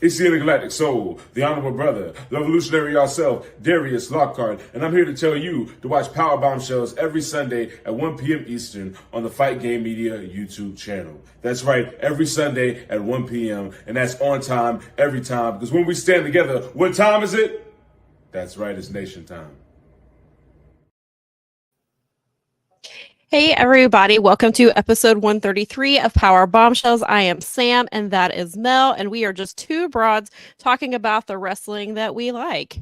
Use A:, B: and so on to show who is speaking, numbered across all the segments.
A: It's the Intergalactic Soul, the Honorable Brother, the Revolutionary yourself, Darius Lockhart, and I'm here to tell you to watch Powerbombshells every Sunday at 1 p.m. Eastern on the Fight Game Media YouTube channel. That's right, every Sunday at 1 p.m., and that's on time, every time, because when we stand together, what time is it? That's right, it's nation time.
B: Hey everybody, welcome to episode 133 of Powerbombshells. I am Sam and that is Mel, and we are just two broads talking about the wrestling that we like.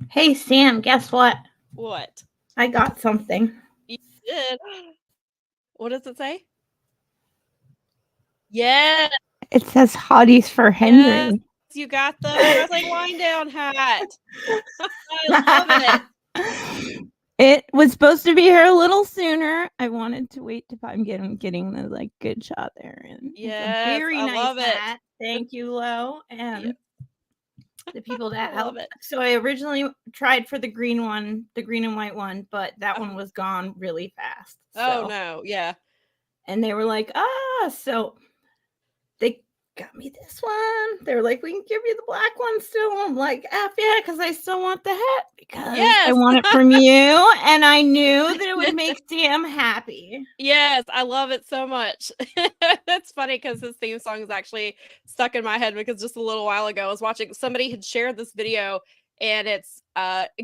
C: Hey Sam, guess what?
B: What?
C: I got something.
B: You did? What does it say? Yeah.
C: It says hotties for Henry.
B: Yes, you got the wrestling wind down hat. I love it.
C: It was supposed to be here a little sooner. I wanted to wait to I'm getting the good shot there. And
B: yes,
C: it's a very nice
B: love
C: hat. Thank you, Lo, and the people that helped.
B: It.
C: So I originally tried for the green and white one, but that one was gone really fast.
B: Oh no, yeah.
C: And they were like, so they got me this one. They were like, we can give you the black one still. I'm like, yeah, because I still want the hat because I want it from you. And I knew that it would make Sam happy.
B: Yes, I love it so much. That's funny because his theme song is actually stuck in my head because just a little while ago I was watching, somebody had shared this video and it's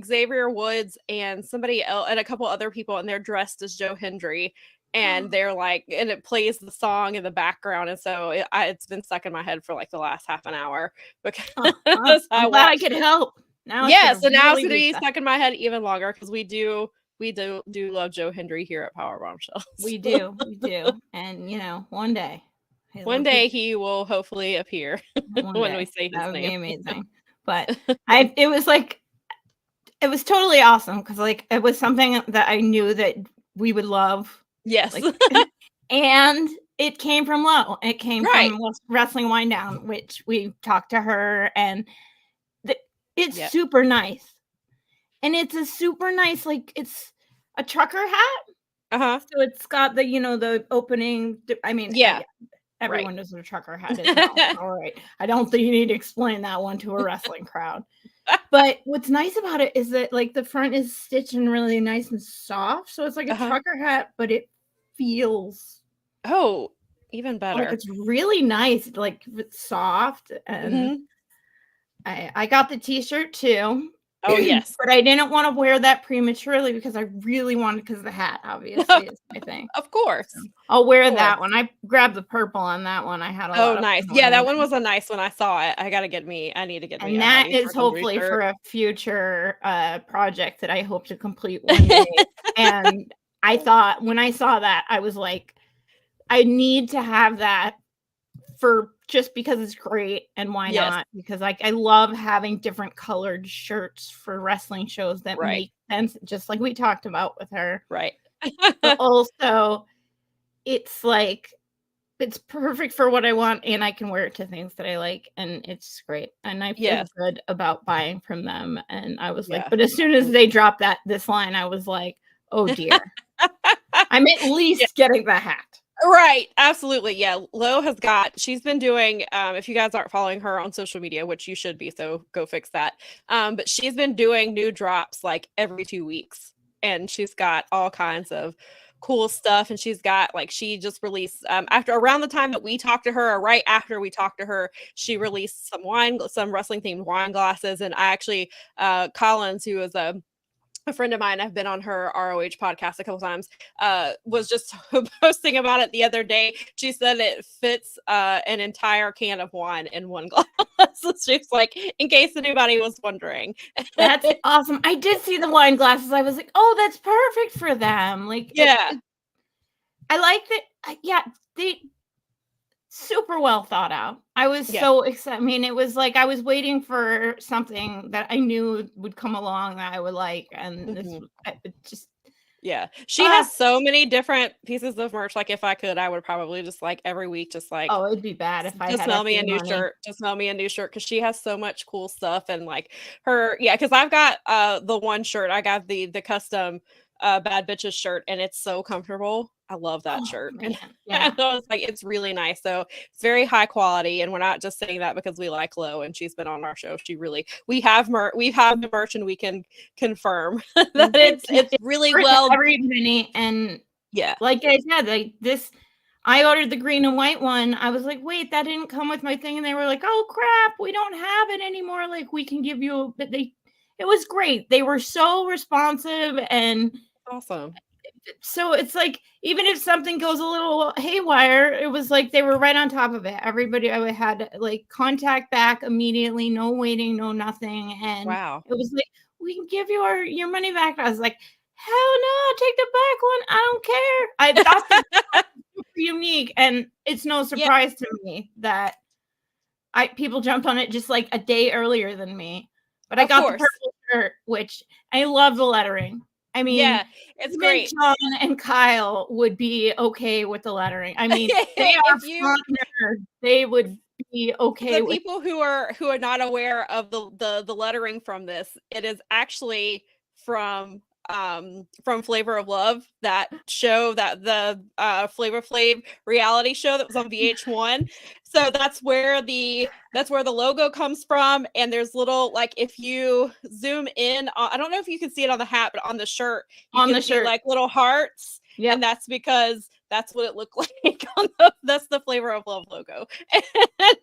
B: Xavier Woods and somebody else and a couple other people and they're dressed as Joe Hendry. And they're like, and it plays the song in the background, and so it's been stuck in my head for like the last half an hour because
C: I'm glad I could help. Now,
B: so now it's gonna be stuck in my head even longer because we do love Joe Hendry here at Powerbombshells.
C: We do, and one day
B: he will hopefully appear when we say his name.
C: That would be amazing. But it was totally awesome because it was something that I knew that we would love.
B: Yes.
C: And it came from Lo. It came from Wrestling Wind Down, which we talked to her, and it's super nice. And it's a super nice, it's a trucker hat. So it's got the opening. I mean, everyone knows what a trucker hat is. All right. I don't think you need to explain that one to a wrestling crowd. But what's nice about it is that the front is stitched and really nice and soft. So it's like a trucker hat, but it feels
B: even better.
C: It's really nice. It's soft. And I got the t-shirt too.
B: Oh yes.
C: But I didn't want to wear that prematurely because I really wanted because the hat obviously is my thing.
B: Of course.
C: So I'll wear that one. I grabbed the purple on that one. I had a lot
B: nice. Yeah, that one was a nice one. I saw it. I need to get me.
C: And that is hopefully for a future project that I hope to complete one day. And I thought when I saw that, I was like, I need to have that for just because it's great, and why not? Because I love having different colored shirts for wrestling shows that make sense, just like we talked about with her.
B: Right.
C: But also, it's it's perfect for what I want, and I can wear it to things that I like, and it's great. And I feel good about buying from them. And I was but as soon as they dropped this line, I was like, oh dear. I'm at least getting the hat.
B: Right. Absolutely. Yeah. Lo she's been doing, if you guys aren't following her on social media, which you should be, so go fix that. But she's been doing new drops every 2 weeks, and she's got all kinds of cool stuff. And she's got she just released around the time that we talked to her, or right after we talked to her, she released some wrestling themed wine glasses. And I actually, Collins, who is a friend of mine, I've been on her ROH podcast a couple times, was just posting about it the other day. She said it fits an entire can of wine in one glass. So she's like, in case anybody was wondering.
C: That's awesome. I did see the wine glasses. I was like, oh, that's perfect for them. I like that. They super well thought out. I was so excited. I mean, it was I was waiting for something that I knew would come along that I would like, and this just
B: she has so many different pieces of merch. If I could, I would probably just every week
C: oh, it'd be bad if I
B: just
C: had
B: smell me a new shirt. Just smell me a new shirt because she has so much cool stuff. And her because I've got the one shirt. I got the custom Bad Bitches shirt, and it's so comfortable. I love that shirt.
C: Man.
B: And
C: Yeah.
B: so it's like, it's really nice. So it's very high quality, and we're not just saying that because we like Lo and she's been on our show. We have the merch, and we can confirm that it's really well.
C: Every penny, and
B: yeah,
C: like I said, like this, I ordered the green and white one. I was like, wait, that didn't come with my thing, and they were like, oh crap, we don't have it anymore. Like, we can give you, but it was great. They were so responsive and
B: awesome.
C: So it's like, even if something goes a little haywire, it was like they were right on top of it. Everybody I had like contact back immediately, no waiting, no nothing. And
B: wow,
C: it was like, we can give you your money back. I was like, hell no, take the back one. I don't care. I thought that was super unique, and it's no surprise to me that people jumped on it just like a day earlier than me. But I got the purple shirt, which I love the lettering. I mean,
B: yeah, it's great.
C: John and Kyle would be okay with the lettering. I mean, they are font nerds. They would be okay with
B: people who are not aware of the lettering from this. It is actually from Flavor of Love, that show, that the Flavor Flav reality show that was on VH1. So that's where the logo comes from. And there's little, like, if you zoom in, I don't know if you can see it on the hat, but on the shirt, you can see like little hearts. Yeah, and that's because that's what it looked like that's the Flavor of Love logo. And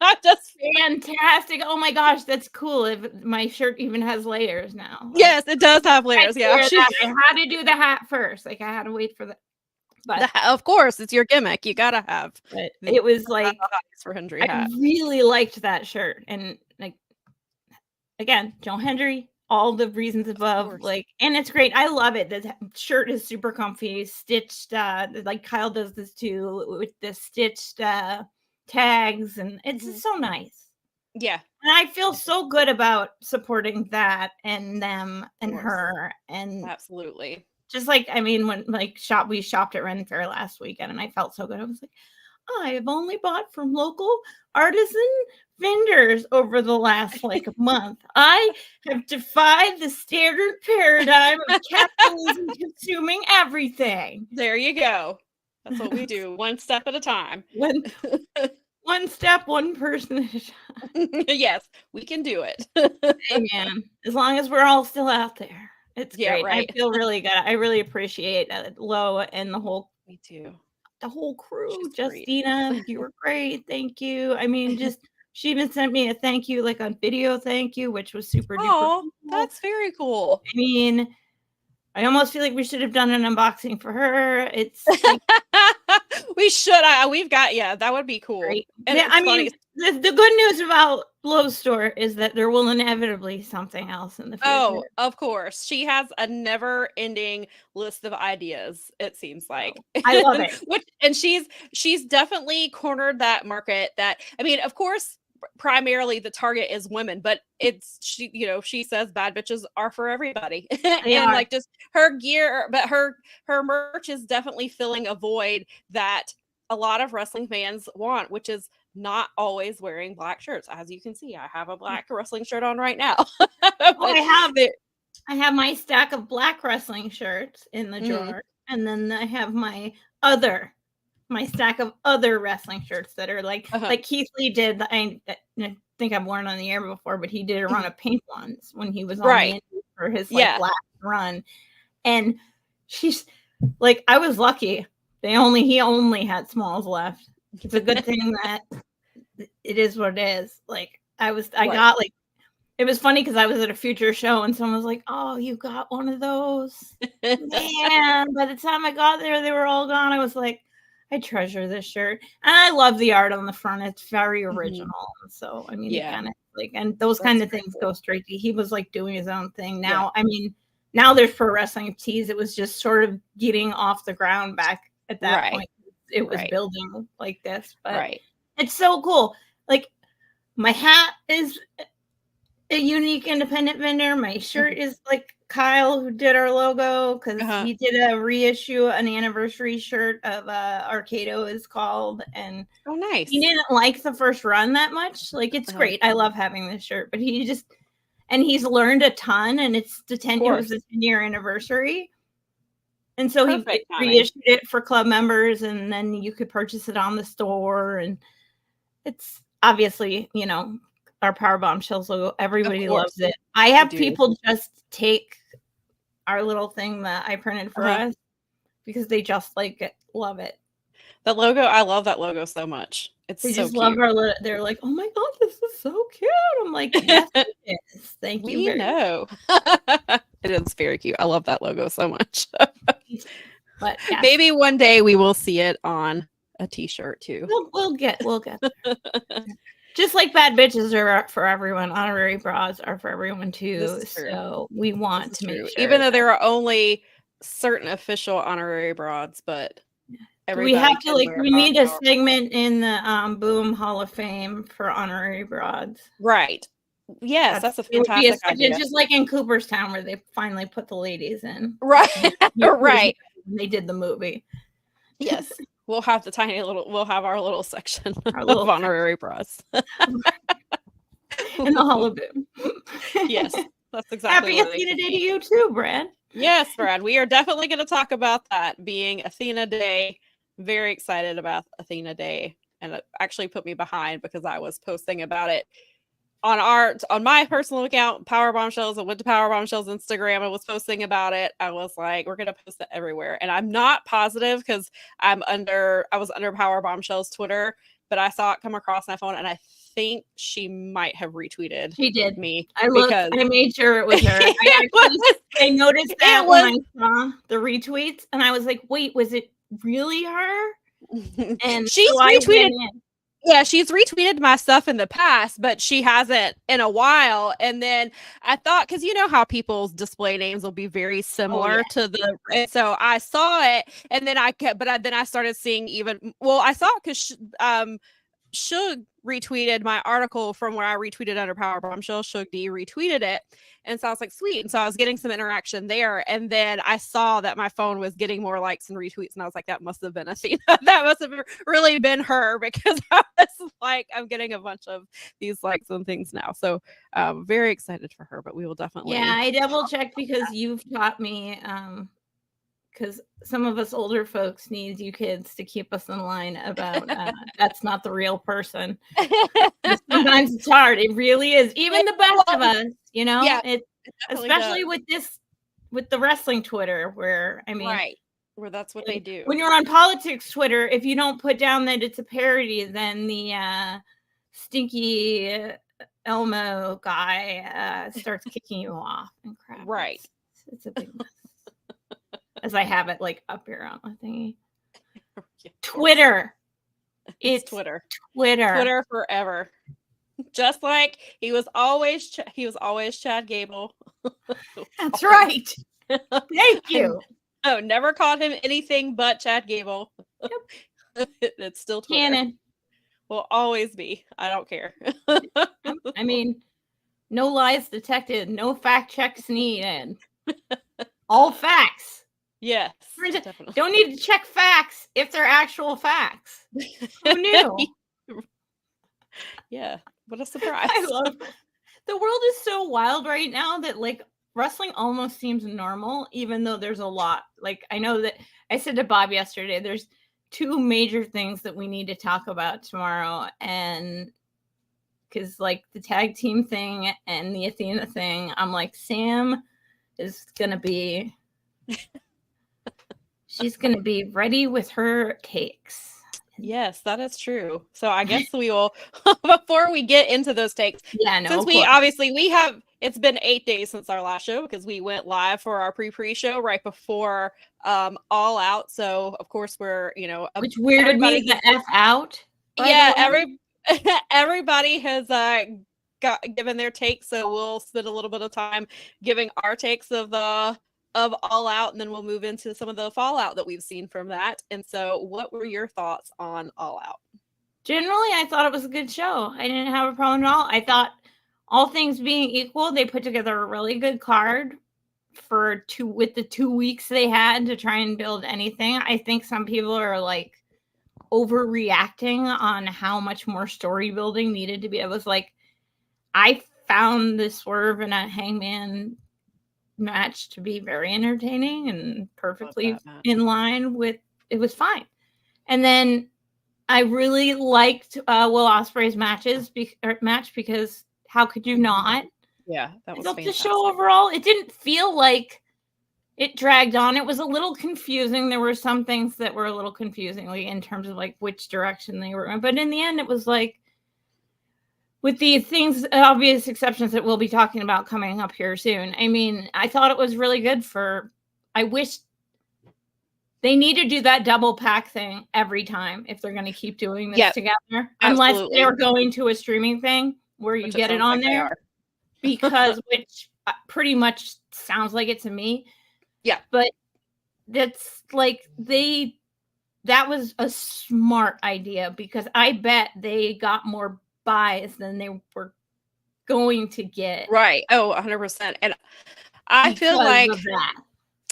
B: I just
C: fantastic. Oh my gosh, that's cool. If my shirt even has layers now. Like,
B: yes, it does have layers. Yeah,
C: I had to do the hat first. Like, I had to wait for the. But
B: of course, it's your gimmick. You gotta have.
C: But it was like
B: for Hendry
C: hat. I really liked that shirt, and like, again, Joe Hendry. All the reasons above, like, and it's great. I love it. The shirt is super comfy, stitched. Like Kyle does this too with the stitched tags, and it's so nice.
B: Yeah,
C: and I feel so good about supporting that and them and her, and
B: absolutely.
C: Just like, I mean, when we shopped at Ren Fair last weekend, and I felt so good. I was like, I have only bought from local artisan vendors over the last like month. I have defied the standard paradigm of capitalism consuming everything.
B: There you go. That's what we do, one step at a time.
C: One step, one person at a time.
B: Yes, we can do it.
C: Hey, man, as long as we're all still out there, it's great. Right. I feel really good. I really appreciate Lo and the whole.
B: Me too.
C: The whole crew. Justina, you were great. Thank you. I mean, she even sent me a thank you, like on video thank you, which was super duper cool.
B: That's very cool.
C: I mean, I almost feel like we should have done an unboxing for her. It's like,
B: we should. We've got, that would be cool.
C: Right. And I mean, the good news about Lowe's store is that there will inevitably something else in the future.
B: Oh, of course. She has a never-ending list of ideas, it seems like.
C: I love it.
B: And she's definitely cornered that market. That, I mean, of course, primarily the target is women, but she says bad bitches are for everybody. And like, just her gear, but her merch is definitely filling a void that a lot of wrestling fans want, which is not always wearing black shirts. As you can see, I have a black wrestling shirt on right now.
C: I have my stack of black wrestling shirts in the drawer, and then I have my stack of other wrestling shirts that are like Keith Lee did. I think I've worn on the air before, but he did a run of pink ones when he was on the Indies for his last run. And she's like, I was lucky. He only had smalls left. It's a good thing that it is what it is. Like, got like, it was funny because I was at a future show and someone was like, oh, you got one of those. Man, by the time I got there, they were all gone. I was like, I treasure this shirt. And I love the art on the front. It's very original. So, I mean, kind of like, and those kind of things go straight to, he was like doing his own thing. Now, I mean, now there's pro wrestling tees. It was just sort of getting off the ground back at that point. It was building like this, but it's so cool. Like, my hat is a unique independent vendor. My shirt is like Kyle, who did our logo, because he did a reissue, an anniversary shirt of Arcado is called, and
B: nice.
C: He didn't like the first run that much. Like, it's great. I love having this shirt, but he's learned a ton, and it's it was the 10-year anniversary. And so he reissued it for club members, and then you could purchase it on the store. And it's obviously, you know, our Powerbombshells logo. Everybody loves it. I have people just take our little thing that I printed for us because they just like it, love it.
B: That logo, I love that logo so much. It's
C: they
B: so
C: just
B: cute.
C: Love our. They're like, oh my god, this is so cute. I'm like, yes, it is. Thank you.
B: We know. It is very cute. I love that logo so much.
C: But yes.
B: Maybe one day we will see it on a t-shirt too.
C: We'll get there. Just like bad bitches are for everyone, honorary bras are for everyone too. So we want to make sure,
B: even though there are only certain official honorary bras, but
C: we have to we need a segment in the Boom Hall of Fame for honorary broads.
B: Right. Yes, that's a fantastic idea.
C: Just like in Cooperstown where they finally put the ladies in.
B: Right. Right.
C: They did the movie.
B: Yes. We'll have we'll have our little section of honorary bras.
C: In the Hall of Fame.
B: Yes. That's exactly
C: Happy Athena Day to you too, Brad.
B: Yes, Brad. We are definitely going to talk about that being Athena Day. Very excited about Athena Day. And it actually put me behind because I was posting about it on my personal account, Powerbombshells. I went to Powerbombshells Instagram. I was posting about it. I was like, we're going to post it everywhere. And I'm not positive because I was under Powerbombshells Twitter, but I saw it come across my phone and I think she might have retweeted.
C: She did.
B: Me.
C: I made sure it was her. I noticed that when I saw the retweets and I was like, wait, was it really her? And
B: she's retweeted. Yeah, she's retweeted my stuff in the past, but she hasn't in a while. And then I thought, because you know how people's display names will be very similar to the. And so I saw it, and then then I started seeing I saw it because Shug retweeted my article from where I retweeted under Powerbombshell. Shug D retweeted it. And so I was like, sweet. And so I was getting some interaction there. And then I saw that my phone was getting more likes and retweets. And I was like, that must have been Athena. That must have really been her because I was like, I'm getting a bunch of these likes and things now. So very excited for her, but we will definitely.
C: Yeah, I double checked because you've taught me because some of us older folks need you kids to keep us in line about that's not the real person. Sometimes it's hard. It really is. Even the best of us, you know, especially with the wrestling Twitter, where
B: where that's what they do.
C: When you're on politics Twitter, if you don't put down that it's a parody, then the stinky Elmo guy starts kicking you off and crap.
B: Right.
C: It's a big mess. As I have it like up here on my thingy. Twitter. It's
B: Twitter.
C: Twitter
B: forever. Just like he was always Chad Gable.
C: That's right. Thank you.
B: Oh, never called him anything but Chad Gable. Yep. It's still Twitter.
C: Canon.
B: Will always be. I don't care.
C: I mean, no lies detected, no fact checks needed. All facts.
B: Yes.
C: Definitely. Don't need to check facts if they're actual facts. Who knew?
B: Yeah. What a surprise.
C: I love it. The world is so wild right now that like wrestling almost seems normal, even though there's a lot. Like I know that I said to Bob yesterday, there's two major things that we need to talk about tomorrow. And because like the tag team thing and the Athena thing, I'm like, Sam is going to be... She's going to be ready with her takes.
B: Yes, that is true. So I guess we will, before we get into those takes, since it's been 8 days since our last show because we went live for our pre-show right before All Out. So of course we're,
C: which weirded me the F out.
B: Yeah, everybody has given their takes. So we'll spend a little bit of time giving our takes of All Out, and then we'll move into some of the fallout that we've seen from that. And so what were your thoughts on All Out?
C: Generally, I thought it was a good show. I didn't have a problem at all. I thought all things being equal, they put together a really good card with the 2 weeks they had to try and build anything. I think some people are like overreacting on how much more story building needed to be. It was like, I found the Swerve and a Hangman match to be very entertaining and perfectly in line with. It was fine, and then I really liked Will Ospreay's match because how could you not?
B: Yeah, that was
C: fantastic. The show overall, it didn't feel like it dragged on. It was a little confusing. There were some things that were a little confusing, like in terms of like which direction they were in. But in the end, it was like, with the things, obvious exceptions that we'll be talking about coming up here soon. I mean, I thought it was really good I wish they need to do that double pack thing every time if they're going to keep doing this together. Unless they're going to a streaming thing where you get it on there. Because, which pretty much sounds like it to me.
B: Yeah.
C: But that's like, that was a smart idea, because I bet they got more buys than they were going to get.
B: Right. Oh, 100%. And I feel like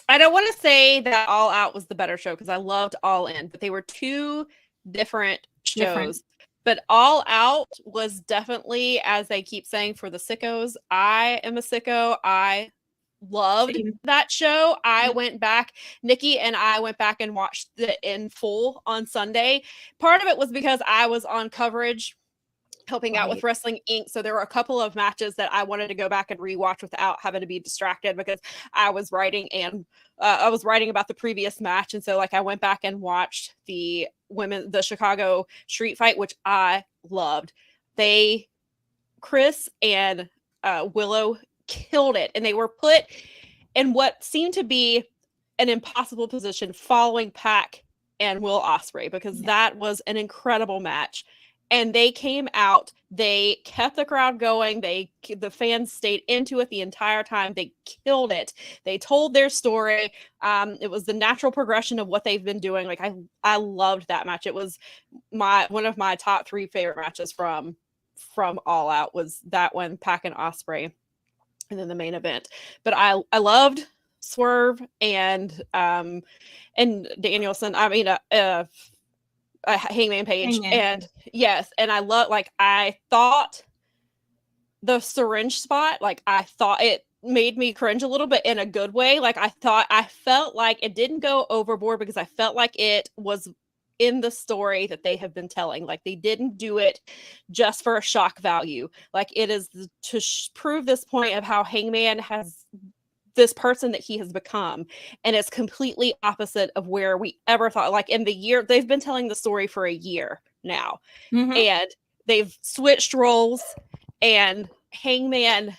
B: I don't want to say that All Out was the better show, because I loved All In, but they were two different shows. But All Out was definitely, as they keep saying, for the sickos. I am a sicko. I loved that show. I went back, Nikki and I went back and watched it in full on Sunday. Part of it was because I was on coverage helping out with Wrestling Inc. So there were a couple of matches that I wanted to go back and rewatch without having to be distracted, because I was writing about the previous match. And so like I went back and watched the Chicago street fight, which I loved. Chris and Willow killed it. And they were put in what seemed to be an impossible position following Pac and Will Ospreay, because that was an incredible match. And they came out, they kept the crowd going. The fans stayed into it the entire time. They killed it. They told their story. It was the natural progression of what they've been doing. Like I loved that match. It was one of my top 3 favorite matches from All Out, was that one, Pac and Ospreay, and then the main event. But I loved Swerve and Danielson. I mean, Hangman Page. And yes, and I thought the syringe spot, I thought it made me cringe a little bit in a good way. I felt like it didn't go overboard, because I felt like it was in the story that they have been telling. Like, they didn't do it just for a shock value. Like, it is to prove this point of how Hangman has this person that he has become, and it's completely opposite of where we ever thought. Like, in the year, they've been telling the story for a year now, and they've switched roles, and Hangman,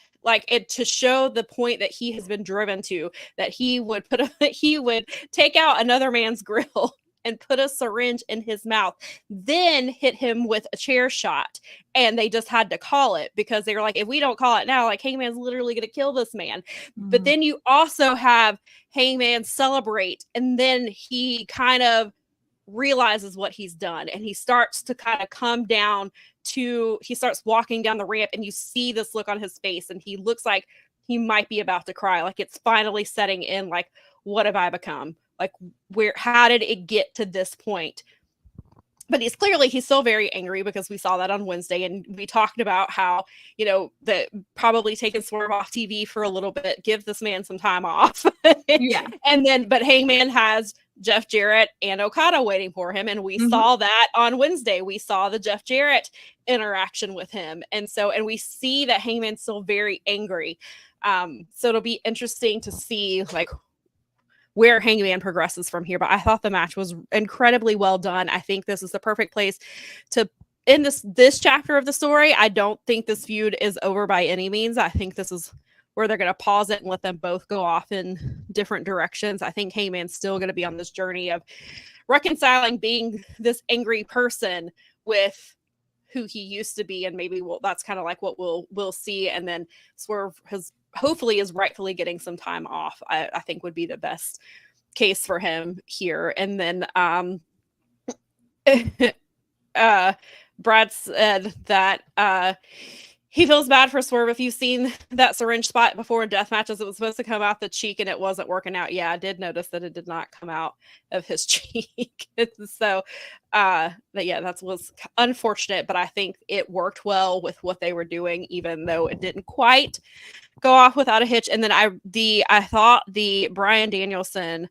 B: to show the point that he has been driven to, that he would take out another man's grill and put a syringe in his mouth, then hit him with a chair shot. And they just had to call it, because they were like, if we don't call it now, Hangman's literally going to kill this man. But then you also have Hangman celebrate, and then he kind of realizes what he's done, and he starts to kind of come down he starts walking down the ramp, and you see this look on his face, and he looks like he might be about to cry. Like, it's finally setting in, what have I become? How did it get to this point? But he's still very angry, because we saw that on Wednesday, and we talked about how, that probably taking Swerve off TV for a little bit, give this man some time off.
C: Yeah.
B: But Hangman has Jeff Jarrett and Okada waiting for him, and we saw that on Wednesday. We saw the Jeff Jarrett interaction with him, and we see that Hangman's still very angry. So it'll be interesting to see where Hangman progresses from here. But I thought the match was incredibly well done. I think this is the perfect place to end this chapter of the story. I don't think this feud is over by any means. I think this is where they're going to pause it and let them both go off in different directions. I think Hangman's still going to be on this journey of reconciling being this angry person with who he used to be, and maybe that's kind of what we'll see. And then Swerve hopefully is rightfully getting some time off. I think would be the best case for him here. And then Brad said that he feels bad for Swerve. If you've seen that syringe spot before in death matches, it was supposed to come out the cheek and it wasn't working out. Yeah, I did notice that it did not come out of his cheek. So, but yeah, that was unfortunate, but I think it worked well with what they were doing, even though it didn't quite go off without a hitch. And then I thought the Bryan Danielson,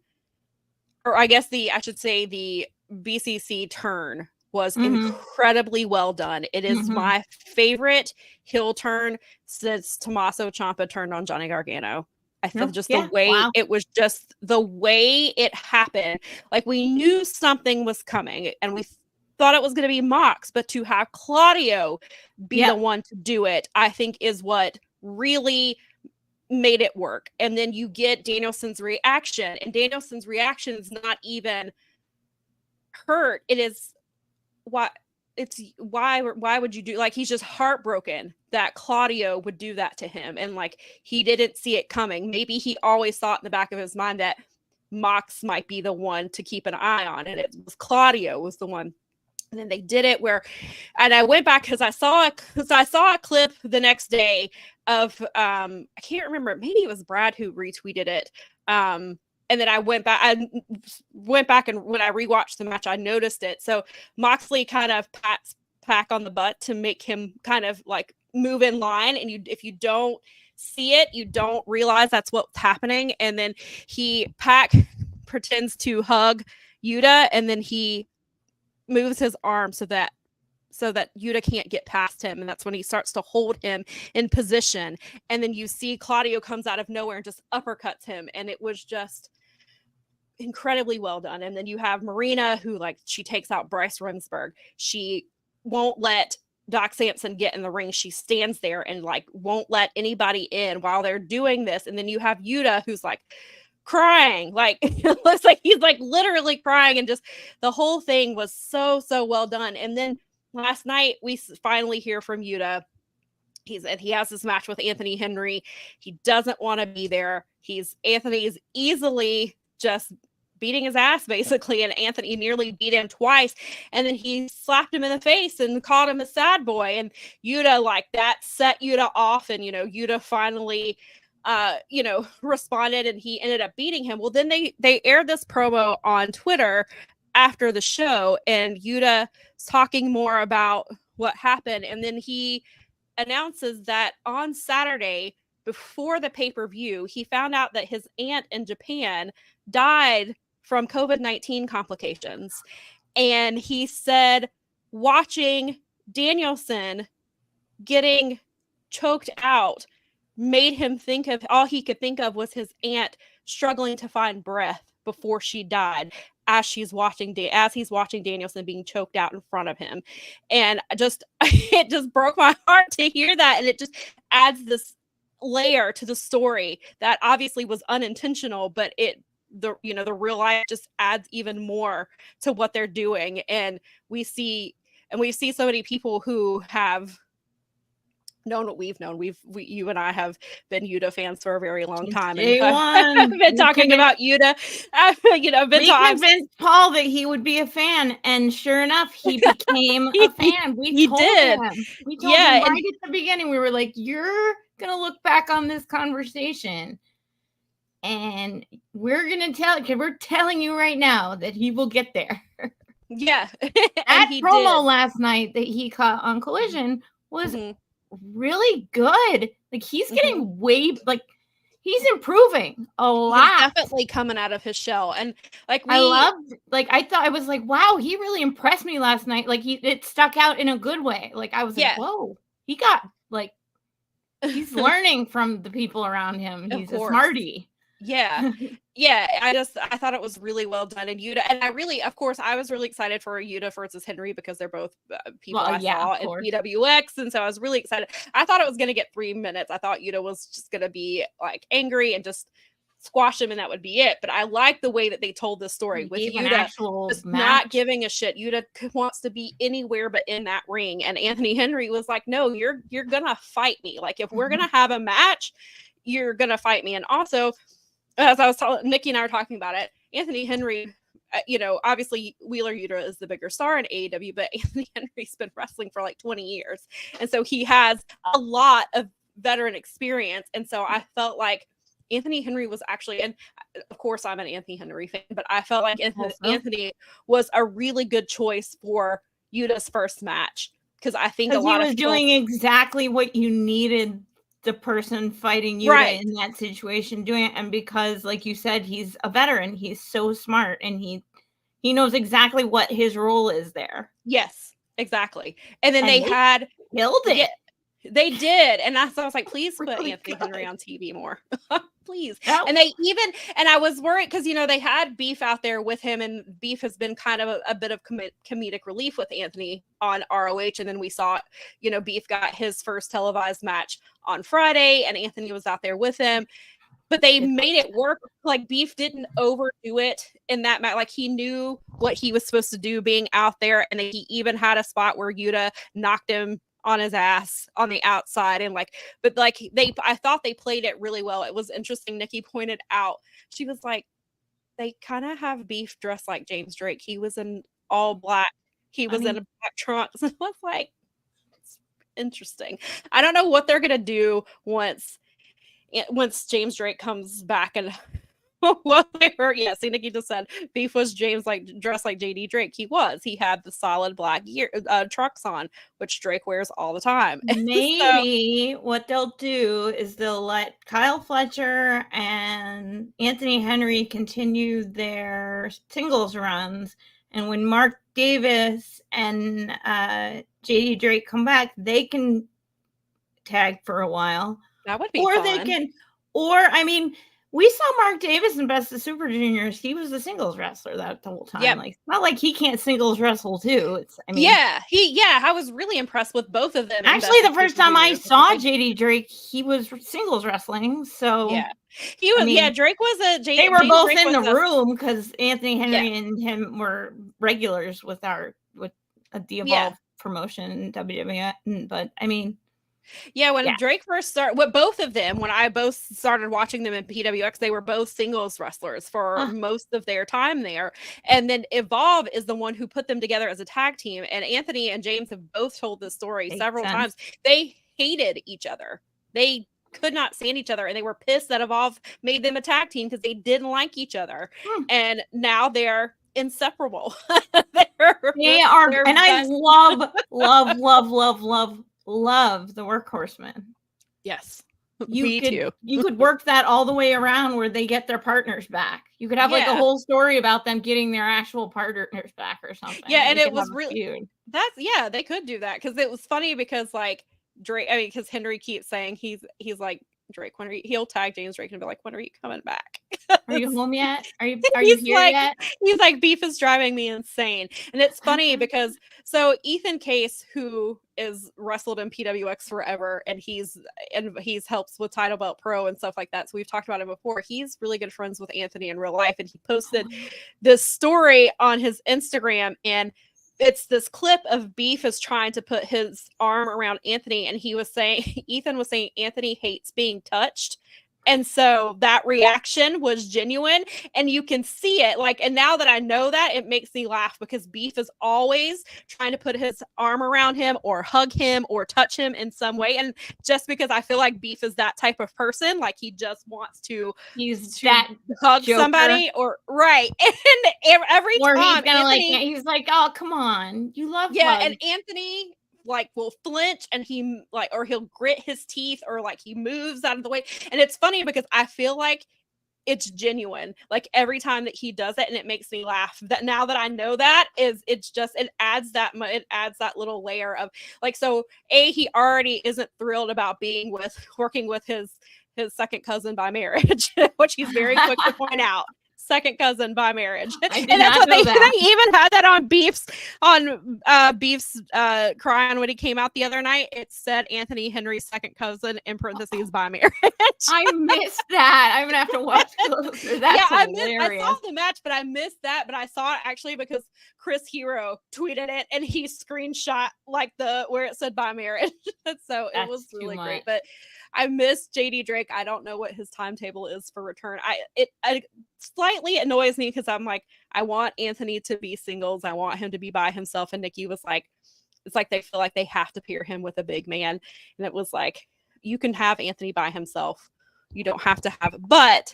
B: or I guess I should say the BCC turn was incredibly well done. It is my favorite heel turn since Tommaso Ciampa turned on Johnny Gargano. I feel the way it was, just the way it happened. Like, we knew something was coming and we thought it was going to be Mox, but to have Claudio be the one to do it, I think is what really made it work. And then you get Danielson's reaction, and Danielson's reaction is not even hurt. It is why would you do, like, he's just heartbroken that Claudio would do that to him, and like, he didn't see it coming. Maybe he always thought in the back of his mind that Mox might be the one to keep an eye on, and it was Claudio was the one. And then they did it and I went back because I saw a clip the next day of I can't remember, maybe it was Brad who retweeted it. And then I went back and when I rewatched the match, I noticed it. So Moxley kind of pats Pac on the butt to make him kind of like move in line. And if you don't see it, you don't realize that's what's happening. And then Pac pretends to hug Yuta, and then he moves his arm so that Yuta can't get past him, and that's when he starts to hold him in position. And then you see Claudio comes out of nowhere and just uppercuts him, and it was just incredibly well done. And then you have Marina, who, like, she takes out Bryce Remsburg. She won't let Doc Samson get in the ring. She stands there and like won't let anybody in while they're doing this. And then you have Yuta, who's like crying, like it looks like he's like literally crying, and just the whole thing was so well done. And then last night we finally hear from Yuta. He has this match with Anthony Henry. He doesn't want to be there. Anthony is easily just beating his ass basically, and Anthony nearly beat him twice, and then he slapped him in the face and called him a sad boy, and Yuta, like, that set Yuta off, and Yuta finally responded, and he ended up beating him. Well, then they aired this promo on Twitter after the show, and Yuta's talking more about what happened, and then he announces that on Saturday before the pay-per-view, he found out that his aunt in Japan died from COVID-19 complications. And he said watching Danielson getting choked out made him think of, all he could think of was his aunt struggling to find breath before she died, as he's watching Danielson being choked out in front of him. And it just broke my heart to hear that. And it just adds this layer to the story that obviously was unintentional, but the real life just adds even more to what they're doing. And we see so many people who have known what we've known. You and I have been Yuta fans for a very long time, and I've been talking about Yuta. We
C: convinced Paul that he would be a fan, and sure enough, he became a fan. We told him right at the beginning. We were like, "You're gonna look back on this conversation, and we're gonna we're telling you right now that he will get there."
B: Yeah,
C: that promo last night that he caught on Collision was really good. Like, he's getting he's improving a lot.
B: He's definitely coming out of his shell. And
C: I was like, wow, he really impressed me last night. Like, it stuck out in a good way. Like, I was like, whoa, he got he's learning from the people around him. He's a smarty.
B: Yeah. Yeah. I thought it was really well done. And Yuta, and I was really excited for Yuta versus Henry, because they're both people I saw in PWX. And so I was really excited. I thought it was going to get 3 minutes. I thought Yuta was just going to be like angry and just squash him, and that would be it. But I like the way that they told this story with Yuta just not giving a shit. Yuta wants to be anywhere but in that ring. And Anthony Henry was like, no, you're going to fight me. Like, if we're going to have a match, you're going to fight me. And also, as I was telling Nikki and I were talking about it, Anthony Henry, obviously Wheeler Yuta is the bigger star in AEW, but Anthony Henry's been wrestling for like 20 years. And so he has a lot of veteran experience. And so I felt like Anthony Henry was actually, and of course I'm an Anthony Henry fan, but I felt like Anthony was a really good choice for Yuta's first match. Because I think a lot of people
C: doing exactly what you needed the person fighting Yuta in that situation doing it. And because, like you said, he's a veteran, he's so smart, and he knows exactly what his role is there.
B: Yes, exactly. And then they had
C: killed it.
B: Yeah, they did. And I was like, please put Anthony Henry on TV more. Please. Oh. And I was worried because, they had Beef out there with him, and Beef has been kind of a bit of comedic relief with Anthony on ROH. And then we saw, Beef got his first televised match on Friday, and Anthony was out there with him. But they made it work. Like, Beef didn't overdo it in that match. Like, he knew what he was supposed to do being out there. And he even had a spot where Yuta knocked him on his ass on the outside. And I thought they played it really well. It was interesting. Nikki pointed out, she was like, they kind of have Beef dressed like James Drake. He was in all black. He was in a black trunks. And I was like, it's interesting. I don't know what they're going to do once James Drake comes back. And well, see, Nikki just said Beef was James dressed like JD Drake. He had the solid black trucks on, which Drake wears all the time.
C: Maybe what they'll do is they'll let Kyle Fletcher and Anthony Henry continue their singles runs, and when Mark Davis and JD Drake come back, they can tag for a while.
B: That would be fun.
C: We saw Mark Davis in Best of Super Juniors. He was a singles wrestler the whole time. Yep. Like, it's not like he can't singles wrestle too.
B: I was really impressed with both of them.
C: Actually, the first time I saw JD Drake, he was singles wrestling. So
B: yeah, he was. Drake was a.
C: They were both in the room because Anthony Henry and him were regulars with the Evolve promotion in WWE. But
B: when Drake first started, both of them, when I both started watching them in PWX, they were both singles wrestlers for most of their time there. And then Evolve is the one who put them together as a tag team. And Anthony and James have both told this story several times. They hated each other. They could not stand each other. And they were pissed that Evolve made them a tag team because they didn't like each other. And now they're inseparable.
C: They are. And I love the Workhorsemen.
B: Yes.
C: You could work that all the way around where they get their partners back. You could have a whole story about them getting their actual partners back or something.
B: Yeah, and it was really they could do that because it was funny because Drake, because Henry keeps saying he's like, Drake, he'll tag James Drake and be like, when are you coming back?
C: Are you home yet? Are you here yet?
B: He's like, Beef is driving me insane. And it's funny because Ethan Case, who is wrestled in PWX forever, and he's helps with Title Belt Pro and stuff like that. So we've talked about him before. He's really good friends with Anthony in real life, and he posted this story on his Instagram, and it's this clip of Beef is trying to put his arm around Anthony, and Ethan was saying Anthony hates being touched. And so that reaction was genuine, and you can see it. And now that I know that, it makes me laugh because Beef is always trying to put his arm around him or hug him or touch him in some way. And just because I feel like Beef is that type of person, he just wants to hug somebody And every time
C: Anthony, he's like, oh, come on. You love hugs.
B: And Anthony will flinch and he'll grit his teeth or he moves out of the way. And it's funny because I feel like it's genuine every time that he does it, and it makes me laugh. That now that I know that it adds that little layer of he already isn't thrilled about working with his second cousin by marriage, which he's very quick to point out. Second cousin by marriage.
C: And that's what they
B: even had that on Beef's Cryon when he came out the other night. It said Anthony Henry's second cousin in parentheses by marriage.
C: I missed that. I'm gonna have to watch closer. That's hilarious.
B: I saw the match, but I missed that. But I saw it actually because Chris Hero tweeted it and he screenshot where it said by marriage. So it was really great. But I miss JD Drake. I don't know what his timetable is for return. It slightly annoys me because I'm like, I want Anthony to be singles. I want him to be by himself. And Nikki was like, it's like they feel like they have to pair him with a big man. And it was like, you can have Anthony by himself. You don't have to have it. But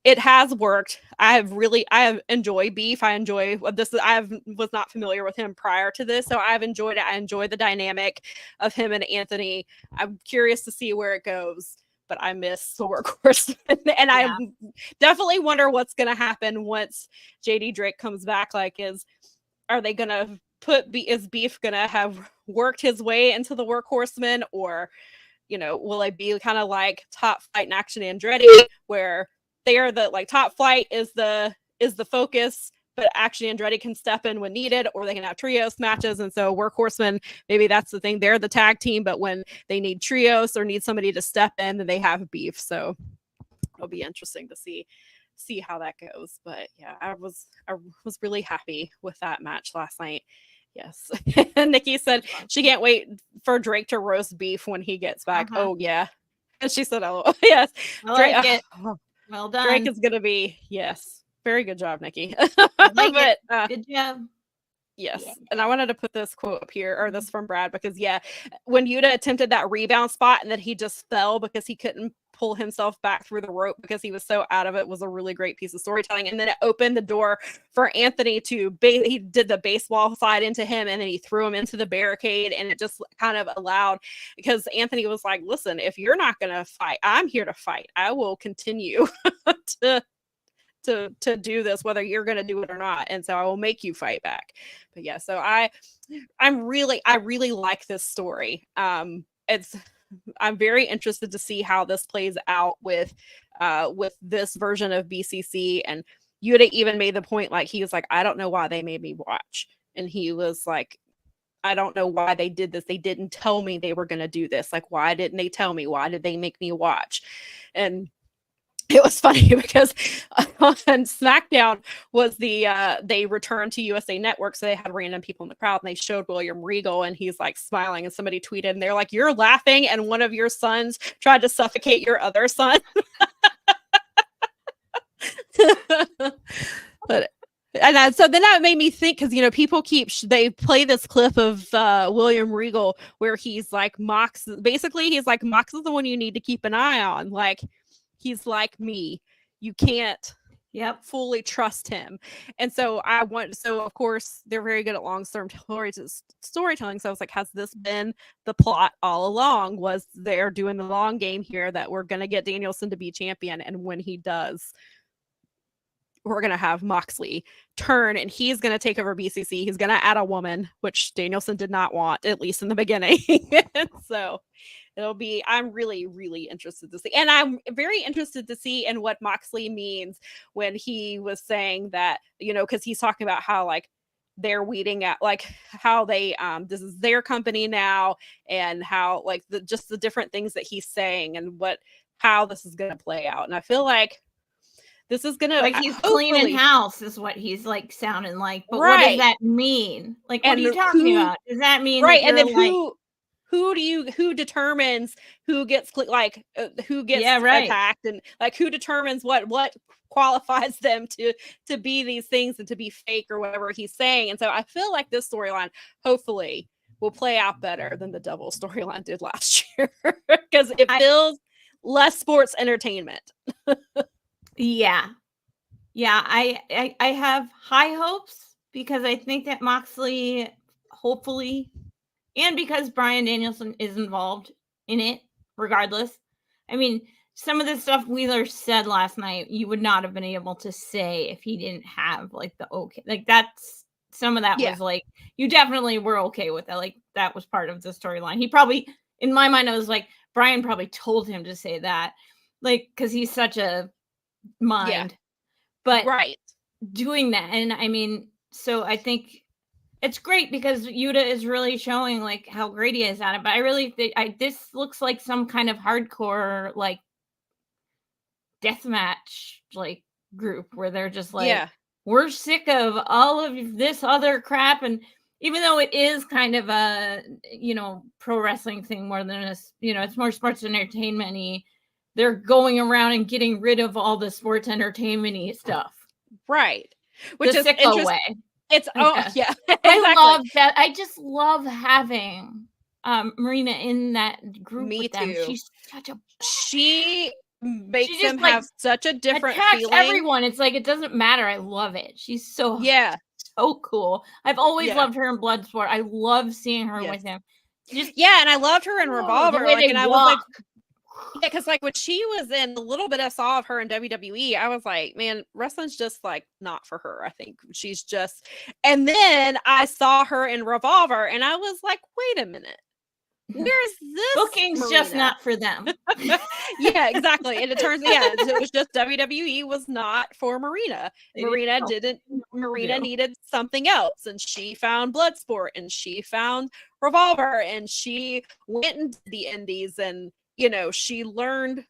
B: it has worked. I have enjoyed Beef. I enjoy this. Was not familiar with him prior to this, so I've enjoyed it. I enjoy the dynamic of him and Anthony. I'm curious to see where it goes, but I miss the Workhorse, and I definitely wonder what's going to happen once JD Drake comes back. Like, are they going to is Beef going to have worked his way into the Workhorsemen, or will it be kind of like Top Flight and Action Andretti, where they are the Top Flight is the focus, but Action Andretti can step in when needed, or they can have trios matches. And so Workhorsemen, maybe that's the thing. They're the tag team, but when they need trios or need somebody to step in, then they have Beef. So it'll be interesting to see how that goes. But yeah, I was really happy with that match last night. Yes. Nikki said she can't wait for Drake to roast Beef when he gets back. Oh yeah. And she said, "Oh yes,
C: I like it. Well done.
B: Drake is gonna be very good job, Nikki."
C: Good job.
B: Yes, and I wanted to put this quote up here, or this from Brad, because when Yuta attempted that rebound spot and then he just fell because he couldn't pull himself back through the rope because he was so out of it, was a really great piece of storytelling. And then it opened the door for Anthony to he did the baseball slide into him, and then he threw him into the barricade, and it just kind of allowed, because Anthony was like, listen, if you're not gonna fight, I'm here to fight. I will continue to do this whether you're going to do it or not, and so I will make you fight back. But so I really like this story. I'm very interested to see how this plays out with this version of BCC. And Yuta even made the point, like, he was like, I don't know why they made me watch, and he was like, I don't know why they did this. They didn't tell me they were going to do this. Like, why didn't they tell me? Why did they make me watch? And it was funny because on SmackDown was they returned to USA Network, so they had random people in the crowd, and they showed William Regal, and he's like smiling, and somebody tweeted, and they're like, "You're laughing, and one of your sons tried to suffocate your other son." So then that made me think, because people they play this clip of William Regal where he's like, Mox is the one you need to keep an eye on, like. He's like me. You can't fully trust him. And so of course, they're very good at long-term storytelling. So I was like, has this been the plot all along? Was they're doing the long game here, that we're going to get Danielson to be champion, and when he does, we're going to have Moxley turn, and he's going to take over BCC. He's going to add a woman, which Danielson did not want, at least in the beginning. So I'm really, really interested to see. And I'm very interested to see in what Moxley means when he was saying that, because he's talking about how, like, they're weeding out, like, how they, this is their company now, and how, like, just the different things that he's saying, and how this is going to play out. And I feel like this is going to,
C: like, he's cleaning house is what he's like sounding like. But what does that mean? Like, what are you talking about? Does that mean
B: and then who determines who gets attacked, and like who determines what qualifies them to be these things and to be fake or whatever he's saying. And so I feel like this storyline hopefully will play out better than the Devil storyline did last year, because it feels less sports entertainment.
C: I have high hopes, because I think that Moxley, hopefully, and because Bryan Danielson is involved in it, regardless. I mean, some of the stuff Wheeler said last night, you would not have been able to say if he didn't have, like, the okay. Like, that's, some of that was, like, you definitely were okay with that. Like, that was part of the storyline. He probably, in my mind, I was like, Bryan probably told him to say that. Like, because he's such a mind. But doing that, and I mean, so I think it's great because Yuta is really showing, like, how great he is at it. But I really think this looks like some kind of hardcore, like, deathmatch, like, group where they're just like, we're sick of all of this other crap, and even though it is kind of a, pro wrestling thing more than it's more sports entertainment-y, they're going around and getting rid of all the sports entertainment-y stuff.
B: Right. Which
C: the
B: is
C: sicko
B: interesting.
C: way.
B: It's, yeah. Exactly.
C: I love that. I just love having Marina in that group
B: Me
C: with them.
B: too.
C: She's such a...
B: She makes them have such a different feeling.
C: Everyone. It's like, it doesn't matter. I love it. She's so cool. I've always loved her in Bloodsport. I love seeing her with him.
B: And I loved her in Revolver. I was like, because like when she was in the little bit I saw of her in WWE, I was like, man, wrestling's just like not for her. I think she's just. And then I saw her in Revolver, and I was like, wait a minute. Where's this?
C: Booking's
B: Marina?
C: Just not for them.
B: Yeah, exactly. And it turns it was just WWE was not for Marina. Marina needed something else, and she found Bloodsport, and she found Revolver, and she went into the indies, and she learned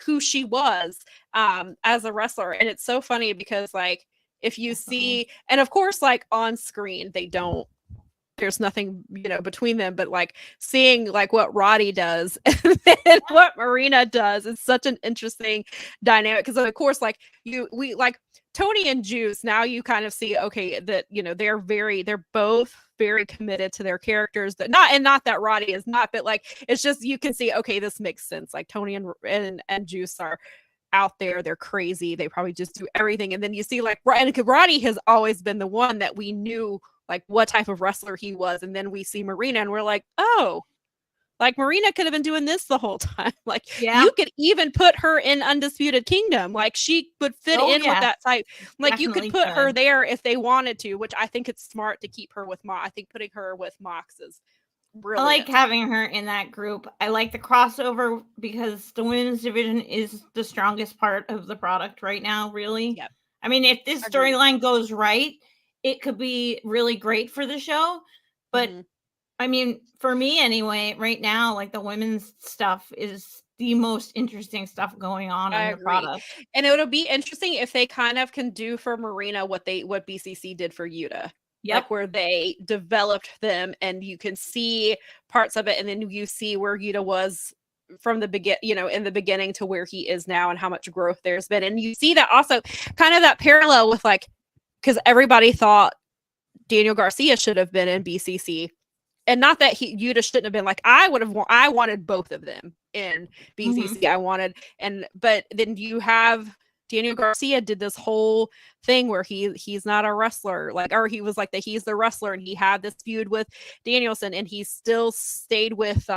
B: who she was as a wrestler. And it's so funny because like if you see, and of course like on screen there's nothing, between them, but like seeing like what Roddy does and then what Marina does is such an interesting dynamic. Because of course, like we like Tony and Juice, now you kind of see, okay, that, they're both very committed to their characters, not that Roddy is not, but like, it's just, you can see, okay, this makes sense. Like Tony and Juice are out there. They're crazy. They probably just do everything. And then you see like, and Roddy has always been the one that we knew like what type of wrestler he was. And then we see Marina and we're like, oh, like Marina could have been doing this the whole time. Like you could even put her in Undisputed Kingdom. Like she would fit in with that type. Like you could put her there if they wanted to, which I think it's smart to keep her with Mox. I think putting her with Mox is brilliant.
C: I like having her in that group. I like the crossover because the women's division is the strongest part of the product right now, really.
B: Yep.
C: I mean, if this storyline goes right, it could be really great for the show. But I mean, for me anyway, right now, like the women's stuff is the most interesting stuff going on in the product.
B: And it'll be interesting if they kind of can do for Marina what BCC did for Yuta.
C: Yep.
B: Like where they developed them and you can see parts of it, and then you see where Yuta was from the in the beginning to where he is now and how much growth there's been. And you see that also kind of that parallel with like, because everybody thought Daniel Garcia should have been in BCC. And not that Yuta shouldn't have been. Like I wanted both of them in BCC. But then you have Daniel Garcia did this whole thing where he's not a wrestler, like, or he was like that he's the wrestler, and he had this feud with Danielson, and he still stayed with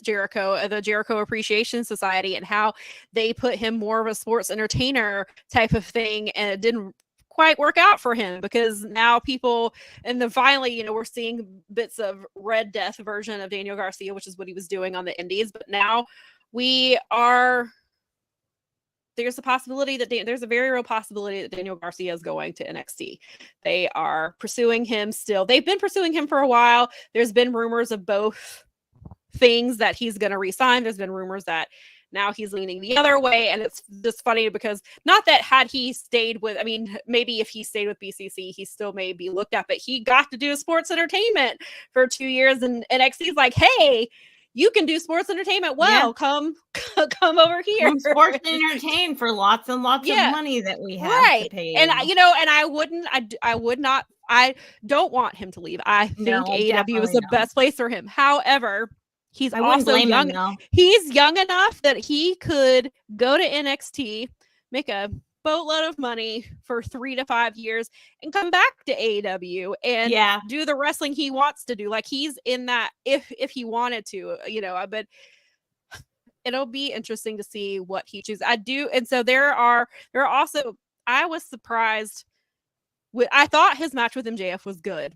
B: Jericho, the Jericho Appreciation Society, and how they put him more of a sports entertainer type of thing, and it didn't quite work out for him because now people, and then finally, we're seeing bits of Red Death version of Daniel Garcia, which is what he was doing on the indies, but now there's a possibility that there's a very real possibility that Daniel Garcia is going to NXT. They are pursuing him still. They've been pursuing him for a while. There's been rumors of both things that he's going to resign. There's been rumors that now he's leaning the other way. And it's just funny because not that had he stayed with, I mean, maybe if he stayed with BCC, he still may be looked at, but he got to do sports entertainment for 2 years. And NXT's like, hey, you can do sports entertainment. Well, come over here.
C: Come sports entertain for lots and lots of money that we have to pay.
B: And I don't want him to leave. I think AEW is the best place for him. However, he's also young. He's young enough that he could go to NXT, make a boatload of money for 3 to 5 years, and come back to AEW and do the wrestling he wants to do. Like he's in that if he wanted to, but it'll be interesting to see what he chooses. And so there are also, I was surprised I thought his match with MJF was good.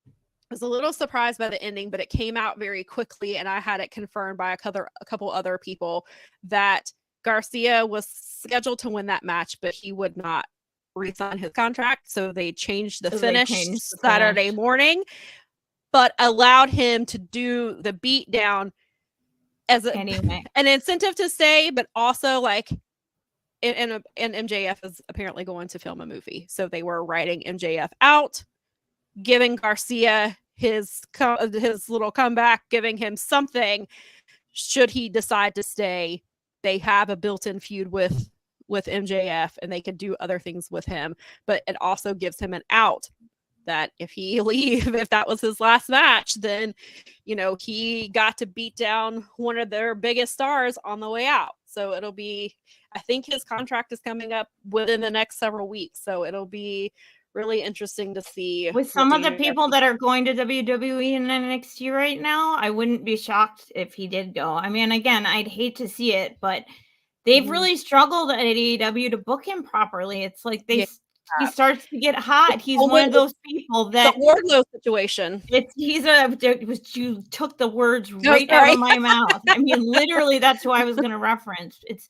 B: I was a little surprised by the ending, but it came out very quickly, and I had it confirmed by a couple other people that Garcia was scheduled to win that match, but he would not re-sign his contract. So they changed the finish Saturday morning, but allowed him to do the beatdown as an incentive to stay, but also like, and MJF is apparently going to film a movie. So they were writing MJF out giving Garcia his little comeback, giving him something should he decide to stay. They have a built-in feud with MJF, and they can do other things with him, but it also gives him an out that if he leave, if that was his last match, then, you know, he got to beat down one of their biggest stars on the way out. So it'll be, I think his contract is coming up within the next several weeks. So it'll be really interesting to see.
C: With some of the people that are going to WWE and NXT right now, I wouldn't be shocked if he did go. I mean, again, I'd hate to see it, but they've really struggled at AEW to book him properly. It's like he starts to get hot. He's one of those people that
B: the Wardlow situation.
C: You took the words right out of my mouth. I mean, literally, that's who I was going to reference. It's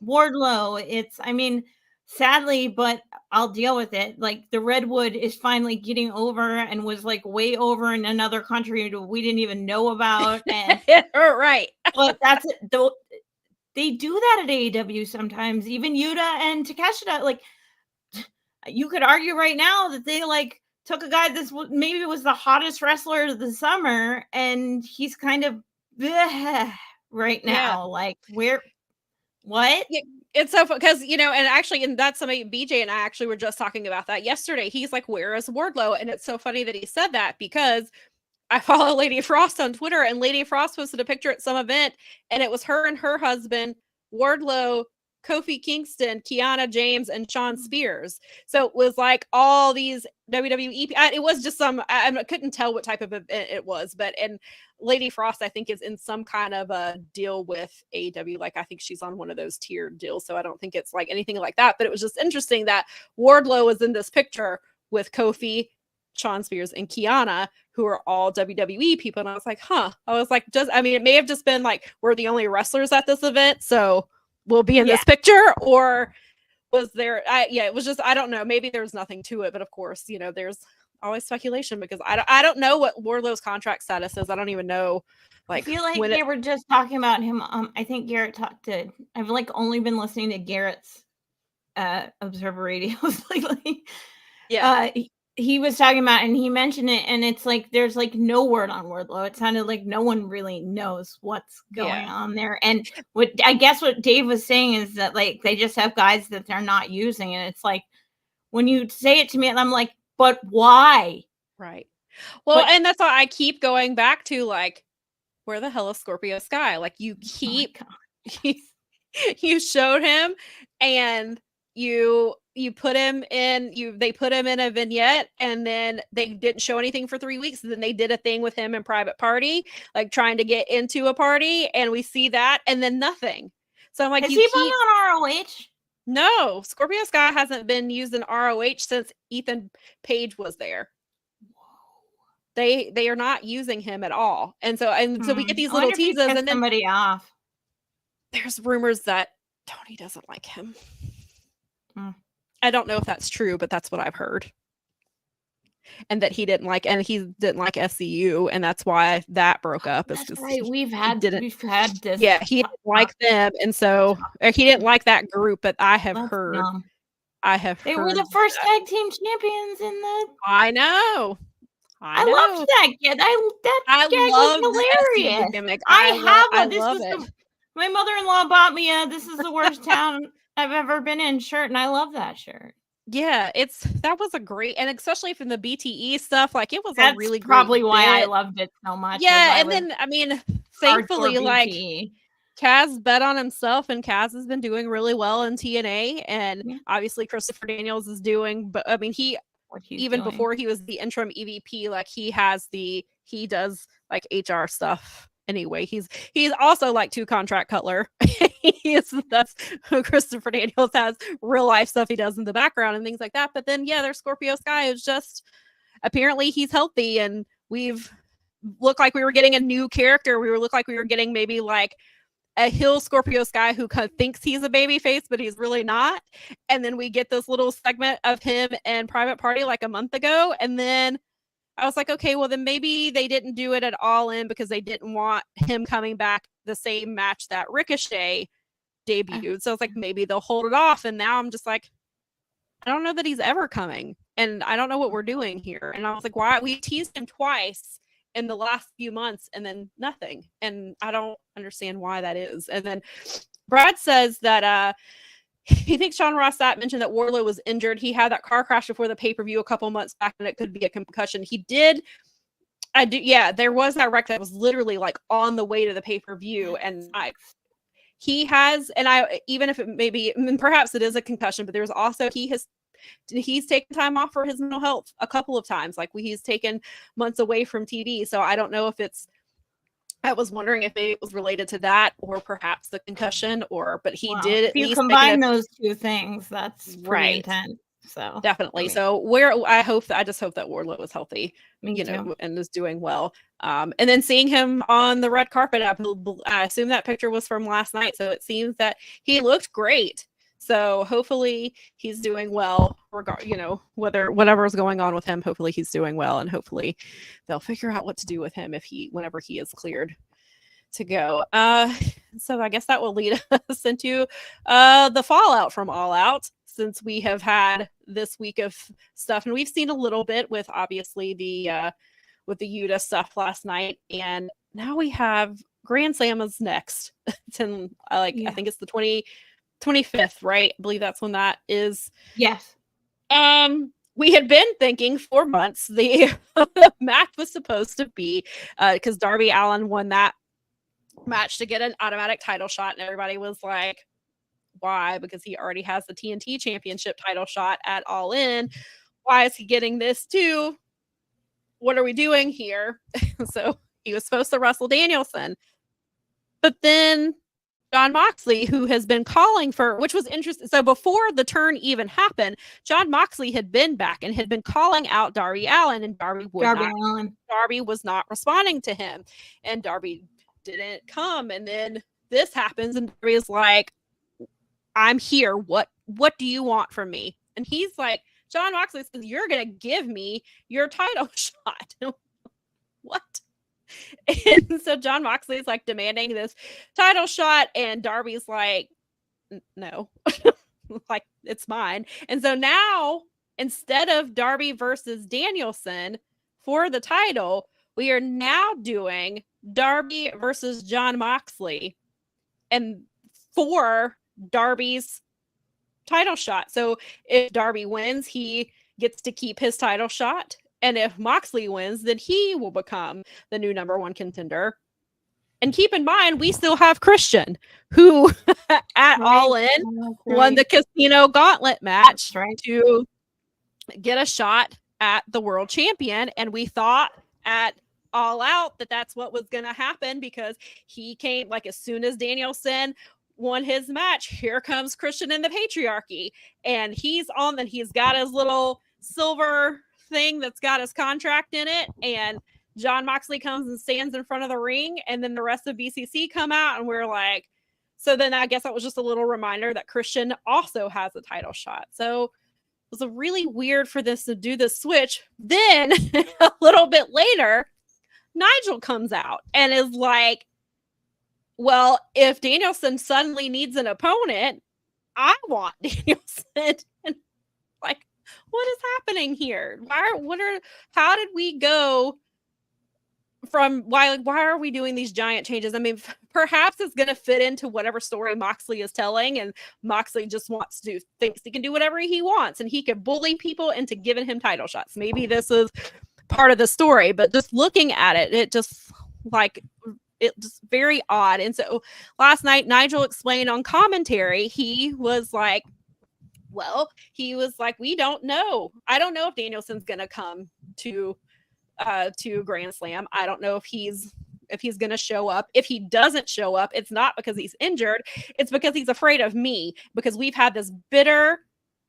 C: Wardlow. It's, I mean, sadly, but I'll deal with it. Like, the Redwood is finally getting over and was like way over in another country we didn't even know about. And
B: right.
C: But that's it. Though they do that at AEW sometimes. Even Yuta and Takeshita, like, you could argue right now that they like took a guy that maybe was the hottest wrestler of the summer, and he's kind of right now. Yeah. Like, what?
B: It's so fun because, you know, and that's somebody, BJ and I actually were just talking about that yesterday. He's like, where is Wardlow? And it's so funny that he said that because I follow Lady Frost on Twitter, and Lady Frost posted a picture at some event, and it was her and her husband, Wardlow, Kofi Kingston, Kiana James, and Sean Spears. So it was like all these WWE. It was just I couldn't tell what type of event it was, and Lady Frost, I think, is in some kind of a deal with AEW. Like, I think she's on one of those tiered deals. So I don't think it's like anything like that. But it was just interesting that Wardlow was in this picture with Kofi, Sean Spears, and Kiana, who are all WWE people. And I was like, I was like, it may have just been like, we're the only wrestlers at this event, so we'll be in this picture, or was there? It was just, I don't know. Maybe there's nothing to it, but of course, you know, there's always speculation because I don't know what Wardlow's contract status is. I don't even know. Like,
C: I feel like they were just talking about him. I think Garrett I've like only been listening to Garrett's Observer radios lately.
B: Yeah.
C: He was talking about, and he mentioned it, and it's like there's like no word on Wardlow. It sounded like no one really knows what's going on there. And what Dave was saying is that like they just have guys that they're not using, and it's like when you say it to me, and I'm like, but why?
B: Right. Well, and that's why I keep going back to like, where the hell is Scorpio Sky? Like, you keep you showed him, and you put him in, they put him in a vignette, and then they didn't show anything for 3 weeks. And then they did a thing with him in Private Party, like trying to get into a party, and we see that, and then nothing. So I'm like,
C: has he been on ROH?
B: No, Scorpio Sky hasn't been used in ROH since Ethan Page was there. They are not using him at all. And so we get these little teases, and then
C: somebody off.
B: There's rumors that Tony doesn't like him. I don't know if that's true, but that's what I've heard. And that he didn't like SCU, and that's why that broke up.
C: That's right. We've had this.
B: Yeah, he didn't like them, and so he didn't like that group. But I have heard.
C: Dumb.
B: They
C: were the first tag team champions in the.
B: I know.
C: I loved that kid. That gag was hilarious. I love it. My mother-in-law bought me this is the worst town I've ever been in shirt, and I love that shirt.
B: Yeah, that was a great, and especially from the BTE stuff, like it was
C: That's
B: a really great
C: probably why
B: bit.
C: I loved it so much.
B: Yeah, and then I mean, thankfully, like Kaz bet on himself, and Kaz has been doing really well in TNA, and obviously Christopher Daniels is doing, but I mean before he was the interim EVP, like he does like HR stuff. Anyway, he's also like 2 contract Cutler. That's who Christopher Daniels has, real life stuff he does in the background and things like that. But then there's Scorpio Sky is just apparently he's healthy, and we've looked like we were getting a new character. We looked like we were getting maybe like a heel Scorpio Sky who kind of thinks he's a baby face, but he's really not. And then we get this little segment of him and Private Party like a month ago, and then I was like, okay, well then maybe they didn't do it at All In because they didn't want him coming back the same match that Ricochet debuted. So I was like, maybe they'll hold it off. And now I'm just like, I don't know that he's ever coming. and I don't know what we're doing here. And I was like, why? We teased him twice in the last few months and then nothing. And I don't understand why that is. And then Brad says that he thinks Sean Ross Sapp mentioned that Wardlow was injured. He had that car crash before the pay-per-view a couple months back, and it could be a concussion. He did. Yeah, there was that wreck that was literally like on the way to the pay-per-view. And he has, and even if it maybe, perhaps it is a concussion, but there's also, he's taken time off for his mental health a couple of times. Like he's taken months away from TV. So I don't know if I was wondering if maybe it was related to that or perhaps the concussion but he did at
C: least. If you combine those two things, that's pretty intense. So
B: definitely. So I just hope that Wardlow is healthy, and is doing well. And then seeing him on the red carpet, I assume that picture was from last night. So it seems that he looked great. So hopefully he's doing well, whatever is going on with him, hopefully he's doing well, and hopefully they'll figure out what to do with him whenever he is cleared to go. So I guess that will lead us into the fallout from All Out, since we have had this week of stuff, and we've seen a little bit with obviously with the Yuta stuff last night, and now we have Grand Slam is next. I think it's the 25th, right? I believe that's when that is.
C: Yes.
B: We had been thinking for months the match was supposed to be because Darby Allin won that match to get an automatic title shot, and everybody was like, why? Because he already has the TNT championship title shot at All In. Why is he getting this too? What are we doing here? So he was supposed to wrestle Danielson, but then Jon Moxley, who has been calling for, which was interesting. So before the turn even happened, Jon Moxley had been back and had been calling out Darby Allin, and Darby was not responding to him, and Darby didn't come. And then this happens, and Darby is like, I'm here. What do you want from me? And he's like, Jon Moxley says, you're going to give me your title shot. What? And so Jon Moxley is like demanding this title shot, and Darby's like, no, like it's mine. And so now, instead of Darby versus Danielson for the title, we are now doing Darby versus Jon Moxley, and for Darby's title shot. So if Darby wins, he gets to keep his title shot. And if Moxley wins, then he will become the new number one contender. And keep in mind, we still have Christian, who at All In won the Casino Gauntlet match to get a shot at the world champion. And we thought at All Out that that's what was going to happen, because he came, like, as soon as Danielson won his match, here comes Christian in the Patriarchy. And he's got his little silver thing that's got his contract in it, and Jon Moxley comes and stands in front of the ring, and then the rest of BCC come out, and we're like, so then I guess that was just a little reminder that Christian also has a title shot. So it was a really weird for this to do the switch. Then a little bit later, Nigel comes out and is like, well, if Danielson suddenly needs an opponent, I want Danielson. And like, what is happening here? How did we go from why are we doing these giant changes? I mean, perhaps it's going to fit into whatever story Moxley is telling, and Moxley just thinks he can do whatever he wants, and he can bully people into giving him title shots. Maybe this is part of the story, but just looking at it, it's just very odd. And so last night, Nigel explained on commentary, he was like, we don't know. I don't know if Danielson's going to come to Grand Slam. I don't know if he's going to show up. If he doesn't show up, it's not because he's injured. It's because he's afraid of me, because we've had this bitter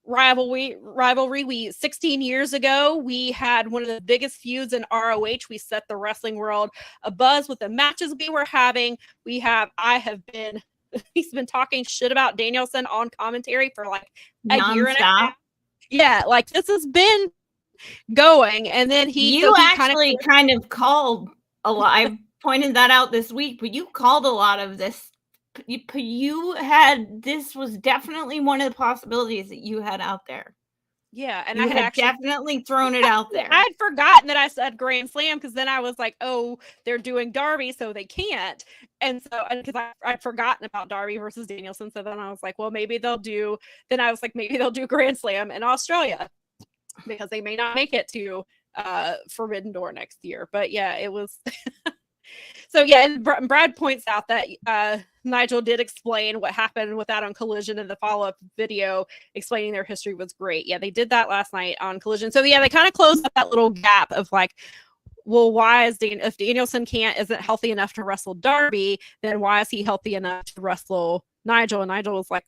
B: rivalry. 16 years ago, we had one of the biggest feuds in ROH. We set the wrestling world abuzz with the matches we were having. He's been talking shit about Danielson on commentary for like a year and a half. Yeah, like this has been going. And then he
C: actually kind of called a lot. I pointed that out this week, but you called a lot of this. This was definitely one of the possibilities that you had out there.
B: Yeah, and
C: you
B: I had actually
C: definitely thrown it out there.
B: I'd forgotten that I said Grand Slam because then I was like, oh, they're doing Darby, so they can't. And so, because I'd forgotten about Darby versus Danielson, so then I was like, well, maybe they'll do. Then I was like, maybe they'll do Grand Slam in Australia because they may not make it to Forbidden Door next year. But yeah, it was. So yeah, and Brad points out that Nigel did explain what happened with that on Collision, and the follow-up video explaining their history was great. Yeah, they did that last night on Collision. So yeah, they kind of closed up that little gap of like, well, why is if Danielson isn't healthy enough to wrestle Darby, then why is he healthy enough to wrestle Nigel? And Nigel was like,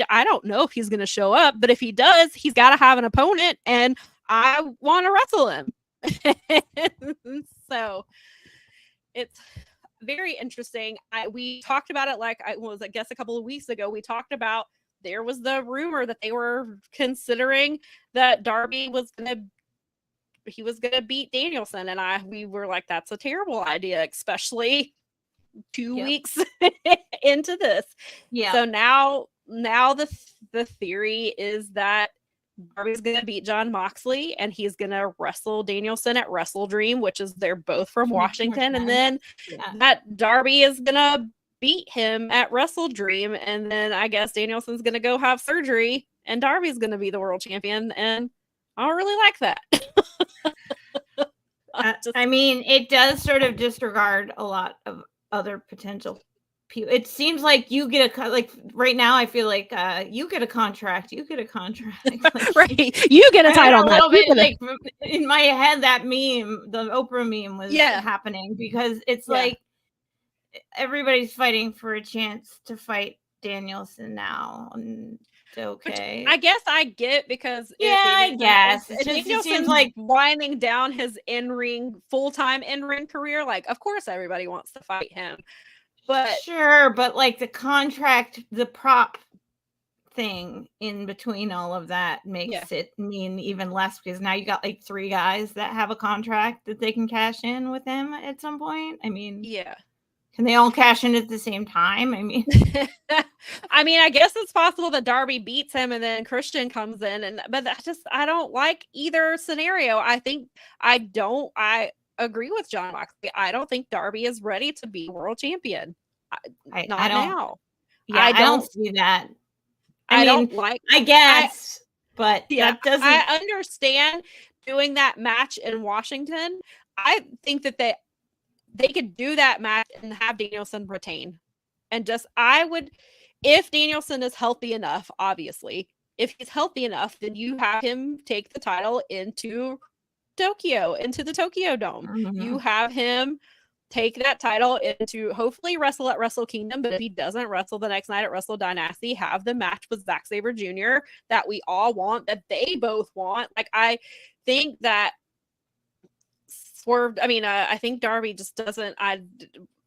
B: I don't know if he's going to show up, but if he does, he's got to have an opponent, and I want to wrestle him. So it's very interesting. We talked about it I guess a couple of weeks ago. We talked about there was the rumor that they were considering that Darby was gonna beat Danielson, and we were like, that's a terrible idea, especially 2 weeks into this. Yeah. So now the theory is that Darby's going to beat Jon Moxley, and he's going to wrestle Danielson at Wrestle Dream, which is they're both from Washington. And then that Darby is going to beat him at Wrestle Dream. And then I guess Danielson's going to go have surgery, and Darby's going to be the world champion. And I don't really like that.
C: I mean, it does sort of disregard a lot of other potential people. It seems like you get right now, I feel like you get a contract. Like,
B: right. You get a title.
C: A little bit like in my head, that meme, the Oprah meme was happening because it's like everybody's fighting for a chance to fight Danielson now. And okay.
B: Which I guess I get because
C: I guess
B: it seems like winding down his full-time in-ring career. Like, of course everybody wants to fight him. But
C: sure, but like the contract, the prop thing in between all of that makes it mean even less because now you got like 3 guys that have a contract that they can cash in with him at some point. I mean, can they all cash in at the same time? I mean,
B: I guess it's possible that Darby beats him and then Christian comes in, but I don't like either scenario. I agree with Jon Moxley. I don't think Darby is ready to be world champion.
C: I don't now. Yeah, I don't see that. I guess, but that doesn't.
B: I understand doing that match in Washington. I think that they could do that match and have Danielson retain, and if Danielson is healthy enough, obviously, if he's healthy enough, then you have him take the title into the Tokyo Dome. Mm-hmm. You have him take that title into hopefully wrestle at Wrestle Kingdom, but if he doesn't wrestle the next night at Wrestle Dynasty, have the match with Zack Sabre Jr. that we all want, that they both want. Like, I think that I think Darby just doesn't.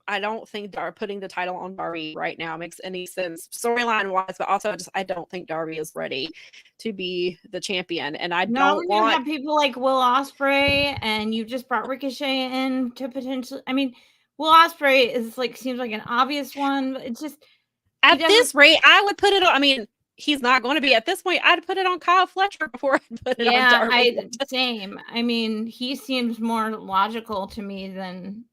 B: I don't think putting the title on Darby right now makes any sense storyline wise, but also I don't think Darby is ready to be the champion. And I don't want
C: have people like Will Ospreay, and you just brought Ricochet in to potentially. I mean, Will Ospreay seems like an obvious one, but it's just
B: at this rate, I would put it on. I mean, he's not going to be at this point. I'd put it on Kyle Fletcher before I'd put it on Darby.
C: Same. I mean, he seems more logical to me than.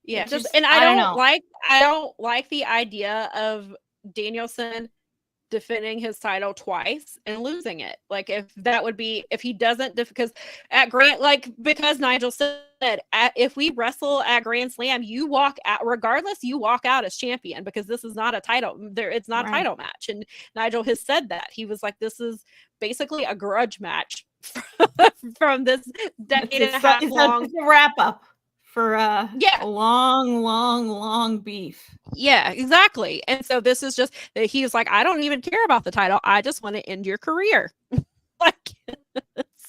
B: Yeah, I don't like the idea of Danielson defending his title twice and losing it. Like, if he doesn't, because because Nigel said, if we wrestle at Grand Slam, you walk out as champion, because this is not a title. It's not a title match. And Nigel has said that. He was like, this is basically a grudge match from this decade and a half long.
C: It's a wrap up. For a long beef.
B: Yeah, exactly. And so this is just that he's like, I don't even care about the title. I just want to end your career.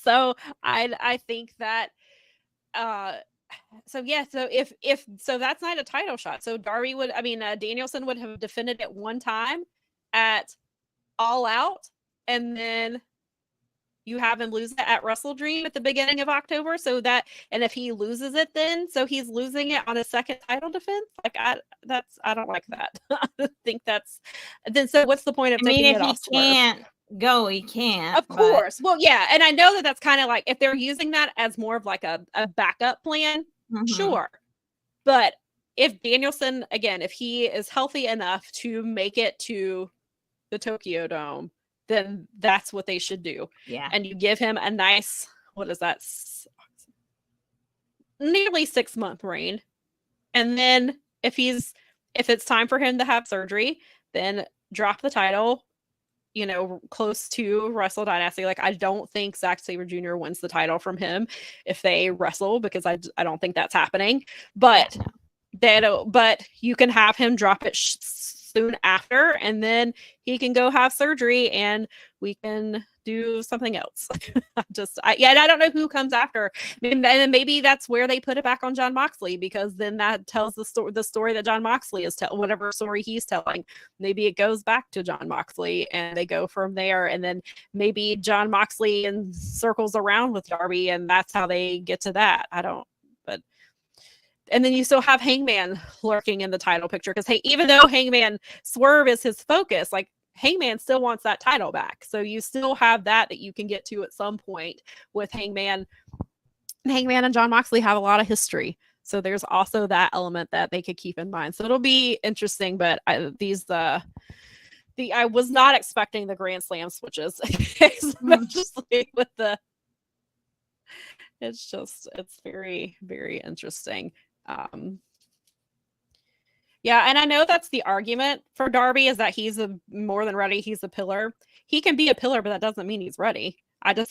B: So I think that so that's not a title shot. So Danielson would have defended it one time at All Out, and then you have him lose it at Wrestle Dream at the beginning of October. And if he loses it so he's losing it on a second title defense. Like, I don't like that. I think so what's the point of taking it off?
C: go, he can't.
B: Of course. Well, yeah. And I know that that's kind of like, if they're using that as more of like a backup plan, sure. But if Danielson, again, if he is healthy enough to make it to the Tokyo Dome, then that's what they should do.
C: Yeah.
B: And you give him a nice, what is that? Nearly 6-month reign. And then if it's time for him to have surgery, then drop the title, close to Wrestle Dynasty. Like, I don't think Zack Sabre Jr. wins the title from him if they wrestle, because I don't think that's happening. But but you can have him drop it soon after, and then he can go have surgery, and we can do something else. I don't know who comes after. And then maybe that's where they put it back on Jon Moxley, because then that tells the story that Jon Moxley is telling, whatever story he's telling. Maybe it goes back to Jon Moxley and they go from there. And then maybe Jon Moxley and circles around with Darby, and that's how they get to that. And then you still have Hangman lurking in the title picture, because even though Hangman Swerve is his focus, like, Hangman still wants that title back. So you still have that you can get to at some point with Hangman. Hangman and Jon Moxley have a lot of history. So there's also that element that they could keep in mind. So it'll be interesting, but I was not expecting the Grand Slam switches, especially with it's very, very interesting. Yeah, and I know that's the argument for Darby, is that he's more than ready. He's a pillar. He can be a pillar, but that doesn't mean he's ready.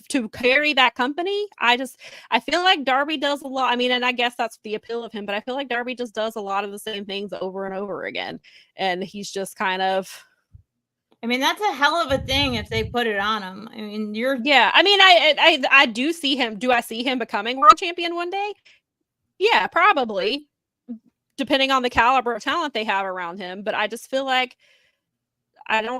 B: To carry that company, I feel like Darby does a lot. I mean, and I guess that's the appeal of him, but I feel like Darby just does a lot of the same things over and over again. And he's just kind of...
C: I mean, that's a hell of a thing if they put it on him. I mean,
B: Yeah, I mean, I do see him. Do I see him becoming world champion one day? Yeah, probably, depending on the caliber of talent they have around him. But I just feel like I just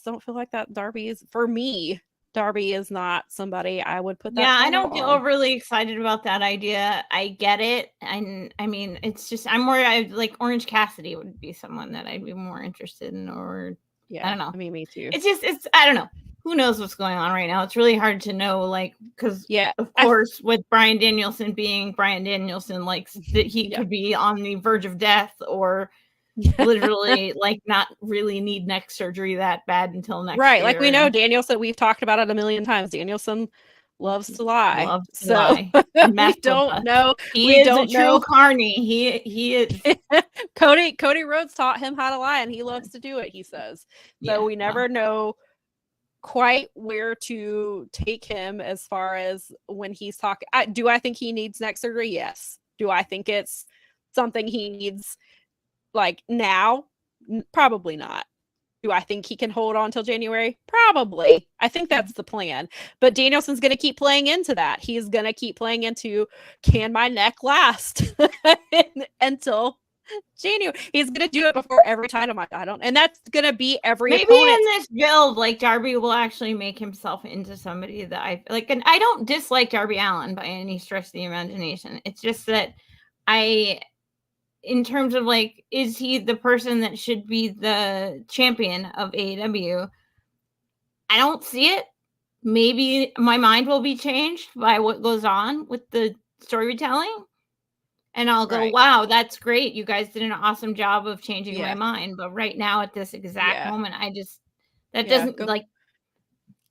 B: don't feel like that Darby is, for me, Darby is not somebody I would put that.
C: Yeah, I don't get overly excited about that idea. I get it. And I mean, it's just, like Orange Cassidy would be someone that I'd be more interested in, or I don't know.
B: I mean, me too.
C: It's I don't know. Who knows what's going on right now? It's really hard to know, like, because of course, with Bryan Danielson being Bryan Danielson, like, that he could be on the verge of death, or literally like not really need neck surgery that bad until next year.
B: Like, we know Danielson, we've talked about it a million times. Danielson loves to lie. We don't know.
C: He is a true carny. He is.
B: Cody Rhodes taught him how to lie, and he loves to do it, he says. So we never know quite where to take him as far as when he's talking. Do I think he needs neck surgery? Yes. Do I think it's something he needs like now? Probably not. Do I think he can hold on till January? Probably. I think that's the plan. But Danielson's going to keep playing into that. He's going to keep playing into, can my neck last until January? He's going to do it before every title match. And that's going to be every opponent.
C: In this build, like, Darby will actually make himself into somebody that I like. And I don't dislike Darby Allin by any stretch of the imagination. It's just that in terms of, like, is he the person that should be the champion of AEW? I don't see it. Maybe my mind will be changed by what goes on with the storytelling. And I'll go, wow, that's great. You guys did an awesome job of changing my mind. But right now, at this exact moment, that doesn't like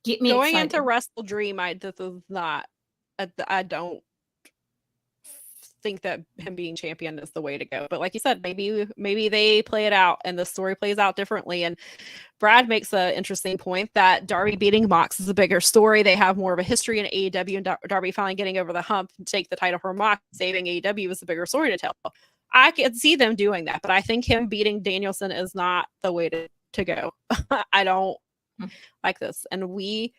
C: get me
B: going
C: excited.
B: into Wrestle Dream. I don't think that him being champion is the way to go. But like you said, maybe they play it out and the story plays out differently. And Brad makes an interesting point that Darby beating Mox is a bigger story. They have more of a history in AEW, and Darby finally getting over the hump and take the title from Mox, saving AEW is a bigger story to tell. I could see them doing that, but I think him beating Danielson is not the way to go. I don't like this. And we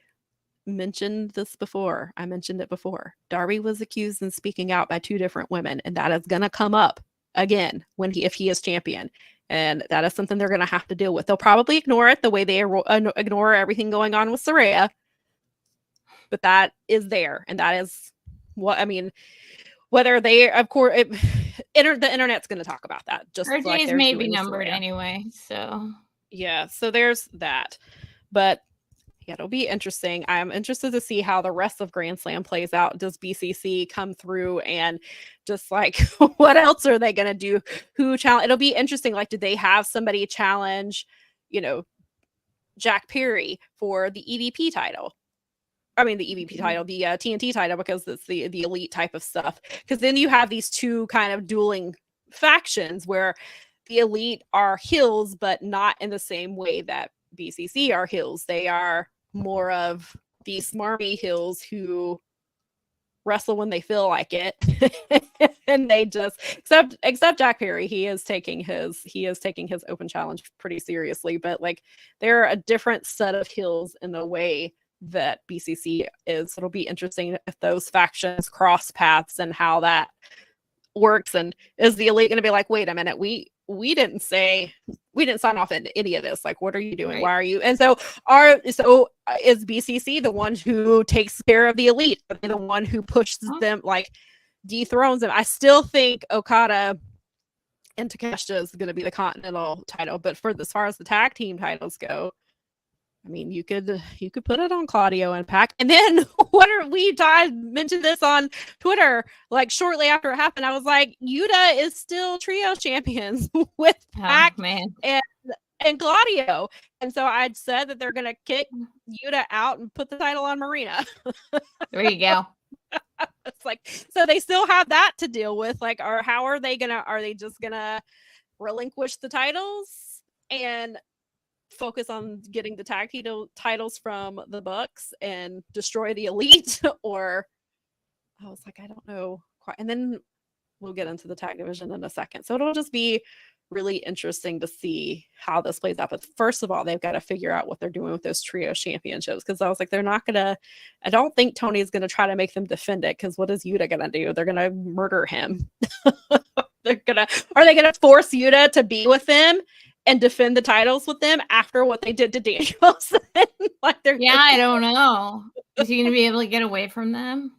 B: mentioned this before. I mentioned it before. Darby was accused and speaking out by 2 different women, and that is going to come up again if he is champion. And that is something they're going to have to deal with. They'll probably ignore it the way they ignore everything going on with Saraya. But that is there. And that is what, I mean, whether they, of course, the internet's going to talk about that. Just
C: her
B: like
C: days may be numbered anyway. So
B: yeah. So there's that. But yeah, it'll be interesting. I'm interested to see how the rest of Grand Slam plays out. Does BCC come through and just like, what else are they going to do? Who challenge? It'll be interesting. Like, did they have somebody challenge, Jack Perry for the EVP title? I mean, the EVP title, the TNT title, because it's the elite type of stuff. Because then you have these two kind of dueling factions where the elite are heels, but not in the same way that BCC are heels. They are more of these smarmy heels who wrestle when they feel like it. And they just except Jack Perry, he is taking his open challenge pretty seriously, but like they're a different set of heels in the way that BCC is. It'll be interesting if those factions cross paths and how that works. And is the elite going to be like, wait a minute, we didn't sign off on any of this. Like, what are you doing? Right. Why are you? And so is BCC the one who takes care of the elite? Are they the one who pushes them, like dethrones them? I still think Okada and Takeshita is going to be the Continental title, but as far as the tag team titles go, I mean, you could put it on Claudio and Pac. And then I mentioned this on Twitter, like shortly after it happened. I was like, Yuta is still trio champions with Pac and Claudio. And so I'd said that they're going to kick Yuta out and put the title on Marina.
C: There you go.
B: It's like, so they still have that to deal with. Like, are they just going to relinquish the titles and focus on getting the tag titles from the Bucks and destroy the elite? Or I was like, I don't know quite. And then we'll get into the tag division in a second. So it'll just be really interesting to see how this plays out. But first of all, they've got to figure out what they're doing with those trio championships. Because I was like, I don't think Tony's going to try to make them defend it. Because what is Yuta going to do? They're going to murder him. Are they going to force Yuta to be with them and defend the titles with them after what they did to Danielson?
C: I don't know. Is he going to be able to get away from them?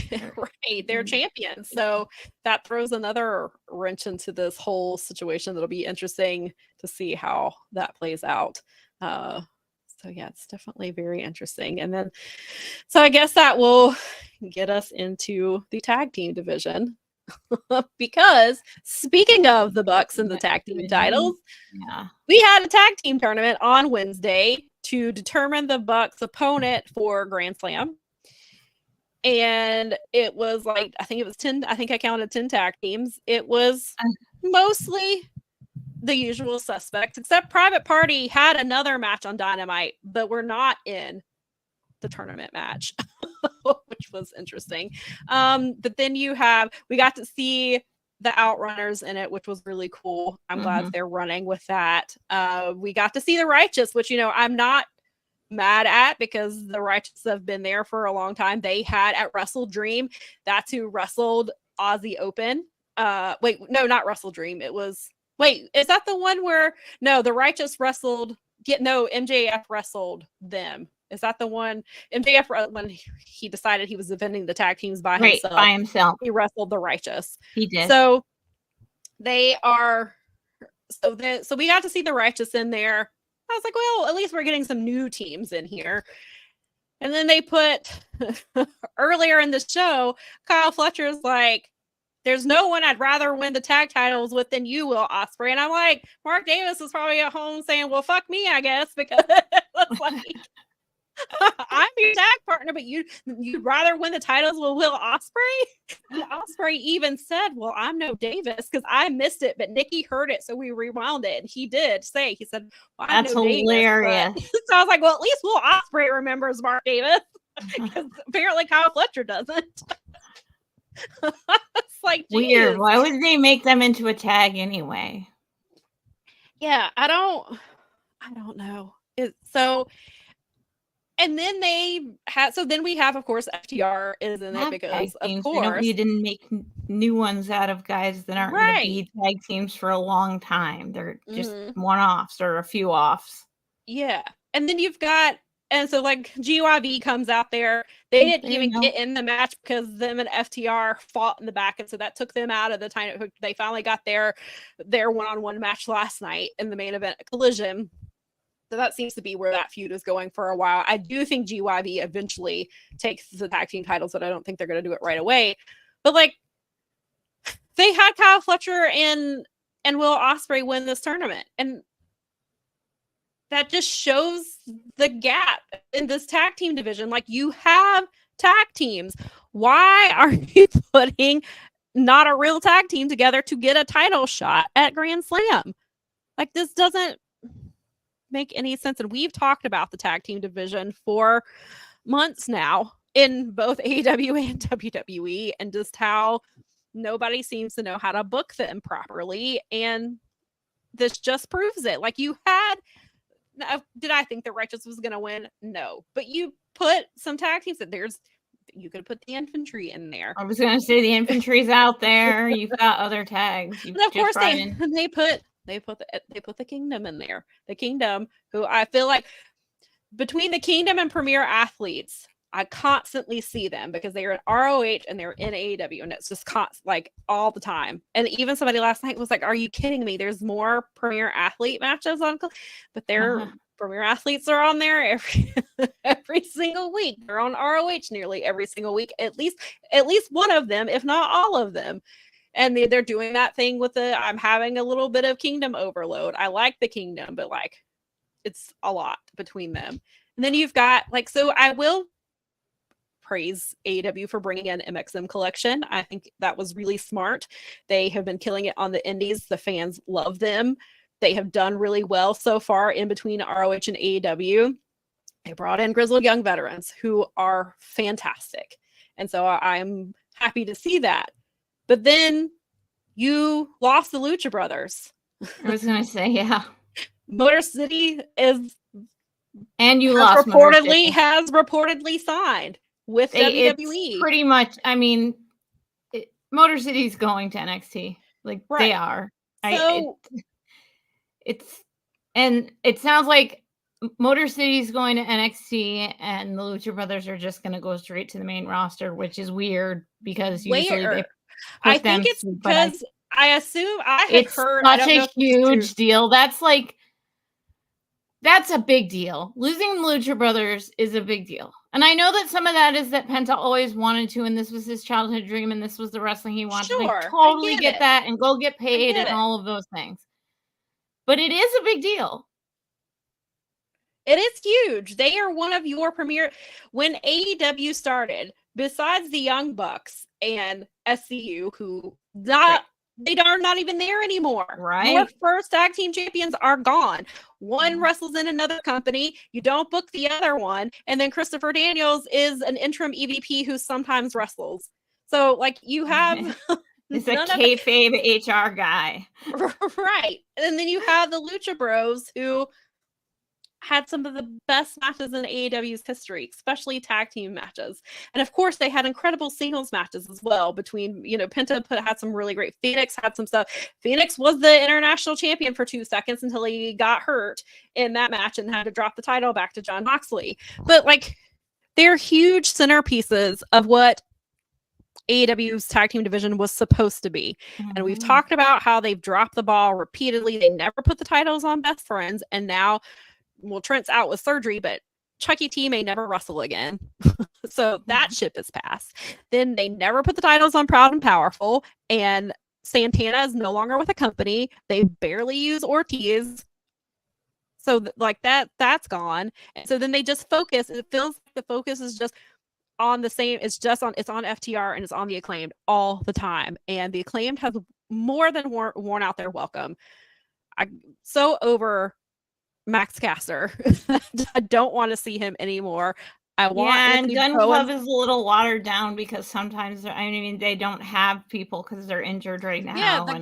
B: Right, they're champions. So that throws another wrench into this whole situation. That'll be interesting to see how that plays out. So yeah, it's definitely very interesting. And then, so I guess that will get us into the tag team division. Because speaking of the Bucks and the tag team titles, we had a tag team tournament on Wednesday to determine the Bucks' opponent for Grand Slam. And it was like, I think it was 10, I think I counted 10 tag teams. It was mostly the usual suspects, except Private Party had another match on Dynamite, but we're not in the tournament match, which was interesting. But then we got to see the Outrunners in it, which was really cool. I'm glad they're running with that. We got to see the Righteous, which, I'm not mad at, because the Righteous have been there for a long time. They had at Wrestle Dream, that's who wrestled Aussie Open. Wait, no, not Wrestle Dream. Is that the one where, no, the Righteous wrestled, MJF wrestled them. Is that the one? MJF, when he decided he was defending the tag teams by himself, he wrestled the Righteous.
C: He did.
B: So they are, so we got to see the Righteous in there. I was like, well, at least we're getting some new teams in here. And then they put earlier in the show, Kyle Fletcher's like, there's no one I'd rather win the tag titles with than you, Will Ospreay. And I'm like, Mark Davis is probably at home saying, well, fuck me, I guess, because it's like, I'm your tag partner, but you'd rather win the titles with Will Ospreay? And Ospreay even said, well, I'm no Davis because I missed it, but Nikki heard it, so we rewound it. And he did say, he said, well, I'm
C: that's
B: no
C: hilarious.
B: Davis. So I was like, well, at least Will Ospreay remembers Mark Davis, because apparently Kyle Fletcher doesn't. It's like, geez.
C: Weird. Why would they make them into a tag anyway?
B: Yeah, I don't know. And then then we have, of course, FTR is in it because, of course,
C: you didn't make new ones out of guys that aren't going to be tag teams for a long time. They're just one-offs or a few offs.
B: Yeah. And then and so like GYV comes out there. They didn't even get in the match because them and FTR fought in the back. And so that took them out of the time. They finally got their one-on-one match last night in the main event Collision. So that seems to be where that feud is going for a while. I do think GYV eventually takes the tag team titles, but I don't think they're going to do it right away. But like, they had Kyle Fletcher and Will Ospreay win this tournament, and that just shows the gap in this tag team division. Like, you have tag teams. Why are you putting not a real tag team together to get a title shot at Grand Slam? Like, this doesn't make any sense. And we've talked about the tag team division for months now in both AEW and WWE, and just how nobody seems to know how to book them properly. And this just proves it. Like, you had, did I think the Righteous was going to win? No, but you put some tag teams that you could put the infantry in there.
C: I was going to say the infantry's out there. You've got other tags.
B: And of course they put the Kingdom in there. The Kingdom, who I feel like between the Kingdom and Premier Athletes, I constantly see them because they are in ROH and they're in AEW, and it's just like all the time. And even somebody last night was like, "Are you kidding me? There's more Premier Athlete matches on," but their Premier Athletes are on there every single week. They're on ROH nearly every single week, at least one of them, if not all of them. And they're doing that thing with I'm having a little bit of Kingdom overload. I like the Kingdom, but like, it's a lot between them. And then you've got so I will praise AEW for bringing in MXM Collection. I think that was really smart. They have been killing it on the indies. The fans love them. They have done really well so far in between ROH and AEW. They brought in grizzled young veterans who are fantastic. And so I'm happy to see that. But then you lost the Lucha Brothers.
C: I was going to say, yeah.
B: Motor City has reportedly signed with WWE.
C: It's pretty much, I mean, Motor City's going to NXT. Like, right. They are. So, it sounds like Motor City's going to NXT and the Lucha Brothers are just going to go straight to the main roster, which is weird because usually
B: I think it's because I assume I had heard
C: such a huge deal. That's a big deal. Losing the Lucha Brothers is a big deal. And I know that some of that is that Penta always wanted to, and this was his childhood dream, and this was the wrestling he wanted.
B: Sure,
C: I totally get that, and go get paid and all of those things. But it is a big deal.
B: It is huge. They are one of your premier. When AEW started, besides the Young Bucks and SCU, who they are not even there anymore.
C: Right.
B: Your first tag team champions are gone. One wrestles in another company. You don't book the other one. And then Christopher Daniels is an interim EVP who sometimes wrestles. So, like, you have...
C: It's a kayfabe HR guy.
B: Right. And then you have the Lucha Bros, who had some of the best matches in AEW's history, especially tag team matches. And of course, they had incredible singles matches as well between, Penta had some really great. Phoenix had some stuff. Phoenix was the international champion for 2 seconds until he got hurt in that match and had to drop the title back to Jon Moxley. But like, they're huge centerpieces of what AEW's tag team division was supposed to be. And we've talked about how they've dropped the ball repeatedly. They never put the titles on Best Friends. And now, Trent's out with surgery, but Chucky T may never wrestle again. So that ship has passed. Then they never put the titles on Proud and Powerful. And Santana is no longer with the company. They barely use Ortiz. So that's gone. And so then they just focus. It feels like the focus is just on the same. It's on FTR and it's on the Acclaimed all the time. And the Acclaimed have more than worn out their welcome. I'm so over Max Caster. I don't want to see him anymore. And
C: Gun Club is a little watered down because sometimes they don't have people because they're injured right now.
B: Yeah, and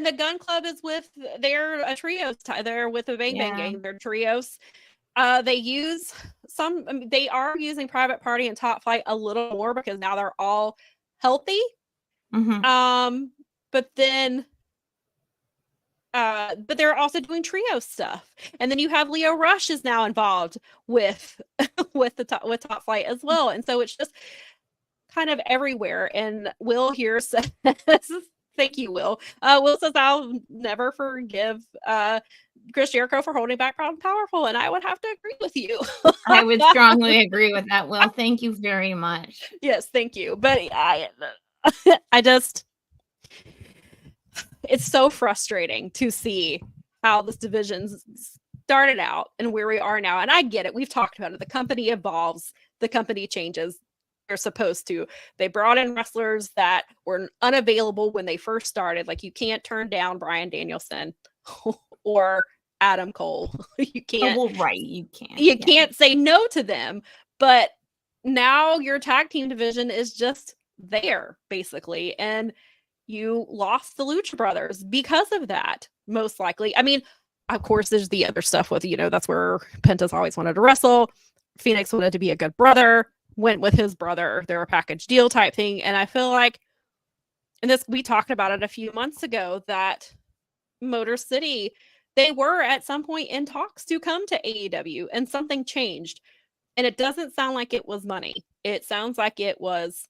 B: the Gun Club is they're a trios. They're with a Bang Bang Gang. They're trios. They are using Private Party and Top Flight a little more because now they're all healthy. But they're also doing trio stuff. And then you have Leo Rush is now involved with Top Flight as well. And so it's just kind of everywhere. And Will here says Thank you, Will. Will says I'll never forgive Chris Jericho for holding back Proud and Powerful, and I would have to agree with you.
C: I would strongly agree with that, Will. Thank you very much.
B: Yes, thank you. But I just, it's so frustrating to see how this division started out and where we are now. And I get it. We've talked about it. The company evolves. The company changes. They're supposed to. They brought in wrestlers that were unavailable when they first started. Like, you can't turn down Bryan Danielson or Adam Cole. You can't.
C: Oh, well, right. You can't.
B: You can't say no to them. But now your tag team division is just there, basically. And you lost the Lucha Brothers because of that, most likely. I mean, of course, there's the other stuff with, that's where Penta's always wanted to wrestle. Phoenix wanted to be a good brother, went with his brother. They're a package deal type thing. And I feel like, and this, we talked about it a few months ago, that Motor City, they were at some point in talks to come to AEW, and something changed. And it doesn't sound like it was money. It sounds like it was,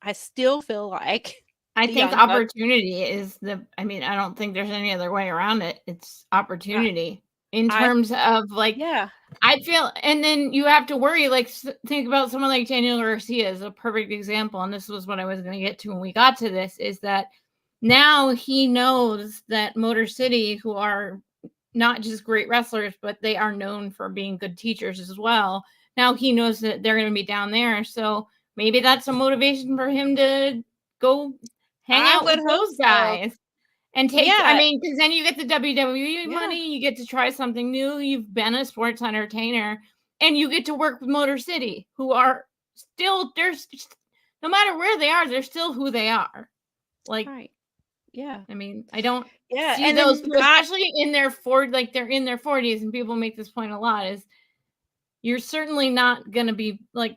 B: I still feel like,
C: I think opportunity is I don't think there's any other way around it. It's opportunity in terms of I feel, and then you have to worry, like, think about someone like Daniel Garcia is a perfect example. And this was what I was going to get to when we got to this, is that now he knows that Motor City, who are not just great wrestlers, but they are known for being good teachers as well. Now he knows that they're going to be down there. So maybe that's a motivation for him to go hang out with those guys and take, because then you get the WWE money, you get to try something new. You've been a sports entertainer, and you get to work with Motor City, who are still, no matter where they are, they're still who they are. Like,
B: yeah.
C: I mean, I don't see
B: and
C: those, especially in their they're in their 40s, and people make this point a lot, is you're certainly not going to be like,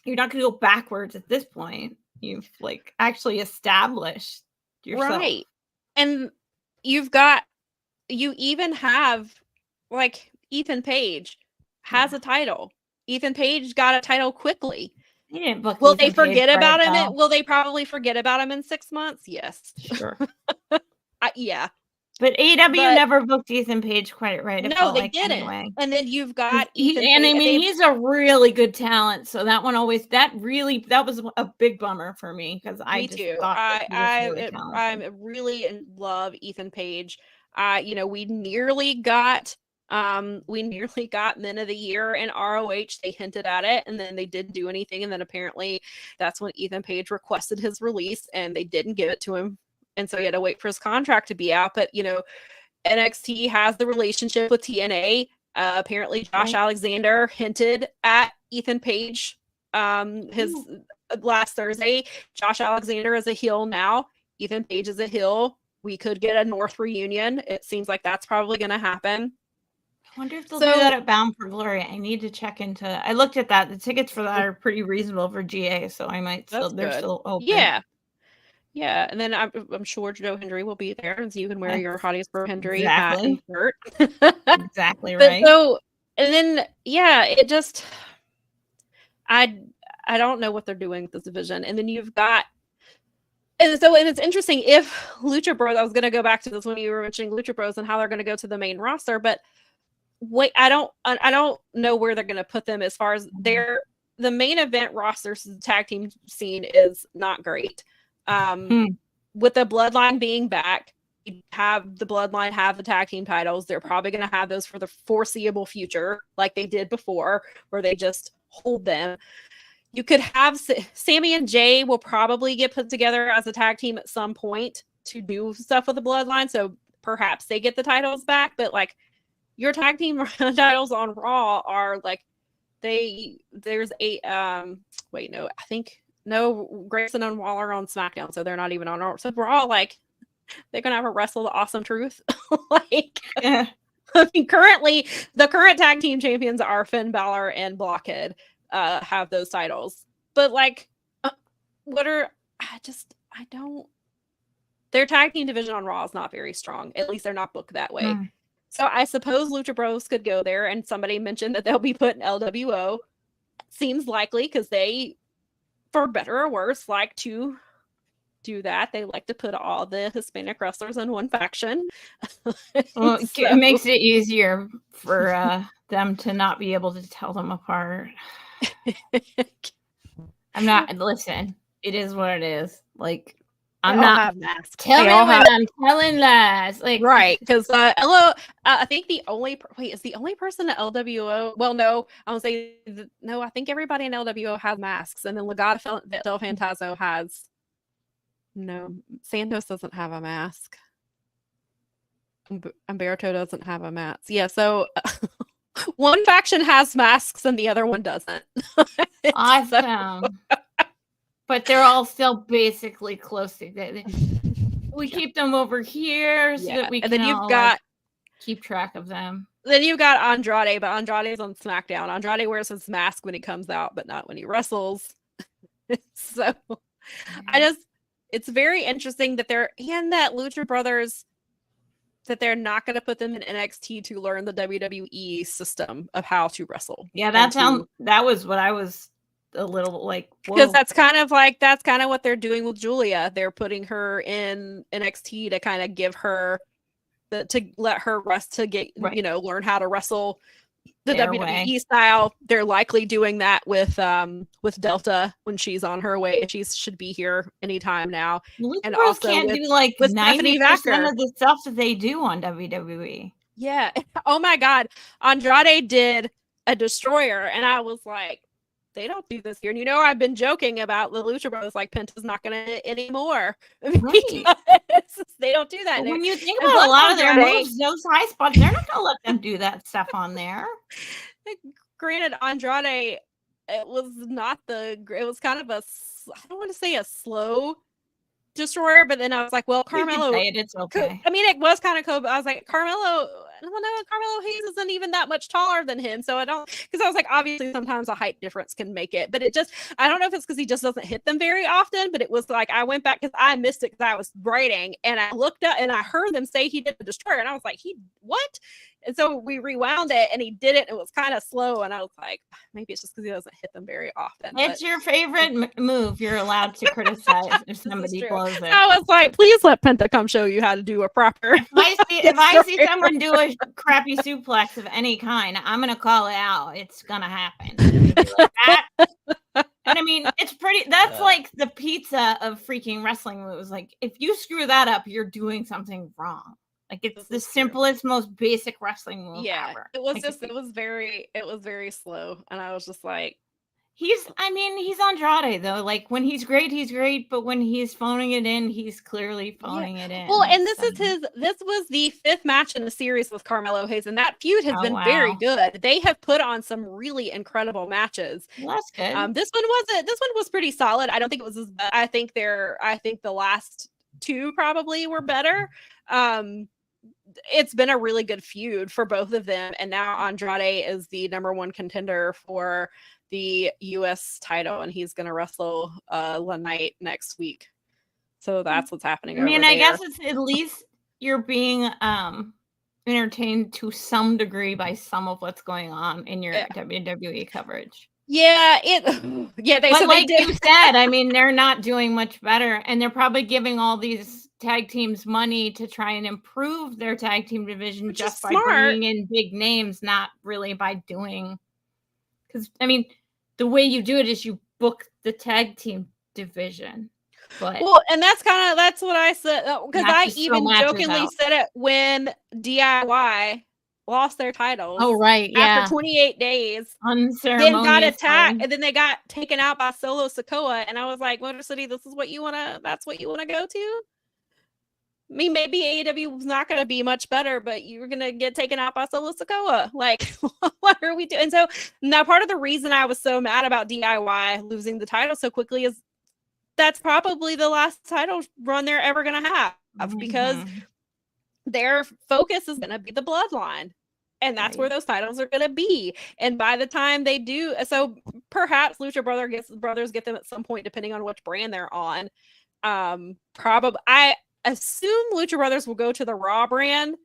C: you're not going to go backwards at this point. You've actually established yourself.
B: Right. And you even have Ethan Page has a title. Ethan Page got a title quickly.
C: He didn't book.
B: Will they forget about him? Will they probably forget about him in 6 months? Yes.
C: Sure.
B: Yeah.
C: But AEW never booked Ethan Page quite right.
B: No, they didn't. Anyway. And then you've got
C: Ethan Page. He's a really good talent. So that one always, that was a big bummer for me, because I just thought
B: I really love Ethan Page. We nearly got Men of the Year in ROH. They hinted at it, and then they didn't do anything. And then apparently that's when Ethan Page requested his release, and they didn't give it to him. And so he had to wait for his contract to be out. But, NXT has the relationship with TNA. Apparently Josh Alexander hinted at Ethan Page his last Thursday. Josh Alexander is a heel now. Ethan Page is a heel. We could get a North reunion. It seems like that's probably going to happen.
C: I wonder if they'll do that at Bound for Glory. I need to check into. I looked at that. The tickets for that are pretty reasonable for GA, so I might still. They're still open.
B: Yeah, and then I'm sure Joe Hendry will be there, and so you can wear your Hotties Bro Hendry hat and shirt.
C: Exactly right.
B: So, and then it just, I don't know what they're doing with this division. And then you've got, and it's interesting if Lucha Bros. I was going to go back to this when you were mentioning Lucha Bros and how they're going to go to the main roster, but wait, I don't know where they're going to put them as far as the main event roster. The tag team scene is not great. With the Bloodline being back, you have the Bloodline have the tag team titles. They're probably going to have those for the foreseeable future, like they did before, where they just hold them. You could have Sammy and Jay will probably get put together as a tag team at some point to do stuff with the Bloodline. So perhaps they get the titles back, but your tag team titles on Raw are there's No, Grayson and Waller on SmackDown, so they're not even on Raw. So Raw, they're gonna have a wrestle the Awesome Truth. I mean, currently the current tag team champions are Finn Balor and Blockhead, have those titles. But their tag team division on Raw is not very strong. At least they're not booked that way. So I suppose Lucha Bros could go there, and somebody mentioned that they'll be put in LWO. Seems likely, because they, for better or worse, like to do that. They like to put all the Hispanic wrestlers in one faction.
C: Well, it makes it easier for them to not be able to tell them apart. Listen, it is what it is. Like, I'm not
B: have masks.
C: Tell me when I'm telling lies. Like,
B: right, because I think the only is the only person at LWO. Well, no, I would say no. I think everybody in LWO has masks, and then Legado del Fantasma has no. Santos doesn't have a mask. Umberto doesn't have a mask. Yeah, so one faction has masks and the other one doesn't.
C: Awesome. But they're all still basically close together. We keep them over here so that we can keep track of them.
B: Then you've got Andrade, but Andrade's on SmackDown. Andrade wears his mask when he comes out, but not when he wrestles. So it's very interesting that they're in that Lucha Brothers, that they're not going to put them in NXT to learn the WWE system of how to wrestle.
C: Yeah, that was what I was a little like,
B: because that's kind of what they're doing with Julia. They're putting her in NXT to kind of give her to let her learn how to wrestle the WWE style. They're likely doing that with Delta when she's on her way. She should be here anytime now.
C: And also can't do like 90% of the stuff that they do on WWE.
B: Yeah. Oh my God. Andrade did a destroyer, and I was like, they don't do this here. And I've been joking about the Lucha Brothers, like Penta's not going to anymore.
C: Right.
B: They don't do that.
C: When you think about a lot of their moves, those high spots, they're not going to let them do that stuff on there.
B: Granted, Andrade, it was kind of I don't want to say a slow destroyer, but then I was like, well, Carmelo,
C: it's okay.
B: I mean, it was kind of cool, but I was like, Carmelo Hayes isn't even that much taller than him, so I was like, obviously sometimes a height difference can make it, but I don't know if it's because he just doesn't hit them very often, but it was like, I went back because I missed it because I was writing, and I looked up and I heard them say he did the destroyer, and I was like, what? And so we rewound it, and he did it. And it was kind of slow, and I was like, maybe it's just because he doesn't hit them very often.
C: It's your favorite move. You're allowed to criticize if somebody blows it.
B: I was like, please let Penta come show you how to do a proper.
C: If I see someone do a crappy suplex of any kind, I'm gonna call it out. It's gonna happen. Like that. And I mean, it's pretty. That's like the pizza of freaking wrestling moves. Like, if you screw that up, you're doing something wrong. Like, it's the simplest, most basic wrestling move ever.
B: It was it was very slow. And I was just like,
C: he's Andrade though. Like, when he's great, but when he's phoning it in, he's clearly phoning it in.
B: Well, and this was the 5th match in the series with Carmelo Hayes, and that feud has been very good. They have put on some really incredible matches.
C: Well, that's good.
B: This one was pretty solid. I don't think it was I think the last 2 probably were better. It's been a really good feud for both of them, and now Andrade is the #1 contender for the U.S. title, and he's going to wrestle one night next week. So that's what's happening.
C: I guess it's at least you're being entertained to some degree by some of what's going on in your WWE coverage.
B: Yeah,
C: like you said, I mean, they're not doing much better, and they're probably giving all these tag teams money to try and improve their tag team division just by bringing in big names, not really by doing. Because I mean, the way you do it is you book the tag team division. But
B: and that's what I said, because I even jokingly said it when DIY lost their titles.
C: Oh, right. Yeah.
B: After 28 days.
C: Unceremonious.
B: Then got attacked, and then they got taken out by Solo Sikoa. And I was like, Motor City, that's what you want to go to? I mean, maybe AEW was not going to be much better, but you're going to get taken out by Solo Sikoa. Like, what are we doing? And so now part of the reason I was so mad about DIY losing the title so quickly is that's probably the last title run they're ever going to have, because their focus is going to be the bloodline, and that's where those titles are going to be. And by the time they do, so perhaps Lucha Brothers get them at some point, depending on which brand they're on. Probably, I assume Lucha Brothers will go to the Raw brand.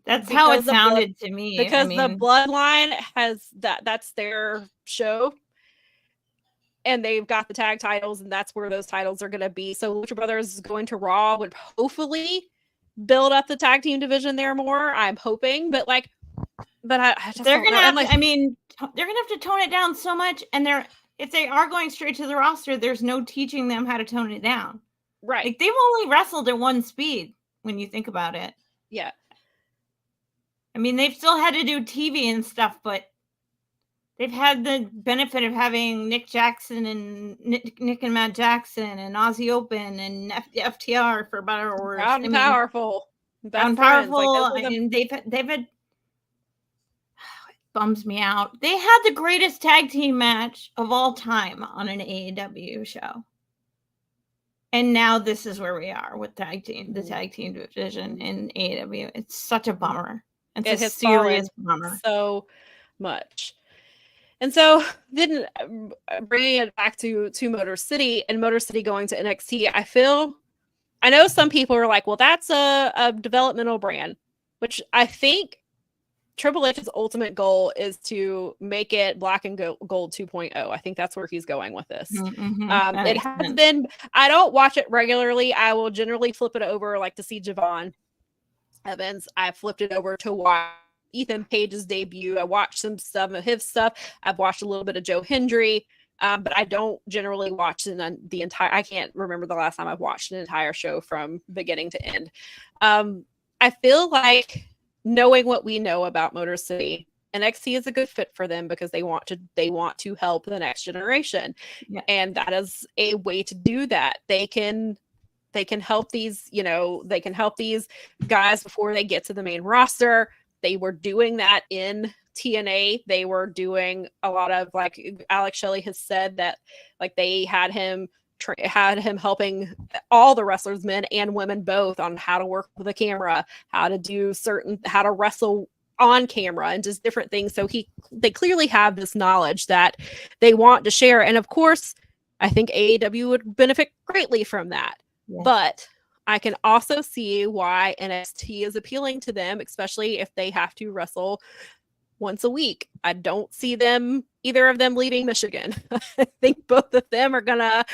C: That's how it sounded to me,
B: because the bloodline has that's their show. and they've got the tag titles, and that's where those titles are going to be. So Lucha Brothers is going to Raw, would hopefully build up the tag team division there more. I'm hoping, but I just
C: they're gonna have
B: like,
C: to, I mean, they're gonna have to tone it down so much, and if they are going straight to the roster, there's no teaching them how to tone it down.
B: Right.
C: Like, they've only wrestled at one speed when you think about it.
B: Yeah.
C: I mean, they've still had to do TV and stuff, but they've had the benefit of having Nick Jackson and Nick and Matt Jackson and Aussie Open and FTR for better or worse.
B: Proud and powerful.
C: Proud and powerful. And they've had, it bums me out. They had the greatest tag team match of all time on an AEW show. And now this is where we are with the tag team division in AEW. It's such a bummer. It's a serious bummer.
B: So much. And so then bringing it back to Motor City and Motor City going to NXT, I know some people are like, well, that's a developmental brand, which I think Triple H's ultimate goal is to make it Black and Gold 2.0. I think that's where he's going with this.
C: Mm-hmm.
B: It has been, I don't watch it regularly. I will generally flip it over like to see Javon Evans. I flipped it over to watch Ethan Page's debut. I watched some stuff of his stuff. I've watched a little bit of Joe Hendry, but I don't generally watch the entire. I can't remember the last time I've watched an entire show from beginning to end. I feel like, knowing what we know about Motor City, NXT is a good fit for them because they want to help the next generation, and that is a way to do that. They can help these, they can help these guys before they get to the main roster. They were doing that in TNA. They were doing a lot of, like Alex Shelley has said, that like they had him helping all the wrestlers, men and women both, on how to work with the camera, how to wrestle on camera, and just different things. So they clearly have this knowledge that they want to share. And of course, I think AEW would benefit greatly from that. Yeah. But I can also see why NXT is appealing to them, especially if they have to wrestle once a week. I don't see either of them leaving Michigan. I think both of them are gonna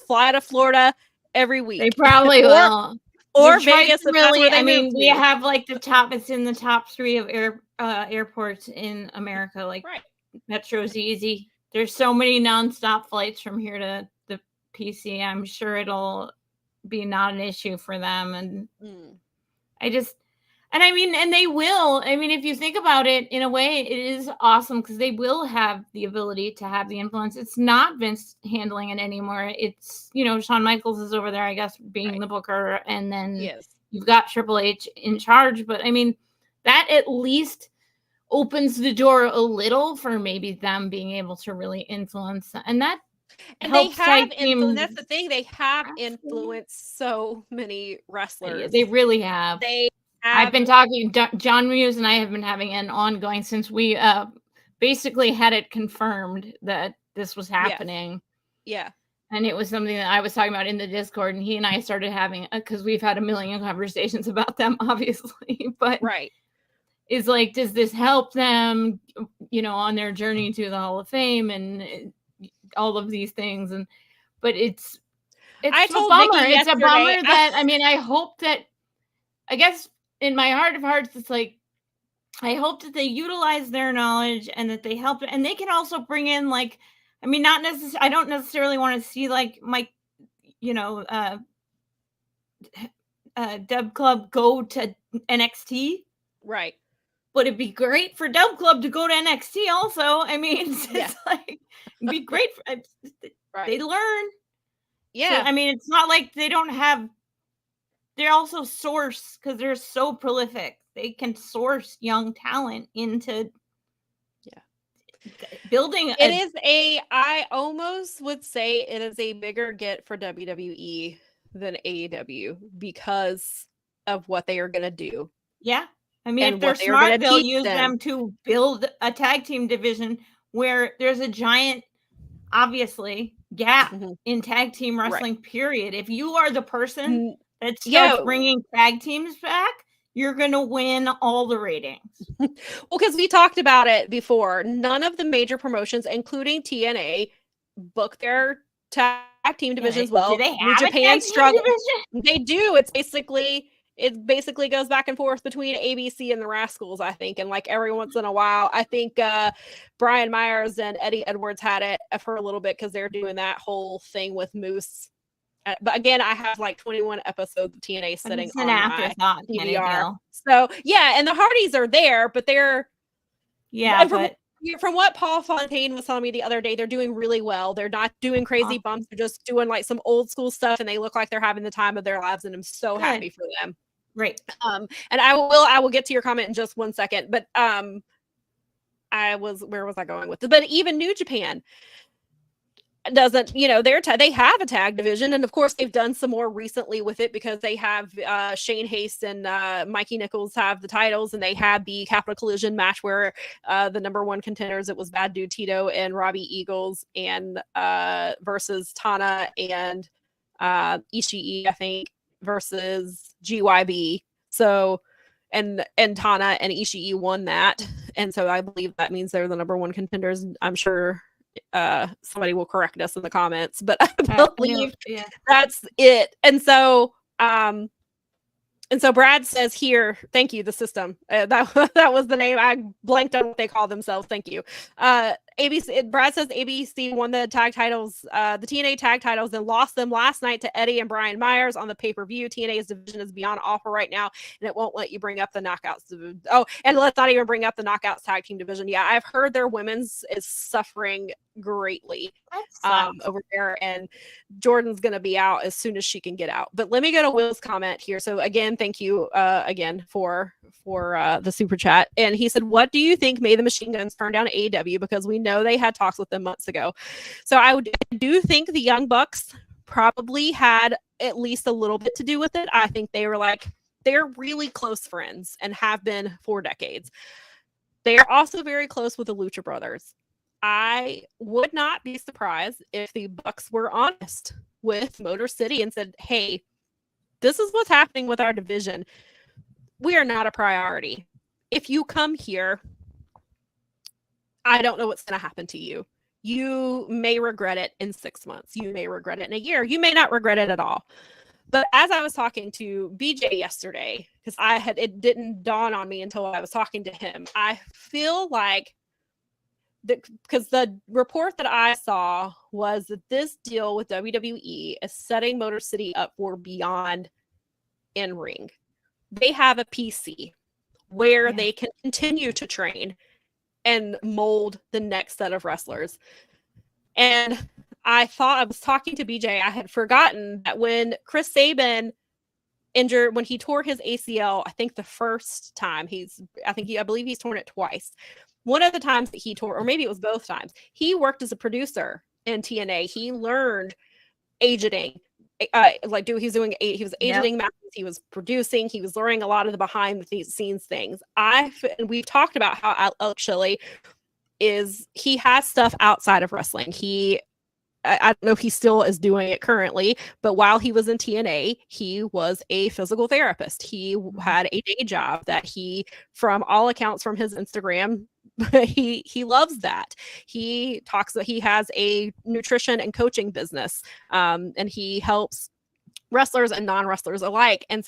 B: fly to Florida every week.
C: They probably will.
B: Or Vegas.
C: Really, I mean, we have like it's in the top 3 of airports in America. Like, right. Metro's easy. There's so many nonstop flights from here to the PC. I'm sure it'll be not an issue for them. And and they will. I mean, if you think about it, in a way, it is awesome because they will have the ability to have the influence. It's not Vince handling it anymore. It's, Shawn Michaels is over there, I guess, being the booker. And then you've got Triple H in charge. But I mean, that at least opens the door a little for maybe them being able to really influence. And that
B: they have influence. That's the thing. They have influenced so many wrestlers.
C: They really have. I've been talking, John Muse and I have been having an ongoing since we basically had it confirmed that this was happening.
B: Yeah.
C: And it was something that I was talking about in the Discord, and he and I started having, because we've had a million conversations about them, obviously. But it's like, does this help them, on their journey to the Hall of Fame and all of these things? But it's a bummer. It's a bummer that, I hope that, I guess, in my heart of hearts, it's like, I hope that they utilize their knowledge and that they help, and they can also bring in, like, not necessarily, I don't necessarily want to see like Mike, Dub Club go to NXT.
B: Right.
C: But it'd be great for Dub Club to go to NXT also. It's like, it'd be great for, they learn.
B: Yeah.
C: So, it's not like they don't have, they're also source, because they're so prolific. They can source young talent into building.
B: I almost would say it is a bigger get for WWE than AEW because of what they are going to do.
C: Yeah. If they're smart, they'll use them to build a tag team division where there's a giant, obviously, gap in tag team wrestling, period. If you are the person that starts bringing tag teams back, you're going to win all the ratings.
B: Well, because we talked about it before. None of the major promotions, including TNA, book their tag team divisions
C: Do
B: well.
C: they
B: New
C: have a
B: Japan
C: tag team
B: struggle.
C: division?
B: They do. It basically goes back and forth between ABC and the Rascals, I think. And like every once in a while, I think Brian Myers and Eddie Edwards had it for a little bit because they're doing that whole thing with Moose. But again, I have like 21 episodes of TNA sitting on my DVR. So yeah, and the Hardys are there, but they're from what Paul Fontaine was telling me the other day, they're doing really well. They're not doing crazy bumps. They're just doing like some old school stuff, and they look like they're having the time of their lives. And I'm so happy for them.
C: Right.
B: And I will get to your comment in just one second. But where was I going with it? But even New Japan doesn't, they have a tag division, and of course they've done some more recently with it because they have Shane Haste and Mikey Nichols have the titles, and they had the Capital Collision match where the number one contenders, it was Bad Dude Tito and Robbie Eagles and versus Tana and Ishii, I think, versus GYB. So and Tana and Ishii won that, and so I believe that means they're the number one contenders. I'm sure somebody will correct us in the comments, but I believe that's it. And so Brad says here, thank you, the system. That was the name. I blanked on what they call themselves. Thank you. ABC. Brad says ABC won the tag titles, the TNA tag titles, and lost them last night to Eddie and Brian Myers on the pay-per-view. TNA's division is beyond offer right now, and it won't let you bring up the knockouts. Oh, and let's not even bring up the knockouts tag team division. Yeah, I've heard their women's is suffering greatly over there, and Jordan's gonna be out as soon as she can get out. But let me go to Will's comment here. So again, thank you again for the super chat. And he said, what do you think made the Machine Guns turn down AEW? Because we know they had talks with them months ago. So I do think the Young Bucks probably had at least a little bit to do with it. I think they were they're really close friends and have been for decades. They are also very close with the Lucha Brothers. I would not be surprised if the Bucks were honest with Motor City and said, hey, this is what's happening with our division. We are not a priority. If you come here, I don't know what's going to happen to you. You may regret it in 6 months. You may regret it in a year. You may not regret it at all. But as I was talking to BJ yesterday, because it didn't dawn on me until I was talking to him, I feel like because the report that I saw was that this deal with WWE is setting Motor City up for beyond in-ring. They have a PC where they can continue to train and mold the next set of wrestlers. And I was talking to BJ, I had forgotten that when Chris Sabin injured, when he tore his ACL, I think the first time I believe he's torn it twice. One of the times that he tore, or maybe it was both times, he worked as a producer in TNA. He learned agenting. He was agenting matches, he was producing, he was learning a lot of the behind the scenes things. We've talked about how Alex Shelley he has stuff outside of wrestling. I don't know if he still is doing it currently, but while he was in TNA, he was a physical therapist. He had a day job that he, from all accounts from his Instagram, he loves that. He talks that he has a nutrition and coaching business, and he helps wrestlers and non-wrestlers alike. And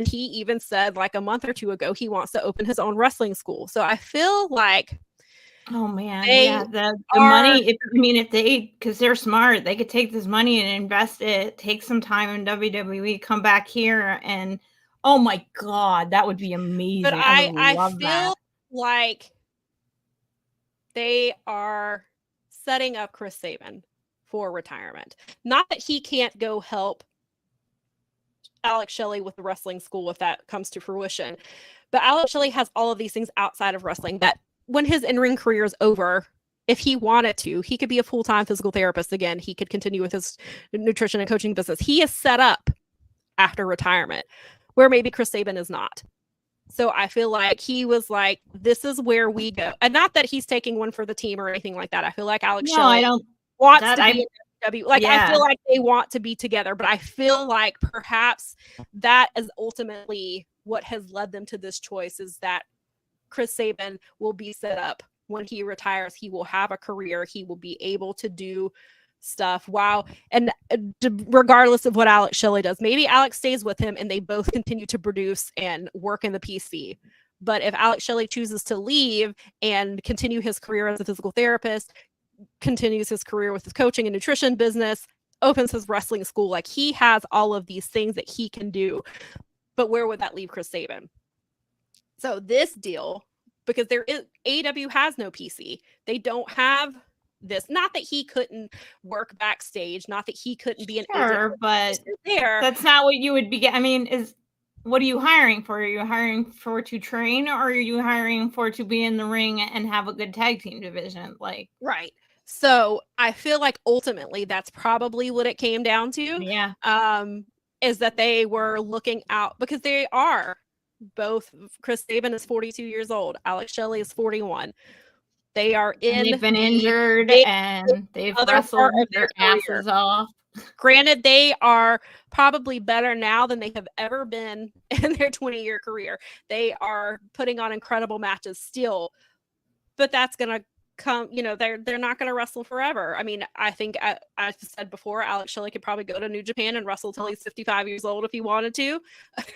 B: he even said like a month or two ago, he wants to open his own wrestling school. So I feel like,
C: oh man, the money, because they're smart, they could take this money and invest it, take some time in WWE, come back here, and oh my God, that would be amazing.
B: But I feel like they are setting up Chris Sabin for retirement. Not that he can't go help Alex Shelley with the wrestling school if that comes to fruition, but Alex Shelley has all of these things outside of wrestling that when his in-ring career is over, if he wanted to, he could be a full-time physical therapist again. He could continue with his nutrition and coaching business. He is set up after retirement, where maybe Chris Sabin is not. So I feel like he was like, this is where we go. And not that he's taking one for the team or anything like that. I feel like Alex Shelley wants to be in WWE. I feel like they want to be together, but I feel like perhaps that is ultimately what has led them to this choice, is that Chris Sabin will be set up when he retires. He will have a career. He will be able to do stuff. Wow. And regardless of what Alex Shelley does, maybe Alex stays with him and they both continue to produce and work in the PC. But if Alex Shelley chooses to leave and continue his career as a physical therapist, continues his career with his coaching and nutrition business, opens his wrestling school, like he has all of these things that he can do. But where would that leave Chris Sabin? So this deal, because AEW has no PC. They don't have this. Not that he couldn't work backstage, not that he couldn't be an agent,
C: but
B: there.
C: That's not what you would be. I mean, what are you hiring for? Are you hiring for to train, or are you hiring for to be in the ring and have a good tag team division? Like,
B: right. So I feel like ultimately that's probably what it came down to.
C: Yeah.
B: Is that they were looking out, because they are both. Chris Sabin is 42 years old. Alex Shelley is 41. They are
C: they've been injured and they've wrestled their asses off.
B: Granted, they are probably better now than they have ever been in their 20-year career. They are putting on incredible matches still, but that's going to come, they're not going to wrestle forever. I mean, I think I said before, Alex Shelley could probably go to New Japan and wrestle till he's 55 years old if he wanted to,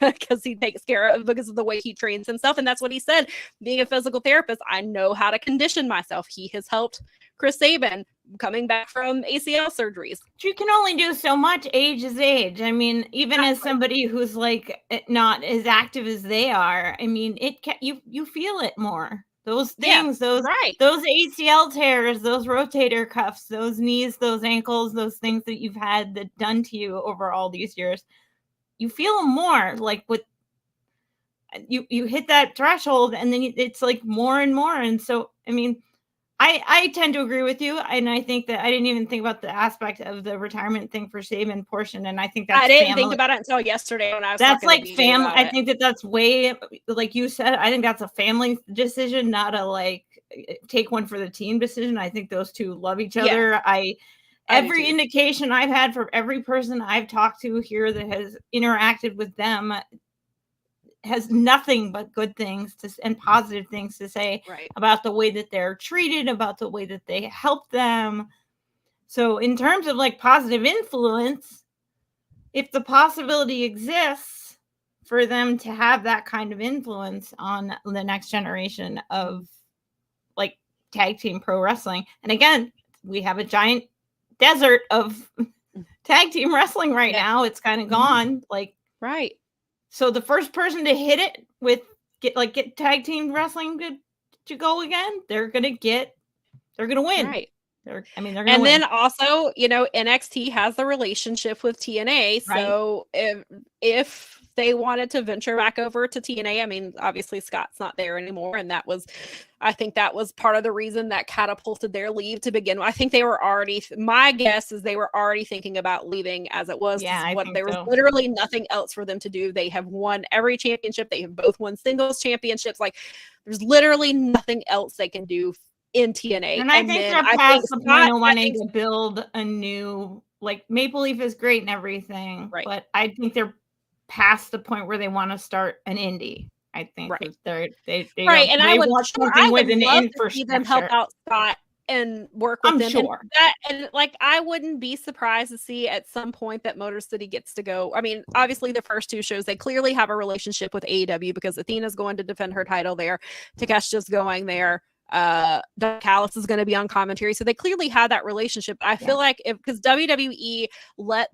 B: because he takes care of, because of the way he trains himself. And that's what he said. Being a physical therapist, I know how to condition myself. He has helped Chris Sabin coming back from ACL surgeries.
C: You can only do so much. Age is age. I mean, even as somebody who's like not as active as they are, I mean, you feel it more. Those things, those ACL tears, those rotator cuffs, those knees, those ankles, those things that you've had that done to you over all these years, you feel them more. Like with you hit that threshold, and then it's like more and more. And so, I mean, I tend to agree with you, and I think that I didn't even think about the aspect of the retirement thing for Sabin portion, and I think that's
B: I didn't think about it until yesterday when I was.
C: That's like family. I think that's way, like you said. I think that's a family decision, not a like take one for the team decision. I think those two love each other. Every indication I've had from every person I've talked to here that has interacted with them has nothing but good things and positive things to say about the way that they're treated, about the way that they help them. So in terms of like positive influence, if the possibility exists for them to have that kind of influence on the next generation of like tag team pro wrestling. And again, we have a giant desert of tag team wrestling right now. It's kind of gone. So the first person to hit it with get tag team wrestling to go again, they're gonna win.
B: Right.
C: They're gonna
B: and
C: win.
B: Then also, NXT has the relationship with TNA. So if they wanted to venture back over to TNA, I mean, obviously Scott's not there anymore, and I think that was part of the reason that catapulted their leave to begin with. I think they were already, my guess is they were already thinking about leaving as it was.
C: Yeah,
B: there was literally nothing else for them to do. They have won every championship. They have both won singles championships. Like, there's literally nothing else they can do in TNA.
C: And I think they're past the point of wanting to build a new, like, Maple Leaf is great and everything, but I think they're past the point where they want to start an indie. I think they
B: and I would love to see them help out Scott and work with them.
C: Sure.
B: And I wouldn't be surprised to see at some point that Motor City gets to go. I mean, obviously the first two shows, they clearly have a relationship with AEW because Athena's going to defend her title there. Takeshita's going there. Doug Callis is going to be on commentary. So they clearly had that relationship. I feel like because WWE let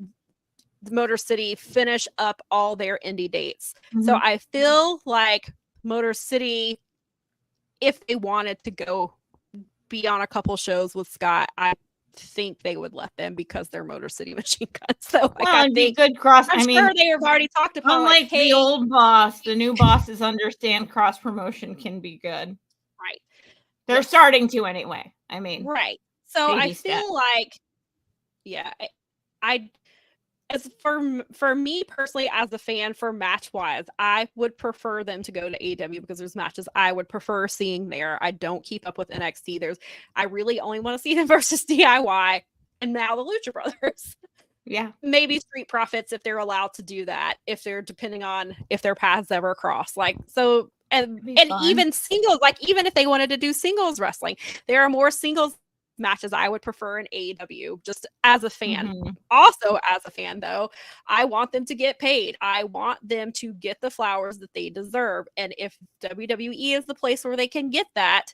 B: Motor City finish up all their indie dates. So I feel like Motor City, if they wanted to go be on a couple shows with Scott, I think they would let them because they're Motor City Machine Guns. So
C: I think good cross.
B: I'm sure they have already talked about
C: unlike the old boss, the new bosses understand cross promotion can be good.
B: Right.
C: They're starting to anyway. I mean,
B: So I feel like, as for me personally, as a fan, for match wise, I would prefer them to go to AEW because there's matches I would prefer seeing there. I don't keep up with NXT. I really only want to see them versus DIY and now the Lucha Brothers.
C: Yeah,
B: maybe Street Profits if they're allowed to do that. If they're depending on if their paths ever cross, and even singles, even if they wanted to do singles wrestling, there are more singles matches I would prefer in AEW, just as a fan.
C: Mm-hmm.
B: Also, as a fan, though, I want them to get paid. I want them to get the flowers that they deserve. And if WWE is the place where they can get that,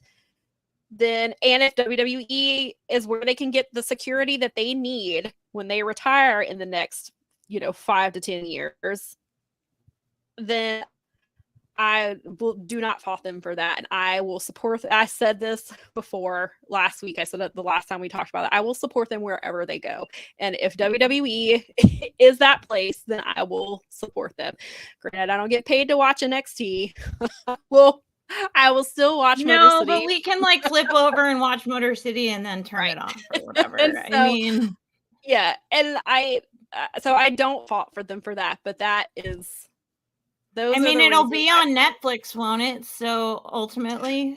B: then, and if WWE is where they can get the security that they need when they retire in the next, 5 to 10 years, then I do not fault them for that. And I will support. I said this before last week. I said it the last time we talked about it. I will support them wherever they go. And if WWE is that place, then I will support them. Granted, I don't get paid to watch NXT. I will still watch Motor City.
C: But we can flip over and watch Motor City and then turn it off or whatever.
B: Yeah. And so I don't fault for them for that, but that is.
C: It'll be on Netflix, won't it? So ultimately,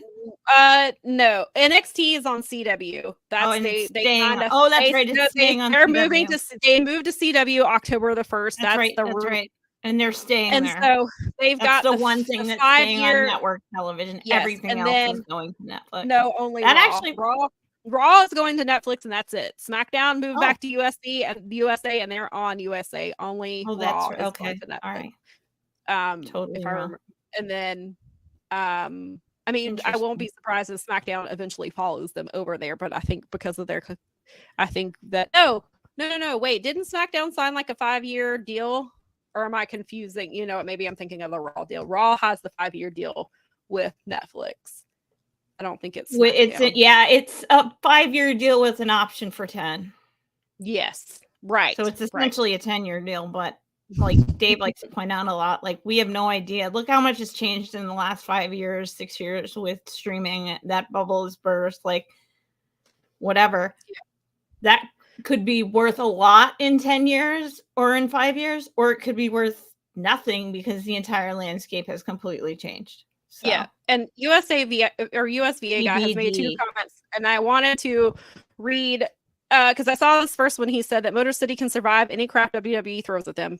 B: no, NXT is on CW. That's
C: that's right. It's staying on.
B: They're moving to. They moved to CW October the 1st. That's right.
C: That's right. And they're staying
B: and
C: there.
B: So they've got
C: the one thing that's staying on network television. Yes, everything else is going to Netflix.
B: No, only
C: that
B: Raw.
C: Actually
B: Raw is going to Netflix, and that's it. SmackDown moved back to USA, and they're on USA only.
C: Oh, that's right. Okay. All right.
B: Totally wrong. And then I won't be surprised if SmackDown eventually follows them over there, but I think because of their no, wait, didn't SmackDown sign a 5-year deal, or am I confusing? Maybe I'm thinking of the Raw deal. Raw has the 5-year deal with Netflix. I don't think it's
C: it's a 5-year deal with an option for 10.
B: Yes, right.
C: So it's essentially a 10-year deal, but like Dave likes to point out a lot, we have no idea. Look how much has changed in the last 5 years, 6 years with streaming. That bubble is burst, whatever. Yeah. That could be worth a lot in 10 years or in 5 years, or it could be worth nothing because the entire landscape has completely changed. So.
B: Yeah. And USVA guy has made 2 comments, and I wanted to read because I saw this first when he said that Motor City can survive any crap WWE throws at them.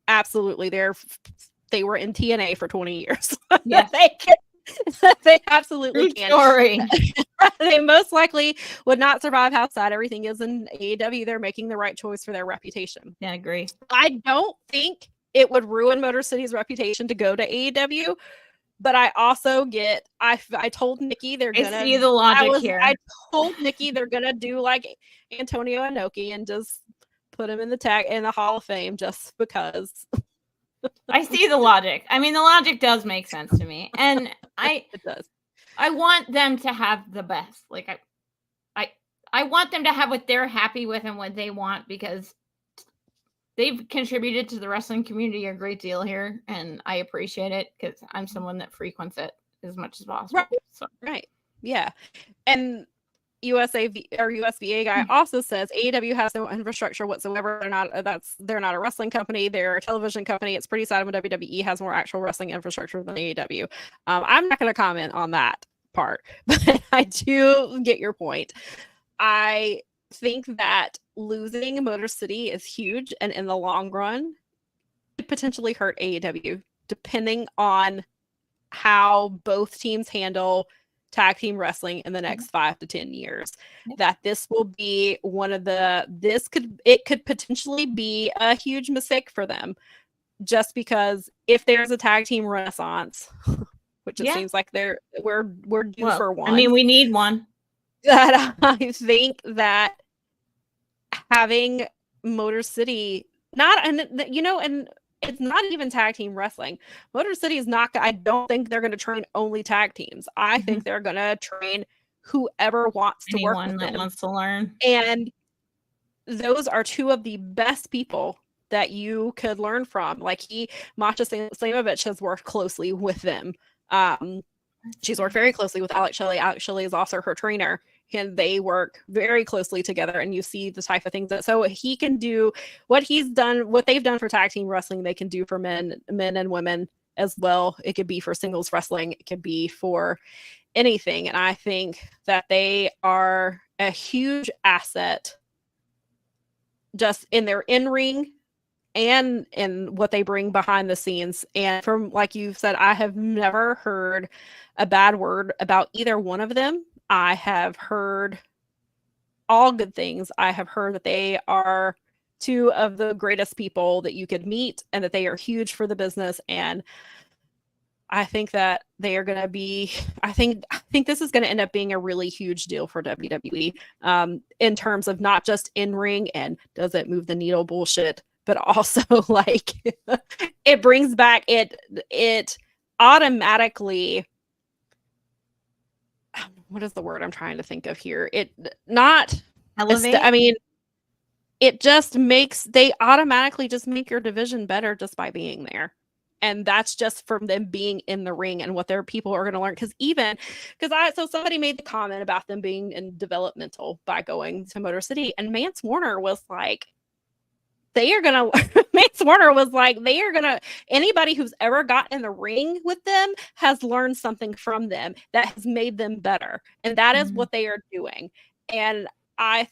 B: Absolutely. They were in TNA for 20 years.
C: Yes.
B: They absolutely can.
C: Story.
B: They most likely would not survive outside. Everything is in AEW. They're making the right choice for their reputation.
C: Yeah, I agree.
B: I don't think it would ruin Motor City's reputation to go to AEW, but I also get. I told Nikki they're gonna.
C: I see the logic here.
B: I told Nikki they're gonna do like Antonio Inoki and just put him in the Hall of Fame just because.
C: I see the logic. The logic does make sense to me, and
B: it does.
C: I want them to have the best. I want them to have what they're happy with and what they want, because they've contributed to the wrestling community a great deal here, and I appreciate it because I'm someone that frequents it as much as possible.
B: Right.
C: So.
B: Right. Yeah. And USVA guy also says AEW has no infrastructure whatsoever. They're not a wrestling company. They're a television company. It's pretty sad when WWE has more actual wrestling infrastructure than AEW. I'm not going to comment on that part, but I do get your point. I think that losing Motor City is huge, and in the long run, could potentially hurt AEW, depending on how both teams handle tag team wrestling in the next 5 to 10 years. That this will be it could potentially be a huge mistake for them, just because if there's a tag team renaissance, which it seems like we're due for one.
C: We need one.
B: That I think that having Motor City and it's not even tag team wrestling. Motor City is not. I don't think they're going to train only tag teams. I think they're going to train whoever wants to work with them.
C: Wants to learn.
B: And those are 2 of the best people that you could learn from. Masha Slamovich has worked closely with them. She's worked very closely with Alex Shelley. Alex Shelley is also her trainer, and they work very closely together, and you see the type of things so he can do what they've done for tag team wrestling, they can do for men and women as well. It could be for singles wrestling. It could be for anything. And I think that they are a huge asset just in their in-ring and in what they bring behind the scenes. And from, like you said, I have never heard a bad word about either one of them. I have heard all good things. I have heard that they are two of the greatest people that you could meet and that they are huge for the business. And I think that they are going to be, I think this is going to end up being a really huge deal for WWE in terms of not just in ring and does it move the needle bullshit, but also like it brings back it automatically, what is the word I'm trying to think of here? It not
C: elevate.
B: I mean, it just makes, they automatically just make your division better just by being there. And that's just from them being in the ring and what their people are going to learn. So somebody made the comment about them being in developmental by going to Motor City, and Mance Warner was like, anybody who's ever gotten in the ring with them has learned something from them that has made them better. And that is what they are doing. And I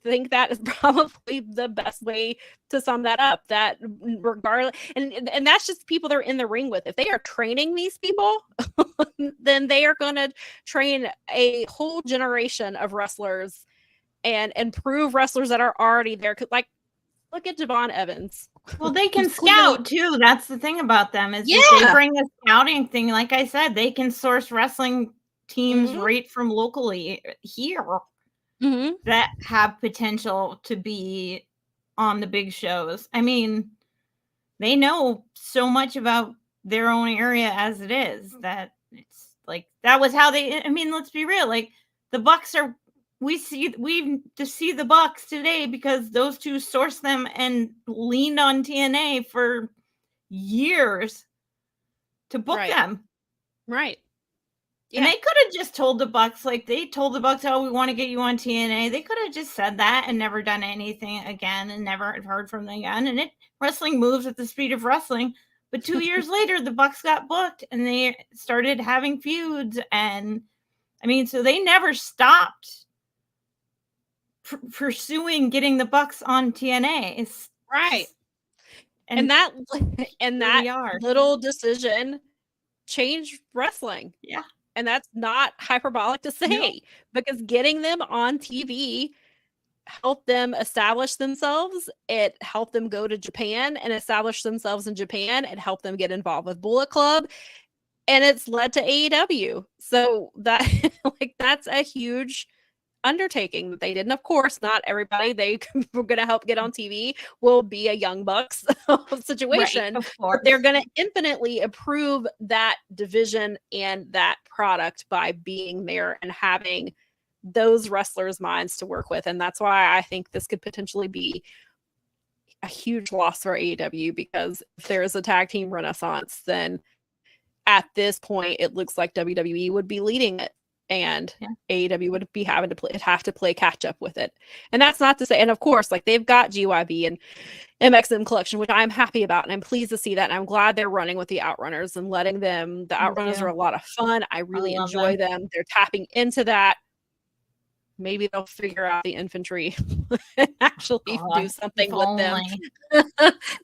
B: think that is probably the best way to sum that up, that regardless, and that's just people they're in the ring with. If they are training these people, then they are going to train a whole generation of wrestlers and improve wrestlers that are already there. Like, look at Javon Evans.
C: Well, they can scout too. That's the thing about them is that they bring a scouting thing. Like I said, they can source wrestling teams right from locally here that have potential to be on the big shows. I mean, they know so much about their own area as it is that it's like, that was how they, I mean, let's be real. Like the Bucks are, we see the Bucks today because those two sourced them and leaned on TNA for years to book them.
B: Right.
C: Yeah. And they could have just told the Bucks, like they told the Bucks, oh, we want to get you on TNA. They could have just said that and never done anything again and never heard from them again. And wrestling moves at the speed of wrestling. But 2 years later, the Bucks got booked and they started having feuds. And I mean, so they never stopped pursuing getting the Bucks on TNA.
B: Right. And that little decision changed wrestling.
C: Yeah.
B: And that's not hyperbolic to say, because getting them on TV helped them establish themselves. It helped them go to Japan and establish themselves in Japan. It helped them get involved with Bullet Club, and it's led to AEW. So that that's a huge undertaking that they did. And of course, not everybody they were going to help get on TV will be a Young Bucks situation, but they're going to infinitely improve that division and that product by being there and having those wrestlers' minds to work with. And that's why I think this could potentially be a huge loss for AEW, because if there is a tag team renaissance, then at this point it looks like WWE would be leading it. And AEW would be have to play catch up with it. And that's not to say, and of course, like they've got GYB and MXM Collection, which I'm happy about. And I'm pleased to see that. And I'm glad they're running with the Outrunners and letting them, the Outrunners are a lot of fun. I really enjoy them. They're tapping into that. Maybe they'll figure out the infantry and actually do something with them.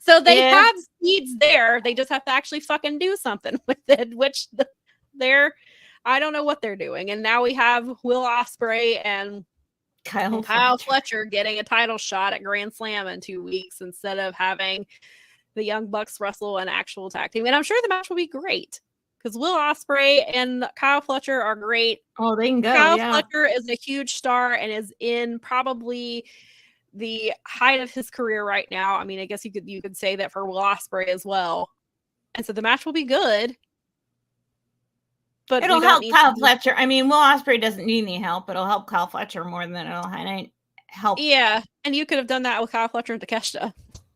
B: So they have seeds there. They just have to actually fucking do something with it, which I don't know what they're doing. And now we have Will Ospreay and Kyle Fletcher getting a title shot at Grand Slam in 2 weeks instead of having the Young Bucks wrestle an actual tag team. And I'm sure the match will be great because Will Ospreay and Kyle Fletcher are great.
C: Oh, they can go.
B: Kyle Fletcher is a huge star and is in probably the height of his career right now. I mean, I guess you could say that for Will Ospreay as well. And so the match will be good. But
C: it'll help Kyle Fletcher. I mean, Will Ospreay doesn't need any help. It'll help Kyle Fletcher more than it'll help.
B: Yeah, and you could have done that with Kyle Fletcher and Takeshita.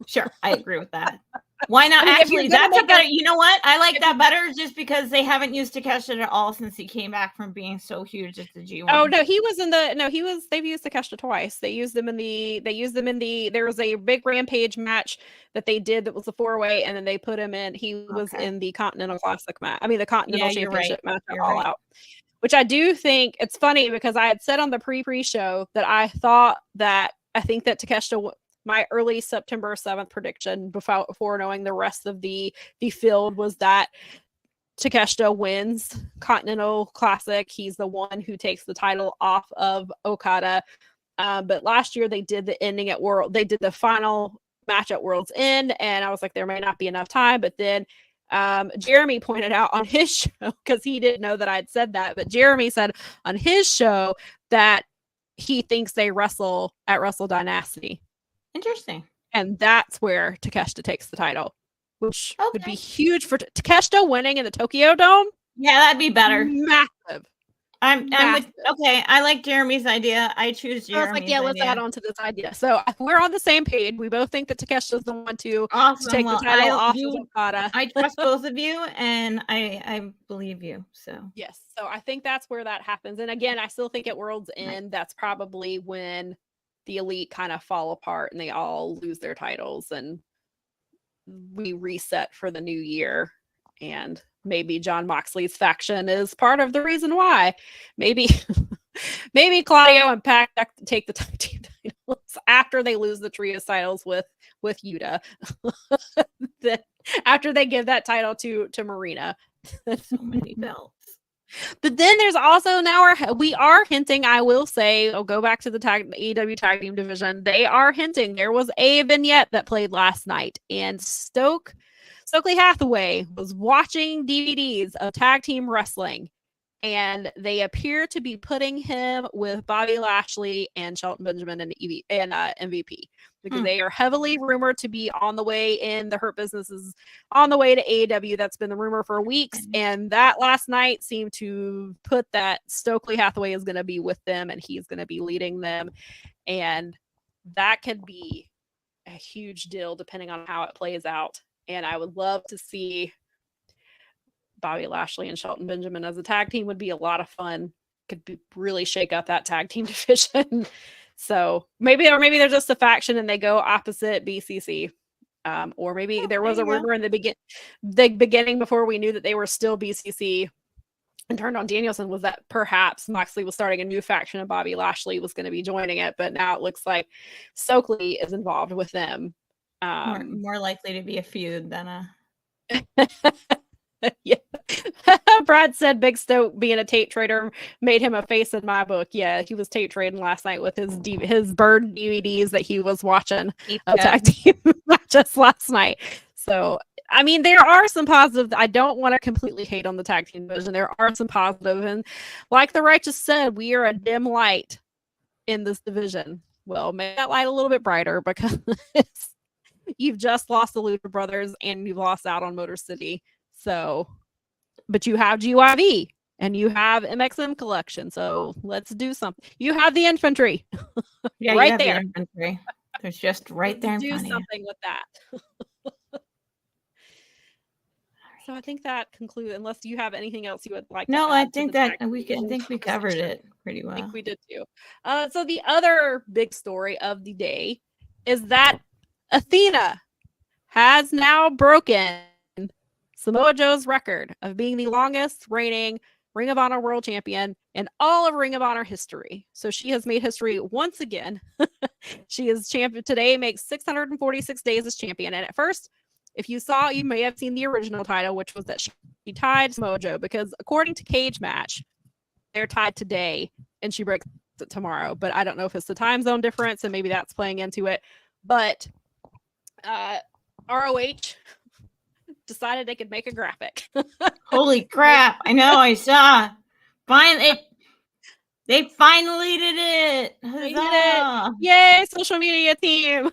C: Sure, I agree with that. Why not? Actually, that's a better. You know what? I like that better just because they haven't used Takeshita at all since he came back from being so huge at the G1.
B: Oh no, they've used Takeshita twice. They used them in the. There was a big Rampage match that they did that was a 4-way, and then they put him in. He was in the Continental Classic match. I mean, the Continental Championship match at All Out. Which I do think it's funny because I had said on the pre-show that I think that Takeshita. My early September 7th prediction before knowing the rest of the field was that Takeshita wins Continental Classic. He's the one who takes the title off of Okada. But last year they did the ending at World. They did the final match at World's End, and I was like, there may not be enough time. But then Jeremy pointed out on his show, because he didn't know that I'd said that, but Jeremy said on his show that he thinks they wrestle at Wrestle Dynasty.
C: Interesting.
B: And that's where Takeshita takes the title, which would be huge for Takeshita winning in the Tokyo Dome.
C: Yeah, that'd be better.
B: Massive.
C: I'm with, okay. I like Jeremy's idea. I choose Jeremy's
B: I was like, yeah, let's add on to this idea. So we're on the same page. We both think that Takeshita's the one to take the title off of Okada.
C: I trust both of you, and I believe you. So
B: yes, so I think that's where that happens. And again, I still think at World's End, that's probably when the Elite kind of fall apart and they all lose their titles, and we reset for the new year. And maybe John Moxley's faction is part of the reason why. Maybe Claudio and Pac take the tag team titles after they lose the trios titles with Yuta. After they give that title to Marina.
C: So many belts.
B: But then there's also now we are hinting, I will say, I'll go back to the AEW tag team division. They are hinting there was a vignette that played last night, and Stokely Hathaway was watching DVDs of tag team wrestling, and they appear to be putting him with Bobby Lashley and Shelton Benjamin and MVP, because they are heavily rumored to be on the way in. The Hurt Business is on the way to AEW. That's been the rumor for weeks, and that last night seemed to put that Stokely Hathaway is going to be with them, and he's going to be leading them, and that could be a huge deal depending on how it plays out. And I would love to see Bobby Lashley and Shelton Benjamin as a tag team. Would be a lot of fun. Could really shake up that tag team division. So maybe they're just a faction and they go opposite BCC. Or maybe there was a rumor in the beginning before we knew that they were still BCC and turned on Danielson, was that perhaps Moxley was starting a new faction and Bobby Lashley was going to be joining it. But now it looks like Stokely is involved with them.
C: More likely to be a feud than a
B: yeah. Brad said Big Stoke being a tape trader made him a face in my book. Yeah, he was tape trading last night with his bird DVDs that he was watching a tag team just last night. So I mean, there are some positives. I don't want to completely hate on the tag team division. There are some positives, and like the Righteous said, we are a dim light in this division. Well, make that light a little bit brighter, because you've just lost the Lucha Brothers and you've lost out on Motor City. So, but you have GYV and you have MXM Collection. So let's do something. You have the infantry.
C: Yeah,
B: right there.
C: The infantry. There's just right there.
B: Do something with that. So I think that concludes. Unless you have anything else you would like.
C: No,
B: to
C: I
B: add
C: think that we covered it pretty well.
B: I think we did too. So the other big story of the day is that Athena has now broken Samoa Joe's record of being the longest reigning Ring of Honor World Champion in all of Ring of Honor history. So she has made history once again. She is champion today, makes 646 days as champion. And at first, if you saw, you may have seen the original title, which was that she tied Samoa Joe, because according to Cage Match, they're tied today and she breaks it tomorrow. But I don't know if it's the time zone difference and maybe that's playing into it. But ROH decided they could make a graphic.
C: Holy crap. I know, I saw. They finally did it.
B: They did it. Yay, social media team.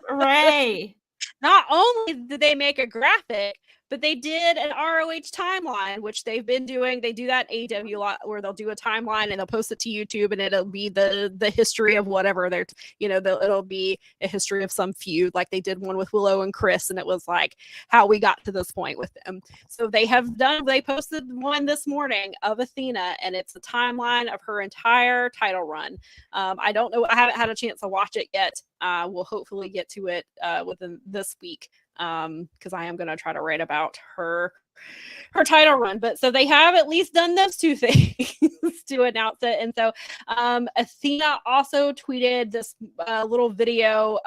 C: Hooray.
B: Not only did they make a graphic, but they did an ROH timeline, which they've been doing. They do that AEW a lot, where they'll do a timeline and they'll post it to YouTube, and it'll be the history of whatever they're, it'll be a history of some feud. Like they did one with Willow and Chris, and it was like how we got to this point with them. So they posted one this morning of Athena, and it's a timeline of her entire title run. I don't know. I haven't had a chance to watch it yet. We'll hopefully get to it within this week. Because I am going to try to write about her title run. But so they have at least done those two things to announce it. And so Athena also tweeted this little video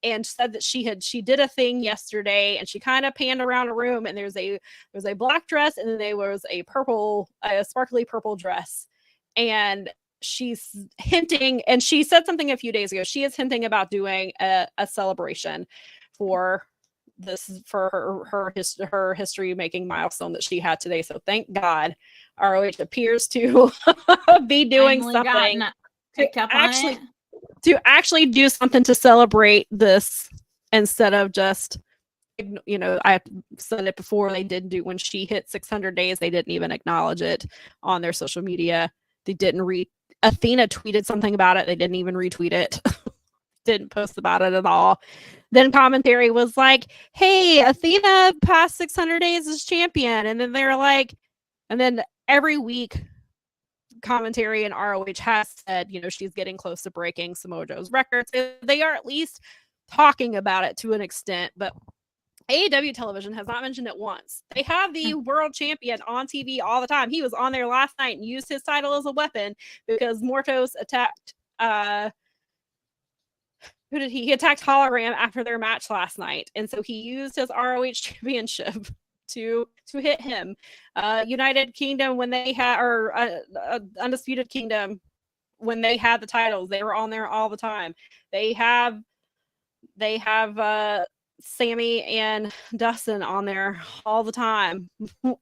B: and said that she did a thing yesterday, and she kind of panned around a room, and there's a black dress, and then there was a sparkly purple dress, and she's hinting, and she said something a few days ago. She is hinting about doing a celebration for this, for her history making milestone that she had today. So thank God ROH appears to be doing something to actually do something to celebrate this, instead of just, I said it before, they didn't do, when she hit 600 days, they didn't even acknowledge it on their social media. They didn't Athena tweeted something about it. They didn't even retweet it. Didn't post about it at all. Then commentary was like, hey, Athena passed 600 days as champion. And then they're like, and then every week commentary and ROH has said, she's getting close to breaking Samoa Joe's records. They are at least talking about it to an extent, but AEW television has not mentioned it once. They have the world champion on TV all the time. He was on there last night and used his title as a weapon because Mortos attacked, who did he attacked Hologram after their match last night. And so he used his ROH championship to hit him. United Kingdom, when they had, or Undisputed Kingdom, when they had the titles, they were on there all the time. They have Sammy and Dustin on there all the time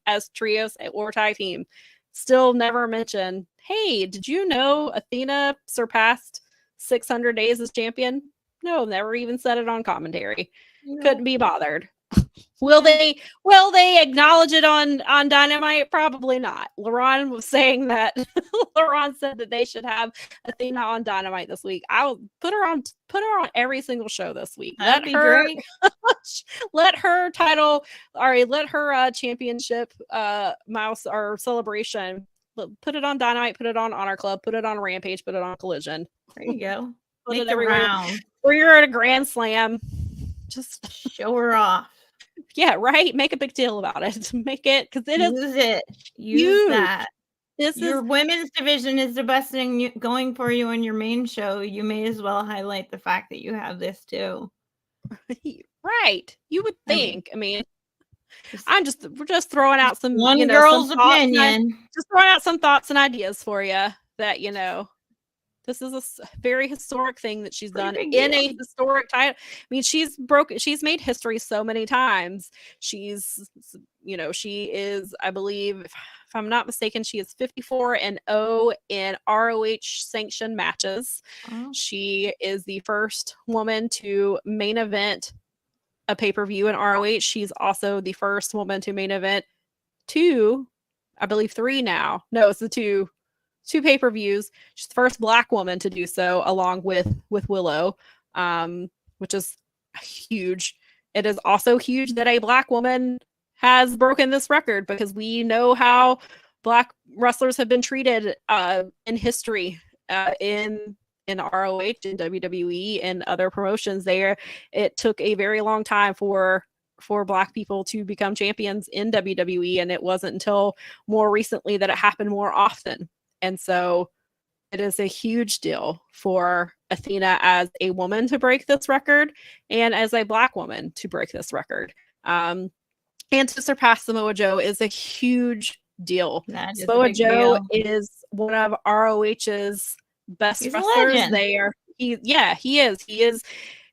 B: as trios or tag team. Still never mentioned, hey, did you know Athena surpassed 600 days as champion? No, never even said it on commentary. No. Couldn't be bothered. Will they acknowledge it on Dynamite? Probably not. Laron was saying that Laron said that they should have Athena on Dynamite this week. I'll put her on every single show this week.
C: That'd be great.
B: Let her title, let her championship mouse or celebration, put it on Dynamite, put it on Honor Club, put it on Rampage, put it on Collision.
C: There you go.
B: Put it everywhere. Or you're at a Grand Slam. Just
C: show her off.
B: Yeah, right. Make a big deal about it. Make it, because
C: use that. Your women's division is the best thing going for you on your main show. You may as well highlight the fact that you have this too.
B: Right. You would think. We're just throwing out some
C: girl's opinion.
B: Just throwing out some thoughts and ideas for you that this is a very historic thing that she's done in a historic title. She's made history so many times. She is, I believe, if I'm not mistaken, she is 54-0 in ROH sanctioned matches. Oh. She is the first woman to main event a pay-per-view in ROH. She's also the first woman to main event 2, I believe 3 now. No, it's the 2 pay-per-views. She's the first Black woman to do so, along with Willow, which is huge. It is also huge that a Black woman has broken this record, because we know how Black wrestlers have been treated in history, in ROH, in WWE, and other promotions. It took a very long time for Black people to become champions in WWE, and it wasn't until more recently that it happened more often. And so it is a huge deal for Athena as a woman to break this record, and as a Black woman to break this record. And to surpass Samoa Joe is a huge deal. Samoa Joe is one of ROH's best wrestlers there. He is. He is.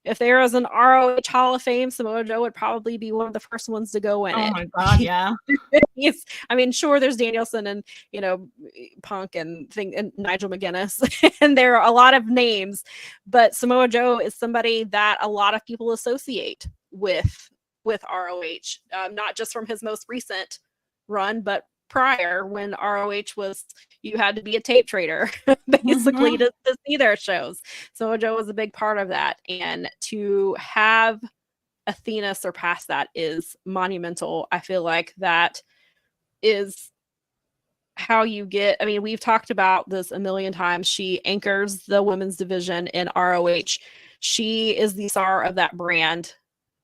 B: If there was an ROH Hall of Fame, Samoa Joe would probably be one of the first ones to go in it.
C: Oh my God, yeah.
B: Sure, there's Danielson and Punk and Nigel McGuinness, and there are a lot of names, but Samoa Joe is somebody that a lot of people associate with ROH, not just from his most recent run, but prior, when ROH was, you had to be a tape trader basically to see their shows. So Joe was a big part of that, and to have Athena surpass that is monumental. I feel like that is how you get, we've talked about this a million times. She anchors the women's division in ROH. She is the star of that brand.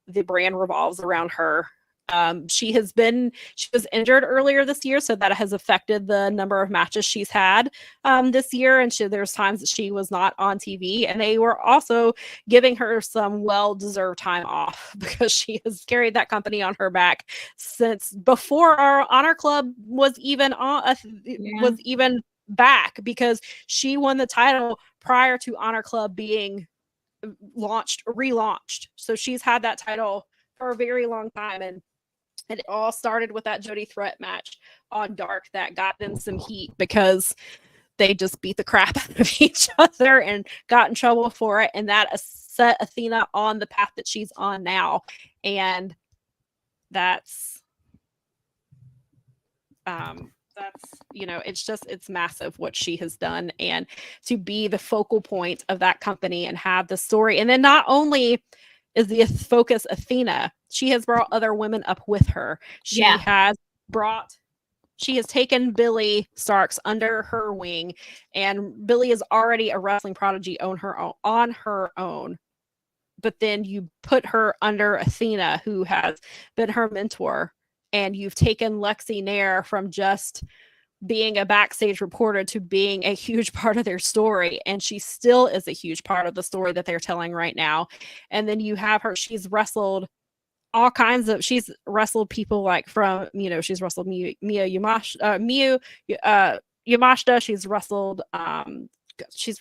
B: The brand revolves around her. She was injured earlier this year, so that has affected the number of matches she's had this year. And there's times that she was not on TV, and they were also giving her some well-deserved time off, because she has carried that company on her back since before our Honor Club was even back because she won the title prior to Honor Club being relaunched. So she's had that title for a very long time, and it all started with that Jody Threat match on Dark that got them some heat because they just beat the crap out of each other and got in trouble for it, and that set Athena on the path that she's on now. And that's it's massive what she has done, and to be the focal point of that company and have the story. And then not only is the focus Athena, she has brought other women up with her. She has taken Billy Starks under her wing, and Billy is already a wrestling prodigy on her own. But then you put her under Athena, who has been her mentor, and you've taken Lexi Nair from just being a backstage reporter to being a huge part of their story. And she still is a huge part of the story that they're telling right now. And then you have her, she's wrestled people like from, she's wrestled Miyu Yamashita. She's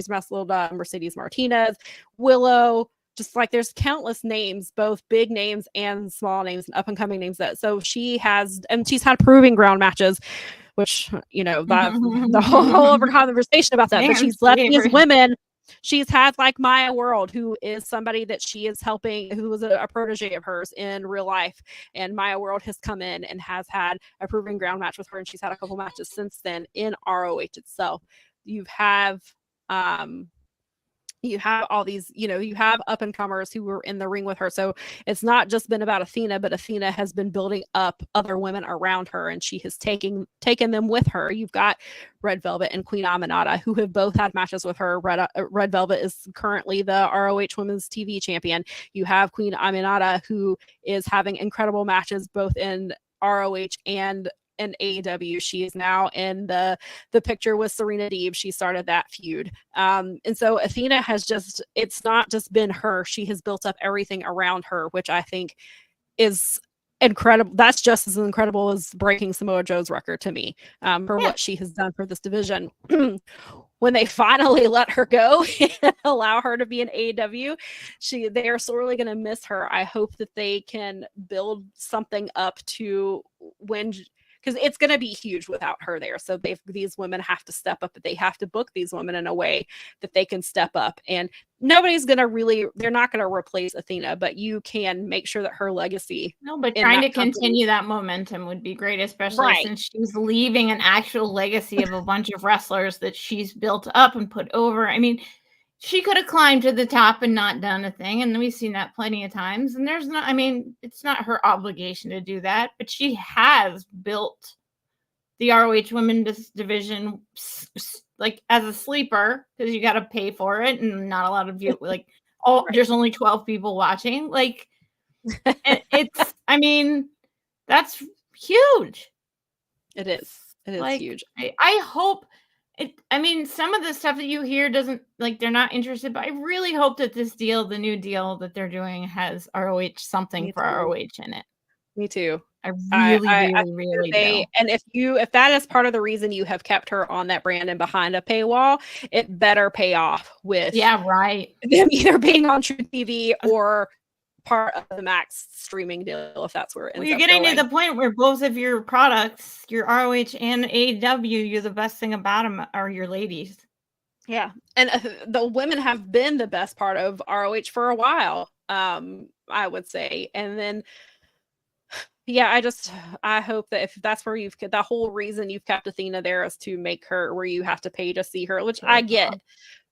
B: wrestled Mercedes Martinez, Willow. Just like there's countless names, both big names and small names and up and coming names she's had proving ground matches, which, the whole other conversation about that, but she's led these women. She's had like Maya World, who is somebody that she is helping, who was a protege of hers in real life. And Maya World has come in and has had a proving ground match with her. And she's had a couple matches since then in ROH itself. You have all these, you have up and comers who were in the ring with her. So it's not just been about Athena, but Athena has been building up other women around her, and she has taken them with her. You've got Red Velvet and Queen Aminata, who have both had matches with her. Red Velvet is currently the ROH Women's TV champion. You have Queen Aminata, who is having incredible matches both in ROH and in AEW. She is now in the picture with Serena Deeb. She started that feud. And so Athena it's not just been her. She has built up everything around her, which I think is incredible. That's just as incredible as breaking Samoa Joe's record to me, for what she has done for this division. When they finally let her go and allow her to be in AEW, they are sorely going to miss her. I hope that they can build something up to when, because it's going to be huge without her there. So these women have to step up, but they have to book these women in a way that they can step up. And nobody's going to they're not going to replace Athena, but you can make sure that her legacy.
C: No, but trying to continue that momentum would be great, especially since she's leaving an actual legacy of a bunch of wrestlers that she's built up and put over. I mean, she could have climbed to the top and not done a thing. And we've seen that plenty of times. And it's not her obligation to do that, but she has built the ROH women's division like as a sleeper, because you got to pay for it. And not a lot of you there's only 12 people watching. Like that's huge.
B: It is. It is huge.
C: I hope some of the stuff that you hear doesn't, they're not interested, but I really hope that the new deal that they're doing has ROH something for ROH in it.
B: Me too.
C: I really do.
B: And if that is part of the reason you have kept her on that brand and behind a paywall, it better pay off with
C: them
B: either being on True TV or part of the Max streaming deal, if that's where it ends
C: you're getting to the point where both of your products, your ROH and AEW, you're the best thing about them are your ladies.
B: Yeah, and the women have been the best part of ROH for a while, I would say. And then I hope that if that's where the whole reason you've kept Athena there is to make her where you have to pay to see her, which I get,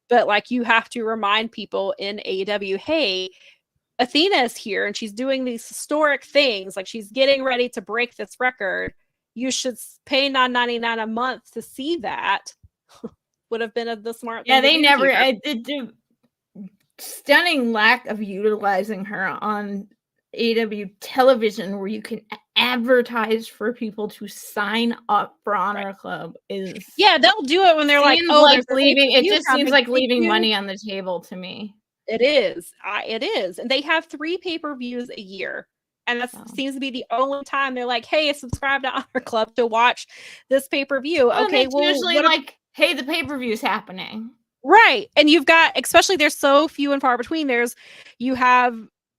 B: but you have to remind people in AEW, hey, Athena is here and she's doing these historic things. Like, she's getting ready to break this record. You should pay $9.99 a month to see that. Would have been the smart thing.
C: Yeah, they never. The stunning lack of utilizing her on AEW television, where you can advertise for people to sign up for Honor Club is.
B: Yeah, they'll do it when they're
C: leaving. It just seems like leaving money on the table to me.
B: It is. It is. And they have 3 pay-per-views a year And that seems to be the only time they're like, hey, subscribe to Honor Club to watch this pay-per-view. Okay,
C: well, usually like, hey, the pay-per-view is happening.
B: Right. And you've got, especially there's so few and far between. You have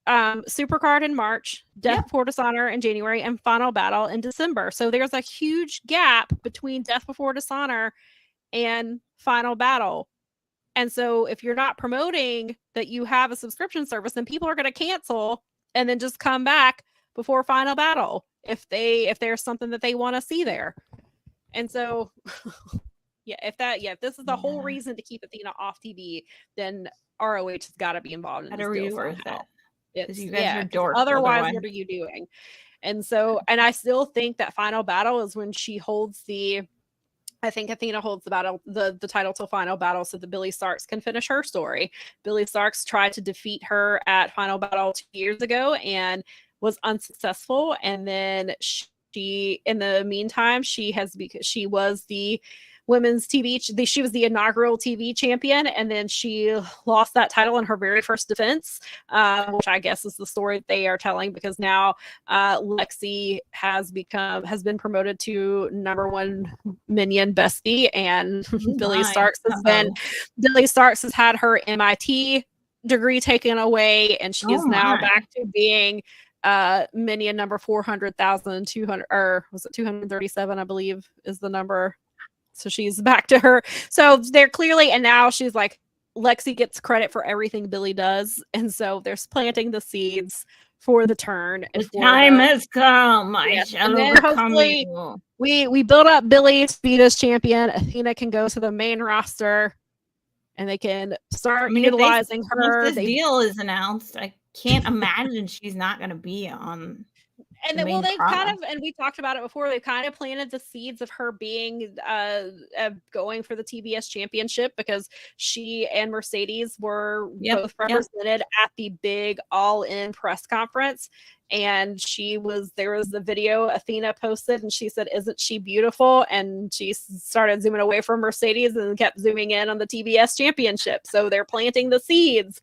B: Supercard in March, Death Before Dishonor in January, and Final Battle in December. So there's a huge gap between Death Before Dishonor and Final Battle. And so if you're not promoting that you have a subscription service, then people are going to cancel and then just come back before Final Battle if there's something that they want to see there. And so if this is the whole reason to keep Athena off TV, then ROH has got to be involved in this deal somehow.
C: You guys are dorks.
B: Otherwise, what are you doing? And so, and I still think that Final Battle is when she holds I think Athena holds the battle, the title till Final Battle, so that Billie Starkz can finish her story. Billie Starkz tried to defeat her at Final Battle 2 years ago and was unsuccessful. And then she, in the meantime, she was the women's TV. She was the inaugural TV champion, and then she lost that title in her very first defense, which I guess is the story that they are telling, because now Lexi has been promoted to #1 minion bestie, and Billie Starkz has had her MIT degree taken away, and she is now back to being minion number 400,200, or was it 237? I believe is the number. So she's back to her. So they're clearly, and now she's like, Lexi gets credit for everything Billie does. And so they're planting the seeds for the turn. And
C: the time has come. I shall overcome you.
B: We build up Billie to be this champion. Athena can go to the main roster and they can start utilizing her.
C: If this deal is announced, I can't imagine she's not going to be on.
B: And then, well, they've kind of, and we talked about it before, they've kind of planted the seeds of her being going for the TBS championship, because she and Mercedes were both represented at the big all-in press conference. And there was the video Athena posted, and she said, "Isn't she beautiful?" And she started zooming away from Mercedes and kept zooming in on the TBS championship. So they're planting the seeds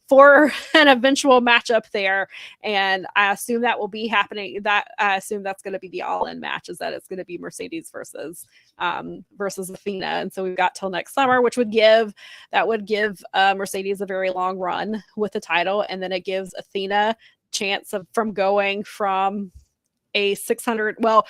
B: for an eventual matchup there. And I assume that will be happening. I assume that's going to be the all-in match, is that it's going to be Mercedes versus Athena. And so we've got till next summer, which would give Mercedes a very long run with the title. And then it gives Athena chance from going from a 600. Well,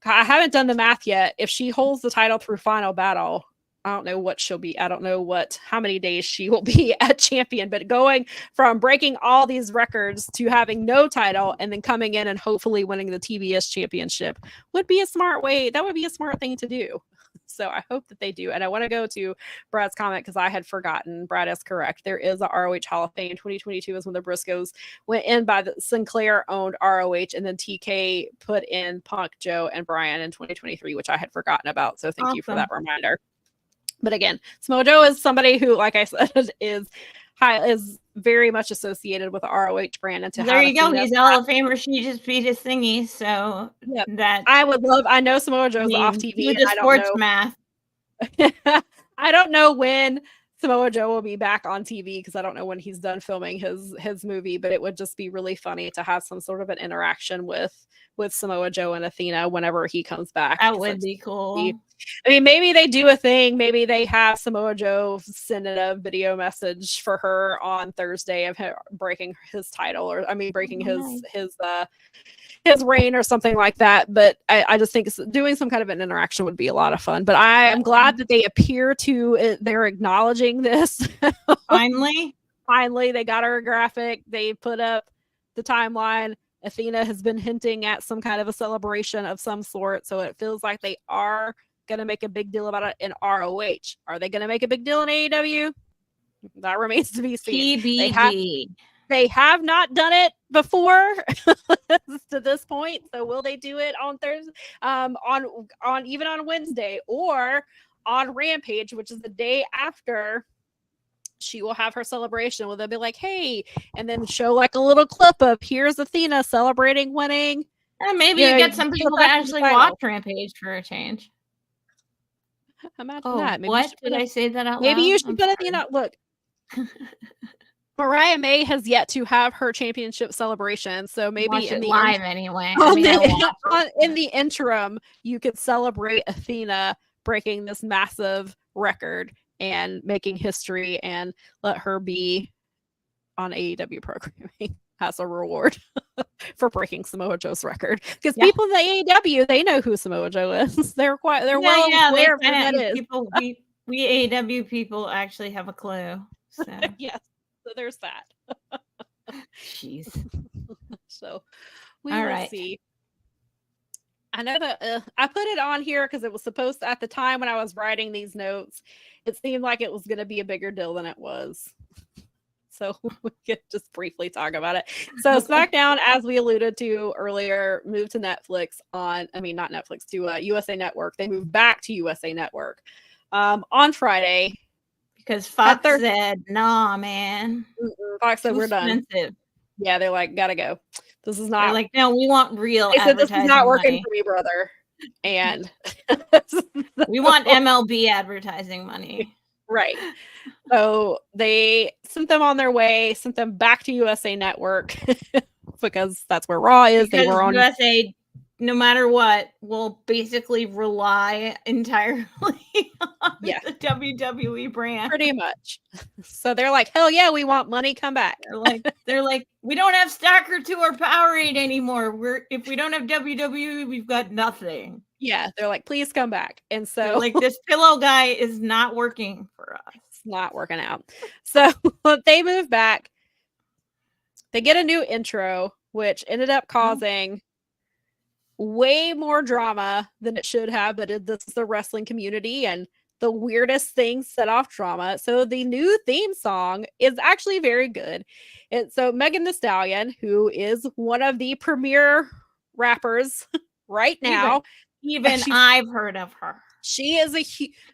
B: I haven't done the math yet. If she holds the title through Final Battle, I don't know what she'll be. I don't know how many days she will be a champion, but going from breaking all these records to having no title and then coming in and hopefully winning the TBS championship would be a smart way. That would be a smart thing to do. So I hope that they do. And I want to go to Brad's comment, because I had forgotten. Brad is correct. There is a ROH Hall of Fame. 2022 is when the Briscoes went in by the Sinclair owned ROH, and then TK put in Punk, Joe, and Brian in 2023, which I had forgotten about. So thank you for that reminder. But again, Samoa Joe is somebody who, like I said, is very much associated with the ROH brand. And
C: there you go. He's a Hall of Famer. She just beat his thingy. So that
B: I would love. I know Samoa Joe's off TV.
C: With the sports math.
B: I don't know when Samoa Joe will be back on TV, because I don't know when he's done filming his movie. But it would just be really funny to have some sort of an interaction with Samoa Joe and Athena whenever he comes back.
C: That would be cool.
B: I mean, maybe they do a thing. Maybe they have Samoa Joe send in a video message for her on Thursday of him breaking his title, or breaking his reign or something like that. But I just think doing some kind of an interaction would be a lot of fun. But I am glad that they appear to, they're acknowledging this.
C: Finally,
B: they got her a graphic. They put up the timeline. Athena has been hinting at some kind of a celebration of some sort. So it feels like they are going to make a big deal about it in ROH. Are they going to make a big deal in AEW? That remains to be seen.
C: TBD.
B: They have not done it before to this point. So will they do it on Thursday, on even on Wednesday, or on Rampage, which is the day after she will have her celebration? Will they be like, hey, and then show like a little clip of here's Athena celebrating winning?
C: And maybe you get some people to actually watch Rampage for a change.
B: Imagine that. Maybe
C: what did I say that out loud?
B: Maybe you should put Athena. Look, Mariah May has yet to have her championship celebration, so maybe
C: watch
B: in
C: it
B: the
C: live anyway.
B: in the interim, you could celebrate Athena breaking this massive record and making history, and let her be on AEW programming as a reward for breaking Samoa Joe's record. Because people in the AEW, they know who Samoa Joe is. They're well aware of who that is.
C: We AEW people actually have a clue. So
B: yes, so there's that.
C: Jeez.
B: So we will see. I know that I put it on here because it was supposed to, at the time when I was writing these notes, it seemed like it was going to be a bigger deal than it was. So we could just briefly talk about it. So SmackDown, as we alluded to earlier, moved to Netflix not Netflix, to USA Network. They moved back to USA Network on Friday.
C: Because Fox said, nah, man.
B: Fox said, we're done. Yeah, they're like, gotta go. This is not.
C: They're like, no, we want real
B: advertising. This is not working
C: money
B: for me, brother. And
C: we want MLB advertising money.
B: Right. So they sent them on their way, sent them back to USA Network because that's where Raw is.
C: Because
B: they were on
C: USA, no matter what, will basically rely entirely on the WWE brand.
B: Pretty much. So they're like, hell yeah, we want money, come back.
C: They're like, we don't have Stalker 2 or Powerade anymore. If we don't have WWE, we've got nothing.
B: Yeah, they're like, please come back. And so
C: they're like, this pillow guy is not working for us.
B: It's not working out. So they move back. They get a new intro, which ended up causing way more drama than it should have, but this is the wrestling community, and the weirdest things set off drama. So the new theme song is actually very good. And so Megan Thee Stallion, who is one of the premier rappers right now,
C: even I've heard of her.
B: She is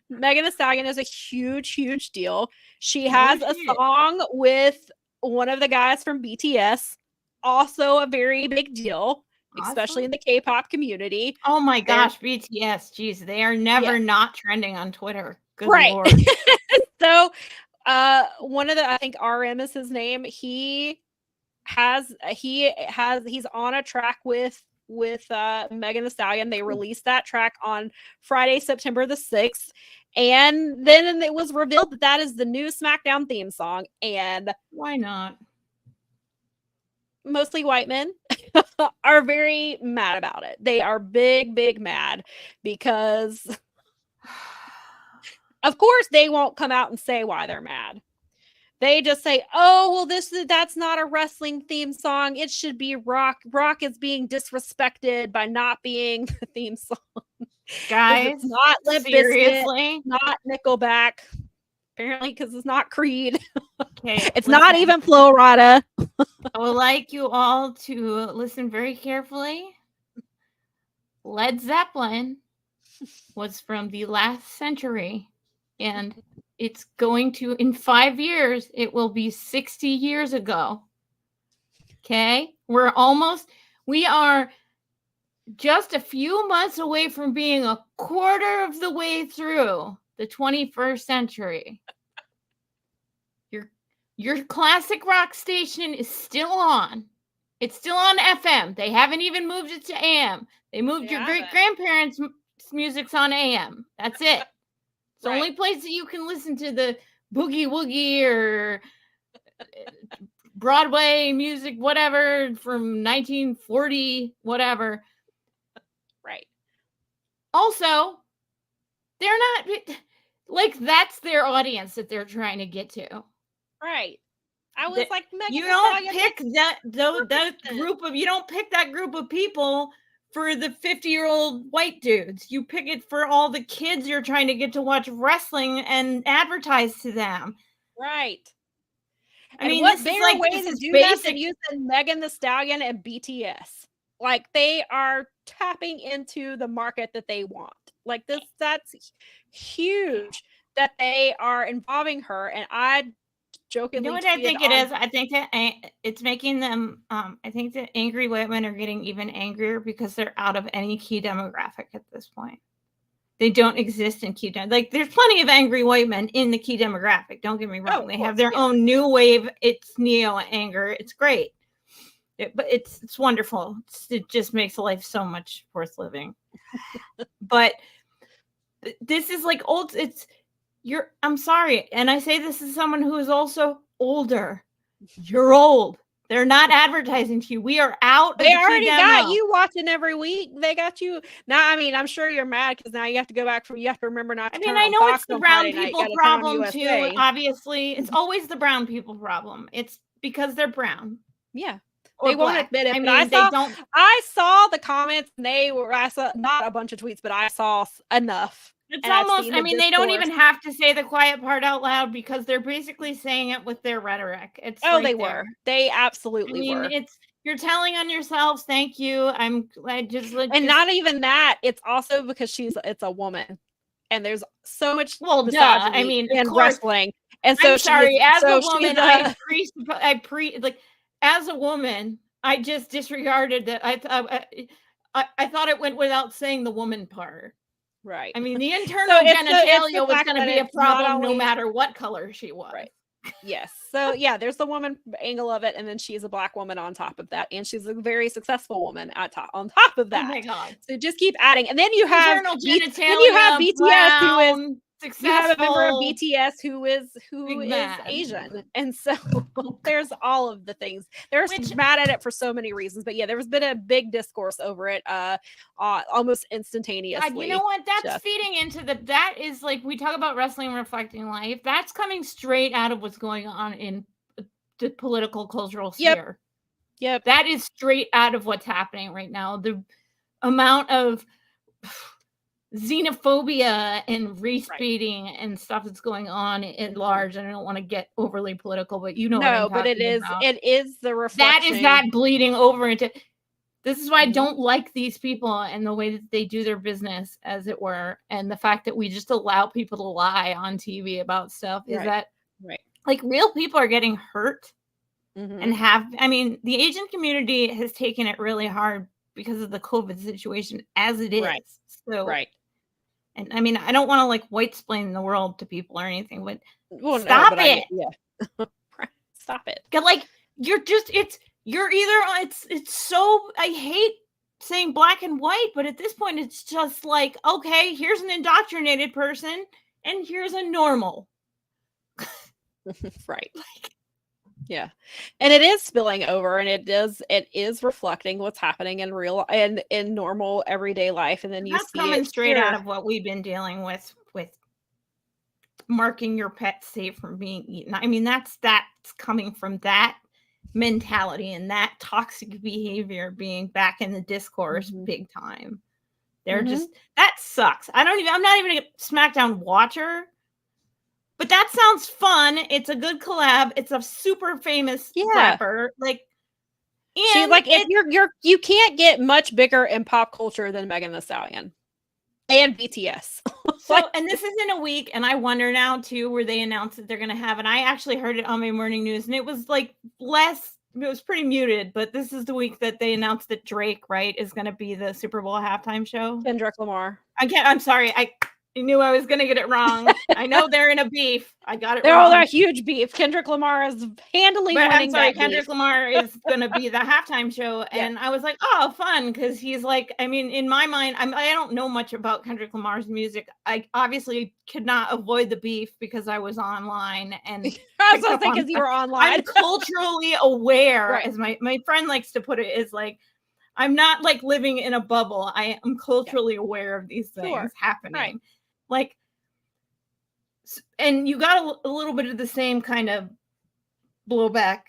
B: Megan Thee Stallion is a huge deal. She has a song with one of the guys from BTS, also a very big deal. Awesome. Especially in the K-pop community.
C: Oh my gosh, BTS. Jeez, they are never not trending on Twitter. Good Lord.
B: So one of the, I think RM is his name. He's on a track with Megan Thee Stallion. They released that track on Friday, September the 6th. And then it was revealed that is the new SmackDown theme song. And
C: why not?
B: Mostly white men are very mad about it. They are big mad because of course they won't come out and say why they're mad. They just say, oh, well, that's not a wrestling theme song. It should be rock. Rock is being disrespected by not being the theme song.
C: Guys,
B: it's not Limp Bizkit, not Nickelback. Apparently, because it's not Creed.
C: Okay,
B: it's not even Flo Rida.
C: I would like you all to listen very carefully. Led Zeppelin was from the last century, and it's going to, in 5 years, it will be 60 years ago. Okay? We are just a few months away from being a quarter of the way through the 21st century. Your classic rock station is still on. It's still on FM. They haven't even moved it to AM. They moved your great-grandparents' music's on AM. That's it. It's the only place that you can listen to the boogie woogie or Broadway music, whatever, from 1940, whatever.
B: Right.
C: Also, they're not, like, that's their audience that they're trying to get to.
B: Right. I was like,
C: you don't pick you don't pick that group of people for the 50-year-old white dudes. You pick it for all the kids you're trying to get to watch wrestling and advertise to them.
B: Right.
C: I mean,
B: what bigger way to do that than using Megan Thee Stallion and BTS? Like, they are tapping into the market that they want. Like, that's huge that they are involving her. And I jokingly,
C: you know what I think it is? I think that it's making them. I think that angry women are getting even angrier because they're out of any key demographic at this point. they don't exist in key like there's plenty of angry white men in the key demographic. Don't get me wrong. They have their own new wave. It's neo anger. It's great. But it's wonderful. It just makes life so much worth living. But this is like old. I'm sorry. And I say this as someone who is also older. You're old. They're not advertising to you. We are out.
B: They already got you watching every week. They got you. Now, I mean, I'm sure you're mad because now you have to go back you have to remember not to turn on
C: know
B: Fox
C: it's the
B: on
C: brown
B: Friday
C: people
B: night.
C: problem too. Obviously, it's always the brown people problem. It's because they're brown.
B: Yeah.
C: They
B: won't admit it.
C: I mean,
B: I saw the comments and I saw not a bunch of tweets, but I saw enough.
C: It's almost, I mean, they don't even have to say the quiet part out loud because they're basically saying it with their rhetoric. It's
B: they were. They absolutely were.
C: You're telling on yourselves. Thank you. And
B: not even that. It's also because it's a woman. And there's so much
C: I mean,
B: in wrestling. And so
C: I'm sorry, as a woman, as a woman, I just disregarded that. I thought it went without saying the woman part.
B: Right.
C: I mean, the internal genitalia was going to be a problem no matter what color she was.
B: Right. Yes. So yeah, there's the woman angle of it, and then she's a black woman on top of that, and she's a very successful woman on top of that.
C: Oh my God.
B: So just keep adding, and then you have BTS,
C: brown,
B: who is successful. You have a member of BTS who is Asian, and so there's all of the things. They're mad at it for so many reasons, but yeah, there's been a big discourse over it, almost instantaneously.
C: God, you know what? That's feeding into that is like we talk about wrestling reflecting life. That's coming straight out of what's going on in the political cultural sphere.
B: Yep.
C: That is straight out of what's happening right now. The amount of xenophobia and race baiting and stuff that's going on at large. And I don't want to get overly political, but you know what I'm talking about.
B: It is the reflection.
C: That bleeding over into. This is why I don't like these people and the way that they do their business, as it were, and the fact that we just allow people to lie on TV about stuff. Is that like real people are getting hurt and the Asian community has taken it really hard because of the COVID situation as it is. So and I mean, I don't want to like white explain the world to people or anything, but stop it.
B: Stop it.
C: Like it's so, I hate saying black and white, but at this point it's just like, okay, here's an indoctrinated person and here's a normal.
B: Right. Yeah. And it is spilling over, and it is reflecting what's happening in real and in normal everyday life. And then you see
C: coming straight out of what we've been dealing with marking your pet safe from being eaten. I mean, that's coming from that mentality and that toxic behavior being back in the discourse big time. They're just, that sucks. I'm not even a SmackDown watcher. But that sounds fun. It's a good collab. It's a super famous rapper. Like, and
B: if you can't get much bigger in pop culture than Megan Thee Stallion and BTS.
C: And this is in a week, and I wonder now too, where they announced that they're going to have. And I actually heard it on my morning news, and it was like it was pretty muted. But this is the week that they announced that Drake, is going to be the Super Bowl halftime show.
B: Kendrick Lamar.
C: I'm sorry. I knew I was going to get it wrong. I know they're in a beef. I got it wrong.
B: They're a huge beef. Kendrick Lamar is handily winning.
C: I'm sorry, Kendrick Lamar is going to be the halftime show. And I was like, oh, fun. Because he's like, I mean, in my mind, I don't know much about Kendrick Lamar's music. I obviously could not avoid the beef because I was online. And
B: I was going to say, because you were online.
C: I'm culturally aware, as my friend likes to put it, is like, I'm not like living in a bubble. I am culturally aware of these things happening. Right. Like, and you got a little bit of the same kind of blowback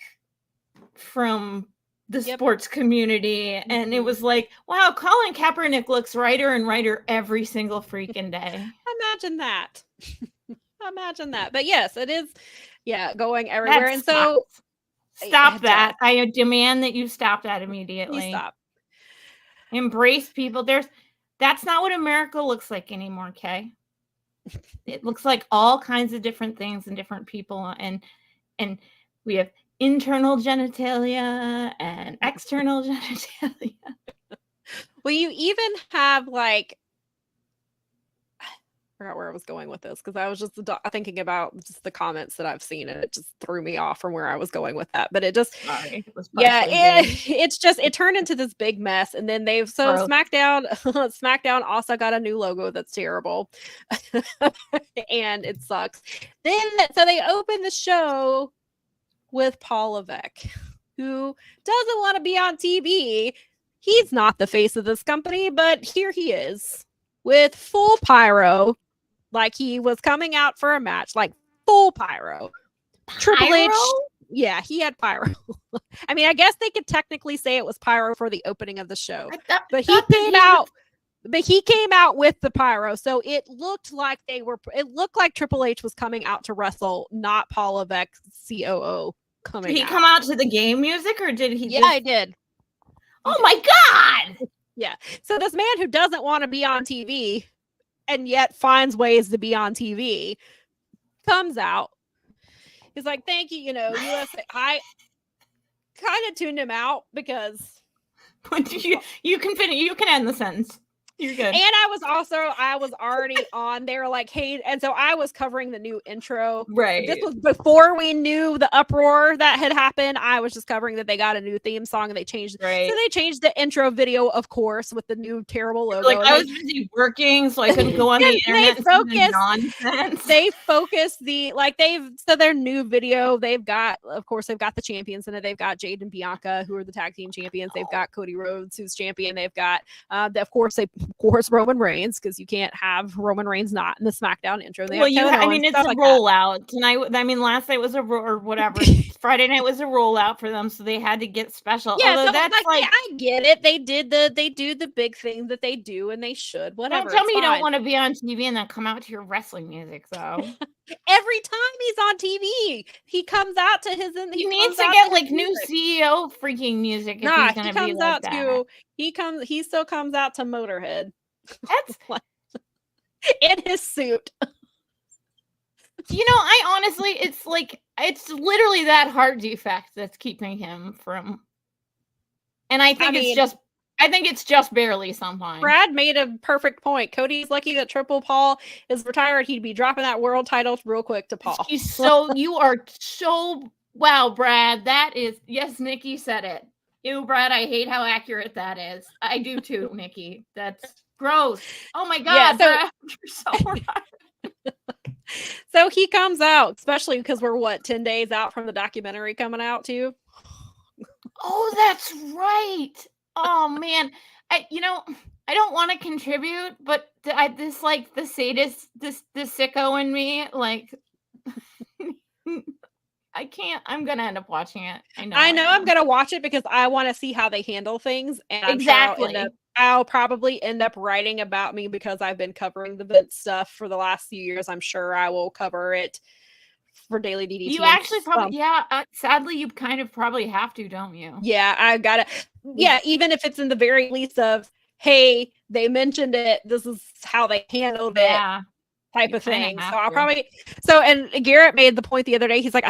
C: from the sports community. And it was like, wow, Colin Kaepernick looks righter and righter every single freaking day.
B: Imagine that. Imagine that. But yes, it is, going everywhere. And so
C: stop that. I demand that you stop that immediately.
B: Please stop.
C: Embrace people. That's not what America looks like anymore, okay? It looks like all kinds of different things and different people, and we have internal genitalia and external genitalia.
B: Well, you even have like, forgot where I was going with this because I was just thinking about just the comments that I've seen and it just threw me off from where I was going with that. But it just, it turned into this big mess. And then SmackDown also got a new logo that's terrible, and it sucks. So they opened the show with Paul Levesque, who doesn't want to be on TV. He's not the face of this company, but here he is with full pyro. Like he was coming out for a match, like full pyro. Triple H, yeah, he had pyro. I mean, I guess they could technically say it was pyro for the opening of the show, but he came out with the pyro, so it looked like Triple H was coming out to wrestle, not Paul Levesque, COO, coming.
C: Did he come out to the game music, or did he?
B: Yeah, I did.
C: Oh my God!
B: Yeah. So this man who doesn't want to be on TV and yet finds ways to be on TV comes out. He's like, thank you, USA. I kind of tuned him out because
C: you can finish. You can end the sentence. You're good.
B: And I was already on. They were like, hey, and so I was covering the new intro.
C: Right.
B: This was before we knew the uproar that had happened. I was just covering that they got a new theme song and they changed. Right. So they changed the intro video, of course, with the new terrible logo.
C: Like I was busy working, so I couldn't go on the internet.
B: They focused their new video. They've got the champions in it. They've got Jade and Bianca, who are the tag team champions. They've got Cody Rhodes, who's champion. They've got of course Roman Reigns, because you can't have Roman Reigns not in the SmackDown intro. It's
C: a rollout tonight. I mean, last night was or whatever. Friday night was a rollout for them, so they had to get special.
B: Yeah, so I get it. They do the big thing that they do, and they should. Whatever.
C: Don't tell me you don't want to be on TV and then come out to your wrestling music, though.
B: Every time he's on TV, he comes out to his.
C: He needs to get like new CEO freaking music. If he's gonna be like that.
B: He still comes out to Motorhead.
C: That's
B: in his suit.
C: I honestly, it's literally that heart defect that's keeping him from. And I think it's just barely sometimes.
B: Brad made a perfect point. Cody's lucky that Triple Paul is retired. He'd be dropping that world title real quick to Paul.
C: You are so wow, Brad. That is yes, Nikki said it. Ew, Brad, I hate how accurate that is. I do too, Nikki. That's gross. Oh my God, Brad, you're so right.
B: So he comes out, especially because we're 10 days out from the documentary coming out too.
C: Oh, that's right. Oh man, I don't want to contribute, but the sadist, the sicko in me, like. I can't. I'm gonna end up watching it. I know.
B: I'm gonna watch it because I want to see how they handle things, and
C: exactly.
B: I'll probably end up writing about me because I've been covering the Vince stuff for the last few years. I'm sure I will cover it for Daily DDT.
C: You actually probably, sadly, you kind of probably have to, don't you?
B: Yeah, I gotta. Yeah, even if it's in the very least of, hey, they mentioned it. This is how they handled it. Type of thing. So I'll probably and Garrett made the point the other day. He's like,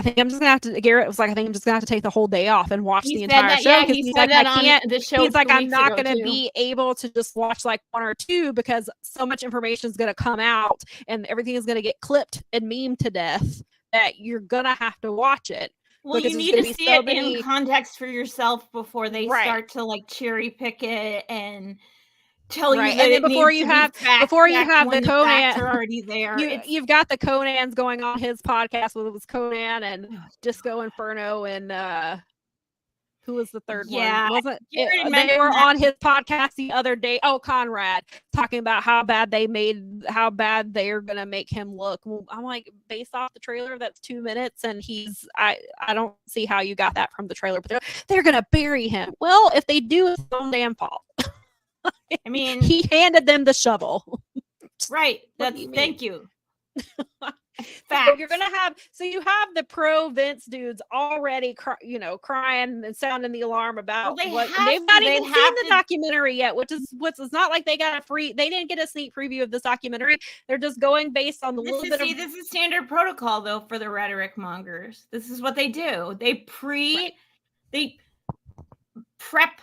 B: Garrett was like, I think I'm just gonna have to take the whole day off and watch the entire show.
C: Yeah, he's like, I can't.
B: He's like, I'm not gonna be able to just watch like one or two because so much information is gonna come out and everything is gonna get clipped and memed to death that you're gonna have to watch it.
C: Well, you need to see it in context for yourself before they start to like cherry pick it and tell you that, and then before you have the Conan are already there.
B: You've got the Conans going on his podcast with Conan and Disco Inferno and who was the third one? Wasn't it? They were on his podcast the other day. Oh, Conrad, talking about how bad they're gonna make him look. Well, I'm like, based off the trailer, that's 2 minutes, and I don't see how you got that from the trailer. But they're gonna bury him. Well, if they do, it's their own damn fault.
C: I mean,
B: he handed them the shovel.
C: Right. Thank you.
B: So you're gonna have you have the pro Vince dudes already, crying and sounding the alarm about they've not even seen the documentary yet, which is it's not like they didn't get a sneak preview of this documentary. They're just going based on
C: this is standard protocol though for the rhetoric mongers. This is what they do. They prep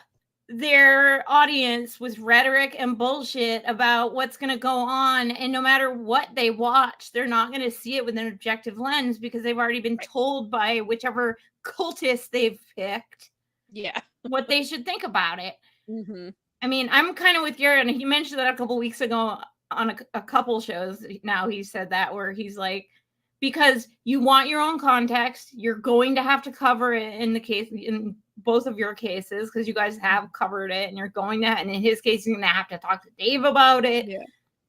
C: their audience with rhetoric and bullshit about what's going to go on, and no matter what they watch, they're not going to see it with an objective lens because they've already been told by whichever cultist they've picked what they should think about it. I mean, I'm kind of with you, and he mentioned that a couple weeks ago on a couple shows. Now he said that, where he's like, because you want your own context, you're going to have to cover it in both of your cases, because you guys have covered it, and you're going to, and in his case, you're going to have to talk to Dave about it,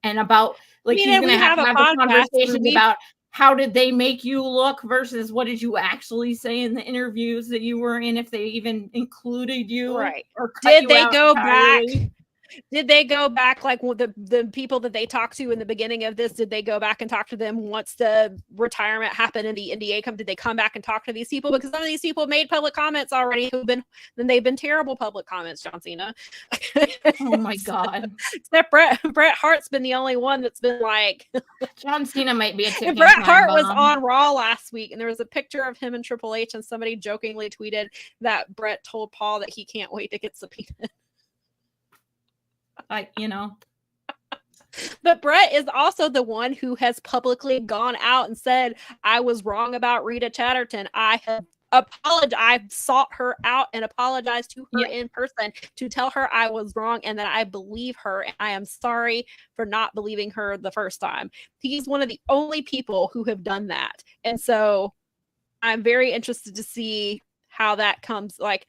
C: and about, like, he's going to have the conversations about how did they make you look versus what did you actually say in the interviews that you were in, if they even included you,
B: right?
C: Or
B: did they go back? Did they go back, like the people that they talked to in the beginning of this? Did they go back and talk to them once the retirement happened and the NDA come? Did they come back and talk to these people? Because some of these people made public comments already they've been terrible public comments, John Cena.
C: Oh my God.
B: Except Bret Hart's been the only one that's been like,
C: John Cena might be a ticking
B: Bret Hart
C: bomb.
B: was on Raw last week, and there was a picture of him and Triple H, and somebody jokingly tweeted that Bret told Paul that he can't wait to get subpoenaed.
C: Like, you know.
B: But Bret is also the one who has publicly gone out and said, I was wrong about Rita Chatterton. I have apologized. I've sought her out and apologized to her in person to tell her I was wrong and that I believe her. And I am sorry for not believing her the first time. He's one of the only people who have done that. And so I'm very interested to see how that comes, like,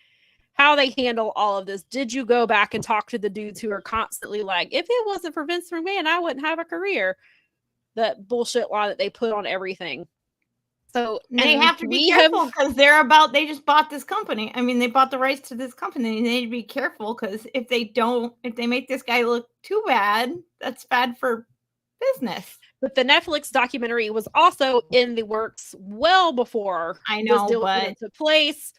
B: how they handle all of this. Did you go back and talk to the dudes who are constantly like, if it wasn't for Vince McMahon, I wouldn't have a career? That bullshit line that they put on everything. So
C: they have to be careful because they just bought this company. I mean, they bought the rights to this company. They need to be careful because if they make this guy look too bad, that's bad for business.
B: But the Netflix documentary was also in the works well before this deal went into place.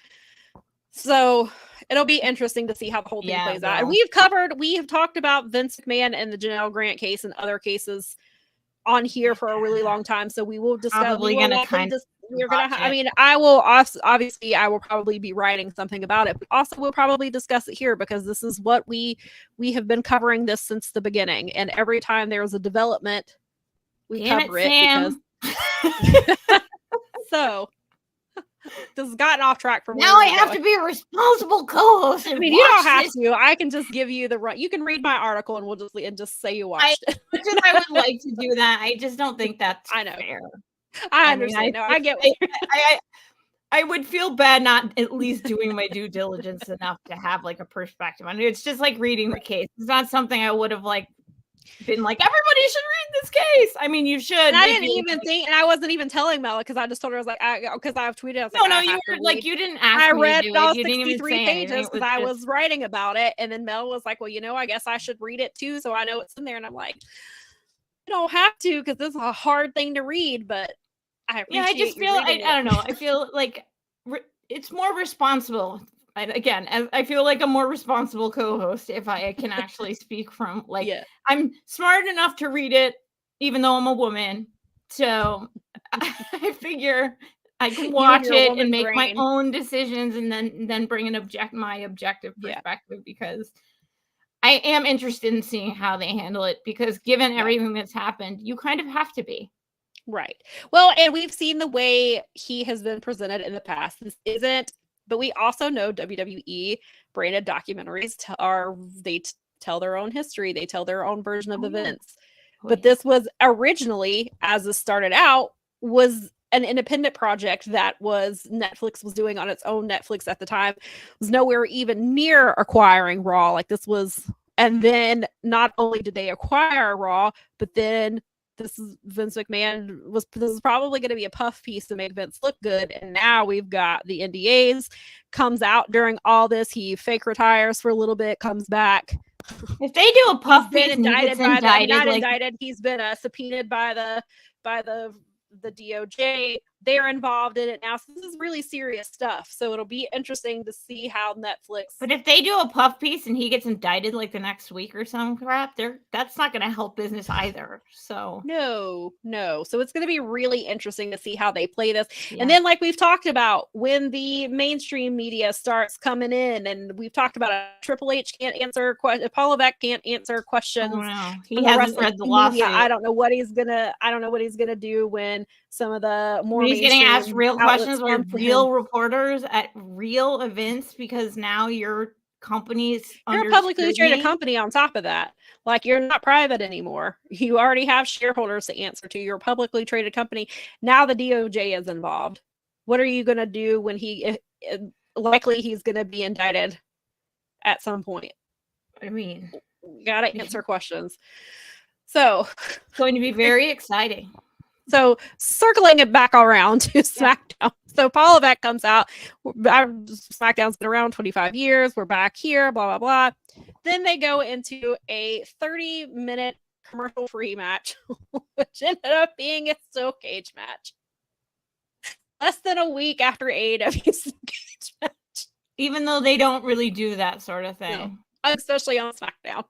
B: So it'll be interesting to see how the whole thing plays out. And we have talked about Vince McMahon and the Janelle Grant case and other cases on here for a really long time. So we will discuss. I will probably be writing something about it, but also we'll probably discuss it here because this is what we have been covering this since the beginning. And every time there's a development, we cover it because so this has gotten off track from
C: now. I have to be a responsible co-host.
B: I mean, you don't have to. I can just give you the right. You can read my article, and we'll just say you watched it.
C: I would like to do that. I just don't think that's fair.
B: I understand. I get.
C: I would feel bad not at least doing my due diligence enough to have like a perspective on it. It's just like reading the case. It's not something I would have been like, everybody should read this case. I mean, you should. And
B: I didn't even think, and I wasn't even telling Mel because I just told her, I was like, because I've tweeted. I was
C: you didn't ask
B: I
C: me
B: read
C: to do
B: all
C: it. You
B: 63 pages because I was writing about it, and then Mel was like, well, I guess I should read it too, so I know it's in there. And I'm like, you don't have to because this is a hard thing to read, but I appreciate.
C: I just feel I don't know. I feel like it's more responsible. Again, I feel like a more responsible co-host if I can actually speak from I'm smart enough to read it, even though I'm a woman. So I figure I can watch it and make my own decisions, and then bring my objective perspective because I am interested in seeing how they handle it. Because given everything that's happened, you kind of have to be.
B: Right. Well, and we've seen the way he has been presented in the past. This isn't. But we also know WWE branded documentaries tell their own history. They tell their own version of events. But this was originally, as this started out, was an independent project that Netflix was doing on its own. Netflix at the time was nowhere even near acquiring Raw. And then not only did they acquire Raw, but then Vince McMahon this is probably going to be a puff piece to make Vince look good. And now we've got the NDAs comes out during all this. He fake retires for a little bit, comes back.
C: If they do a puff piece,
B: indicted. He's been subpoenaed by the the DOJ, they're involved in it now. So this is really serious stuff. So it'll be interesting to see how Netflix.
C: But if they do a puff piece and he gets indicted like the next week or some crap, that's not going to help business either. So
B: no. So it's going to be really interesting to see how they play this. Yeah. And then, like we've talked about, when the mainstream media starts coming in, and we've talked about Triple H can't answer questions, Paul Levesque can't answer questions.
C: Oh, no. He hasn't read the lawsuit.
B: I don't know what he's gonna do when some of the more
C: he's getting asked real questions by real reporters at real events, because now your company's
B: you're a publicly traded company. On top of that, like, you're not private anymore. You already have shareholders to answer to. You're a publicly traded company. Now the DOJ is involved. What are you gonna do when he's gonna be indicted at some point?
C: I mean,
B: you gotta answer questions. So
C: it's going to be very exciting.
B: So circling it back around to SmackDown. So Paul Levesque comes out. SmackDown's been around 25 years. We're back here, blah, blah, blah. Then they go into a 30-minute commercial-free match, which ended up being a steel cage match. Less than a week after AEW's steel cage match.
C: Even though they don't really do that sort of thing.
B: No, especially on SmackDown.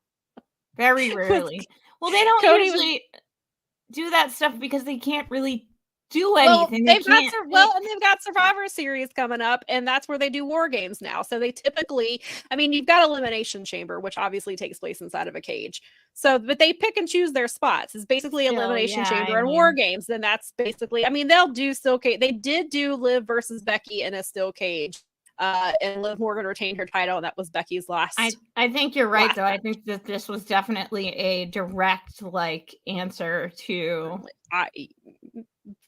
C: Very rarely. Well, they don't usually do that stuff because they can't really do anything.
B: Well, and they've got Survivor Series coming up, and that's where they do War Games now. So they typically, I mean, you've got Elimination Chamber, which obviously takes place inside of a cage. So, but they pick and choose their spots. It's basically Elimination Chamber and War Games. Then that's basically, I mean, they'll do steel cage. They did do Liv versus Becky in a steel cage. And Liv Morgan retained her title, and that was Becky's last.
C: I think you're right, though. I think that this was definitely a direct answer to.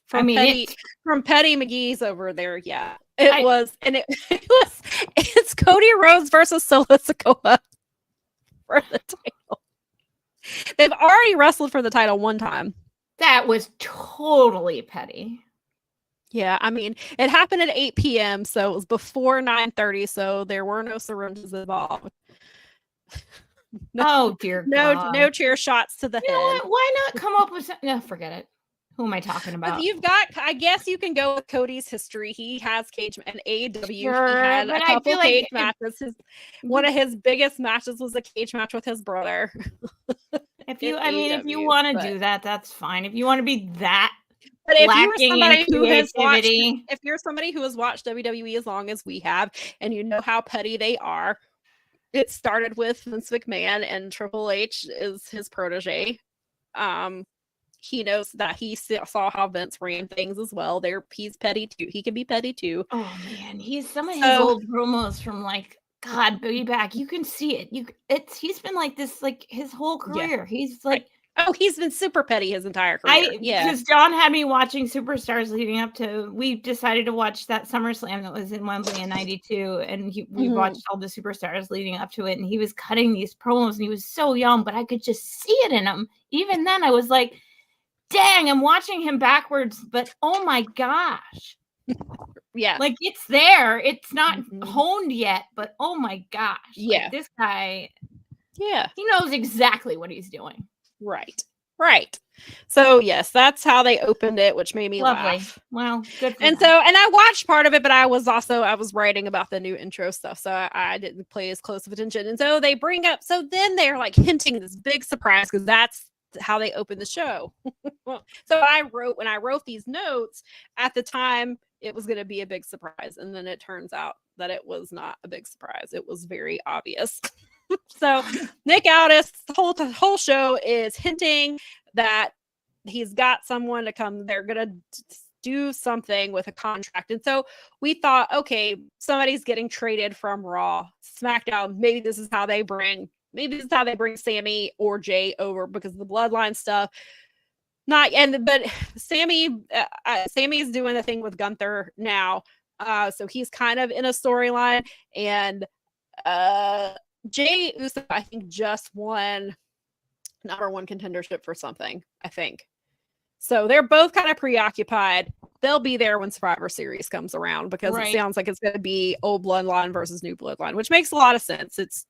B: From Petty McGee's over there, yeah, it was, and it's Cody Rhodes versus Solo Sikoa for the title. They've already wrestled for the title one time.
C: That was totally petty.
B: Yeah, I mean, it happened at 8 p.m., so it was before 9:30, so there were no syringes involved.
C: Oh, dear God.
B: No chair shots to the head.
C: What? Why not come up with something? No, forget it. Who am I talking about?
B: You've got, I guess you can go with Cody's history. He has cage and AEW.
C: Sure,
B: he had a couple cage matches. One of his biggest matches was a cage match with his brother.
C: If you want to do that, that's fine. If you want to be that.
B: But if you're somebody who has watched WWE as long as we have, and you know how petty they are, it started with Vince McMahon, and Triple H is his protege. He knows that he saw how Vince ran things as well. He's petty too. He can be petty too.
C: Oh man, some of his old promos from God, way back. You can see it. He's been like this his whole career. Yeah. He's like.
B: Oh, he's been super petty his entire career.
C: Because John had me watching Superstars leading up to. We decided to watch that SummerSlam that was in Wembley in '92, and we watched all the Superstars leading up to it. And he was cutting these promos, and he was so young, but I could just see it in him. Even then, I was like, "Dang, I'm watching him backwards." But oh my gosh,
B: yeah,
C: it's there. It's not honed yet, but oh my gosh, this guy, he knows exactly what he's doing.
B: Right. So yes, that's how they opened it, which made me laugh.
C: Well, good.
B: And I watched part of it, but I was writing about the new intro stuff, so I didn't pay as close of attention. And so they bring up, so then they're hinting this big surprise, because that's how they open the show. So when I wrote these notes at the time, it was going to be a big surprise, and then it turns out that it was not a big surprise. It was very obvious. So Nick Aldis, the whole show is hinting that he's got someone to come. They're going to do something with a contract. And so we thought, okay, somebody's getting traded from Raw, SmackDown. Maybe this is how they bring Sammy or Jay over, because of the bloodline stuff. But Sammy's doing the thing with Gunther now. So he's kind of in a storyline, and Jay Uso, I think, just won #1 contendership for something, I think. So they're both kind of preoccupied. They'll be there when Survivor Series comes around, because it sounds like it's going to be old bloodline versus new bloodline, which makes a lot of sense.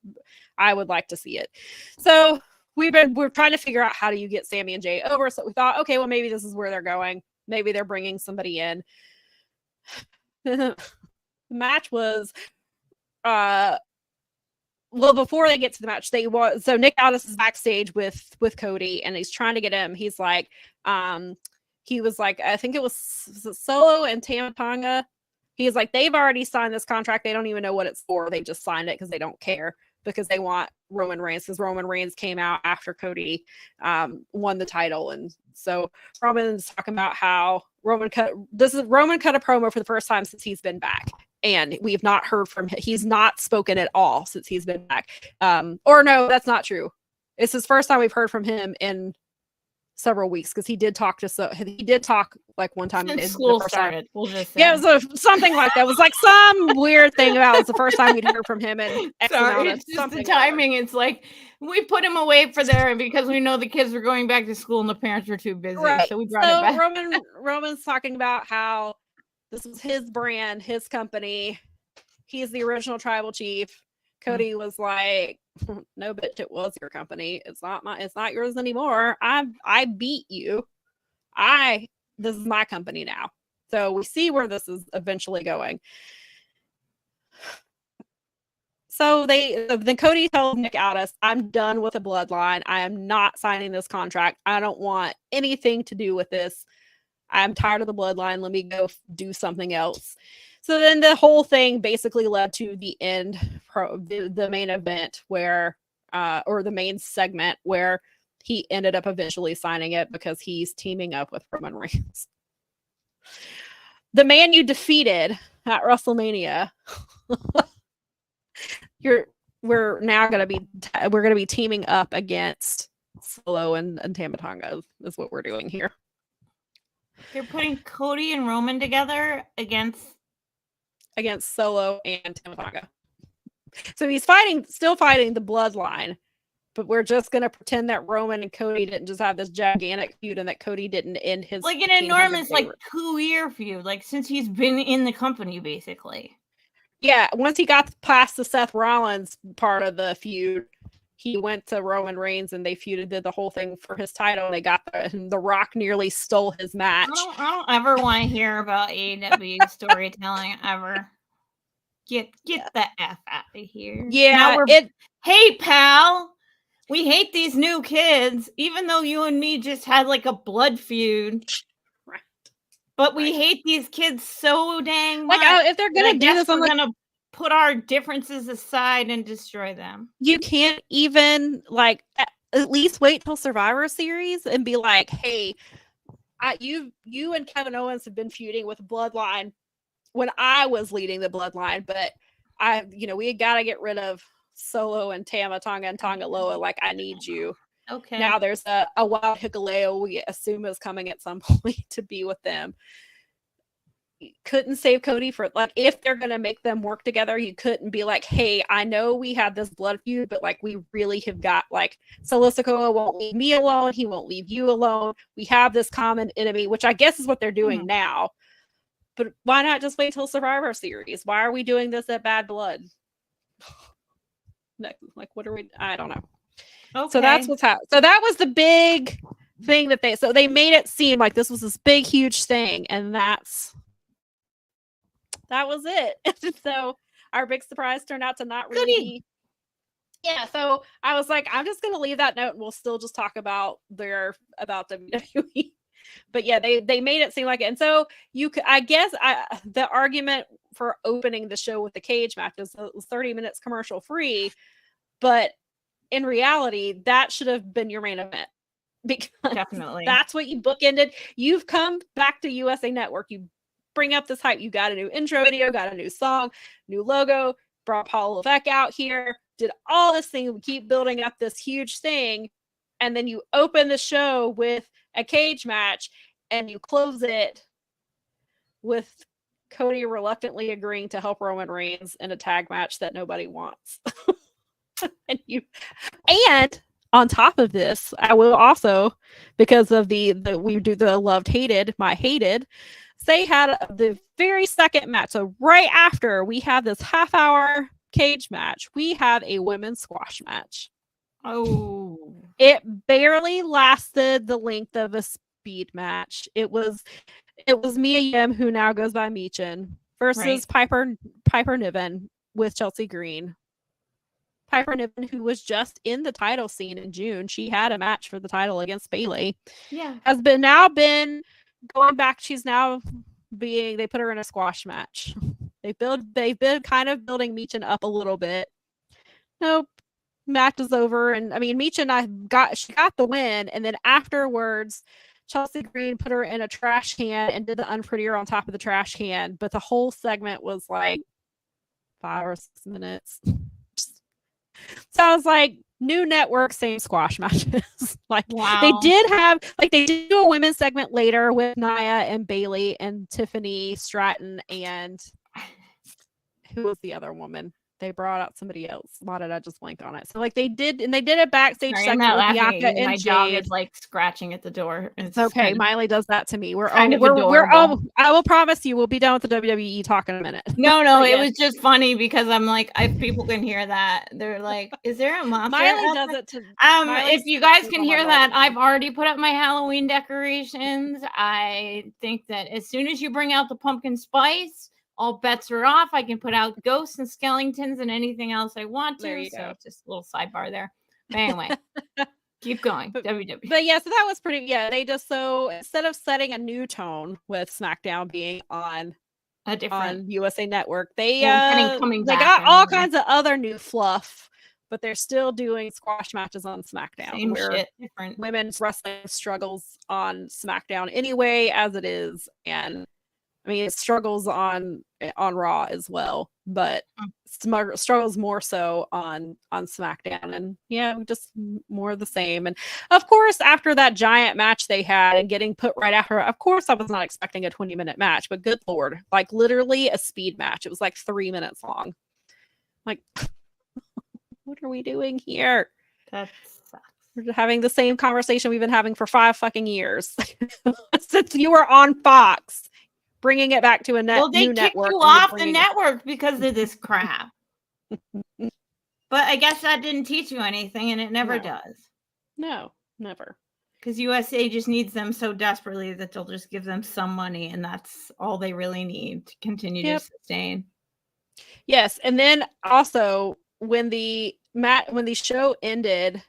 B: I would like to see it. So we're trying to figure out, how do you get Sammy and Jay over? So we thought, okay, well, maybe this is where they're going. maybe they're bringing somebody in. The match was well, before they get to the match, so Nick Aldis is backstage with Cody, and he's trying to get him. He's like, he was like, I think it was Solo and Tama Tonga. He's like, they've already signed this contract. They don't even know what it's for. They just signed it because they don't care, because they want Roman Reigns, because Roman Reigns came out after Cody won the title. And so Roman's talking about how Roman cut a promo for the first time since he's been back. And we've not heard from him. He's not spoken at all since he's been back. Or no, that's not true. It's his first time we've heard from him in several weeks, because he did talk like one time
C: since school started. We'll just say.
B: Yeah, it was something like that. It was like some weird thing about it was the first time we'd heard from him. And
C: it's just the timing. It's like we put him away for there because we know the kids were going back to school and the parents were too busy,
B: right.
C: So we brought it back.
B: Roman's talking about how this was his brand, his company. He's the original tribal chief. Cody was like, no, bitch, it was your company. It's not yours anymore. I beat you. This is my company now. So we see where this is eventually going. So then Cody tells Nick Aldis, I'm done with the bloodline. I am not signing this contract. I don't want anything to do with this. I'm tired of the bloodline. Let me go do something else. So then the whole thing basically led to the end, the main event where, or the main segment where he ended up eventually signing it because he's teaming up with Roman Reigns. The man you defeated at WrestleMania. We're going to be teaming up against Solo and Tama Tonga is what we're doing here.
C: They're putting Cody and Roman together against
B: Solo and Tama Tonga. So he's still fighting the bloodline, but we're just going to pretend that Roman and Cody didn't just have this gigantic feud and that Cody didn't end his
C: like an enormous 2-year feud, like since he's been in the company basically.
B: Yeah, once he got past the Seth Rollins part of the feud, he went to Roman Reigns and they did the whole thing for his title. And they got the Rock nearly stole his match.
C: I don't ever want to hear about AEW storytelling ever. Get the F out of here.
B: Yeah.
C: Hey, pal, we hate these new kids, even though you and me just had like a blood feud.
B: Right.
C: But we hate these kids so dang much.
B: Like, if they're going to do this,
C: we're going to put our differences aside and destroy them.
B: You can't even at least wait till Survivor Series and be like, hey, you and Kevin Owens have been feuding with Bloodline when I was leading the Bloodline, but we got to get rid of Solo and Tama Tonga and Tonga Loa. Like, I need you.
C: Okay.
B: Now there's a Wild Hikuleo we assume is coming at some point to be with them. Couldn't save Cody for if they're gonna make them work together, you couldn't be like, hey, I know we have this blood feud, but we really have got Solo Sikoa won't leave me alone, he won't leave you alone. We have this common enemy, which I guess is what they're doing now. But why not just wait till Survivor Series? Why are we doing this at Bad Blood? What are we? I don't know. Okay. So that's what's happening. So that was the big thing that they made it seem like this was this big huge thing, and that was it. So our big surprise turned out to not really be. Yeah, so I was like, I'm just going to leave that note and we'll still just talk about WWE. But yeah, they made it seem like it. And so the argument for opening the show with the cage match is 30 minutes commercial free. But in reality, that should have been your main event. Because
C: definitely
B: that's what you bookended. You've come back to USA Network. You bring up this hype. You got a new intro video, got a new song, new logo, brought Paul Levesque out here, did all this thing. We keep building up this huge thing. And then you open the show with a cage match and you close it with Cody reluctantly agreeing to help Roman Reigns in a tag match that nobody wants. And on top of this, I will also, because of we do the loved hated, my hated, they had the very second match. So right after we have this half-hour cage match, we have a women's squash match.
C: Oh,
B: it barely lasted the length of speed match. It was Mia Yim, who now goes by Michin, versus Piper Niven with Chelsea Green. Piper Niven, who was just in the title scene in June, she had a match for the title against Bayley.
C: Yeah,
B: has been going back. She's now they put her in a squash match. They've been kind of building Michin up a little bit. Nope. Match is over, and I mean Michin she got the win, and then afterwards Chelsea Green put her in a trash can and did the unprettier on top of the trash can, but the whole segment was like 5 or 6 minutes. So I was like, new network, same squash matches. Like
C: wow.
B: they did do a women's segment later with Nia and Bayley and Tiffany Stratton and who was the other woman? They brought out somebody else. Why did I just blank on it? So like they did a backstage segment with Bianca and
C: my
B: Jade.
C: dog is like scratching at the door.
B: It's okay. Miley does that to me.
C: I will
B: promise you we'll be done with the WWE talk in a minute.
C: No, it was just funny because I'm like, if people can hear that, they're like, is there a monster?
B: Miley does it to
C: if you guys can hear that, I've already put up my Halloween decorations. I think that as soon as you bring out the pumpkin spice, all bets are off. I can put out ghosts and skeletons and anything else I want to.
B: There you
C: so
B: go.
C: Just a little sidebar there. But anyway, keep going. WWE.
B: But yeah, so that was pretty. Yeah, they just instead of setting a new tone with SmackDown being on
C: a different
B: on USA Network, they
C: got
B: all kinds of other new fluff. But they're still doing squash matches on SmackDown.
C: Same shit, different.
B: Women's wrestling struggles on SmackDown anyway, as it is, and I mean, it struggles on Raw as well, but struggles more so on SmackDown. And yeah, just more of the same. And of course, after that giant match they had and getting put right after, of course, I was not expecting a 20-minute match, but good Lord, like literally a speed match. It was like 3 minutes long. Like, what are we doing here?
C: That sucks.
B: We're having the same conversation we've been having for 5 fucking years since you were on Fox. Bringing it back to a new network.
C: Well, they kicked you off the network because of this crap. But I guess that didn't teach you anything, and it never does.
B: No, never.
C: Because USA just needs them so desperately that they'll just give them some money, and that's all they really need to continue to sustain.
B: Yes, and then also when the show ended,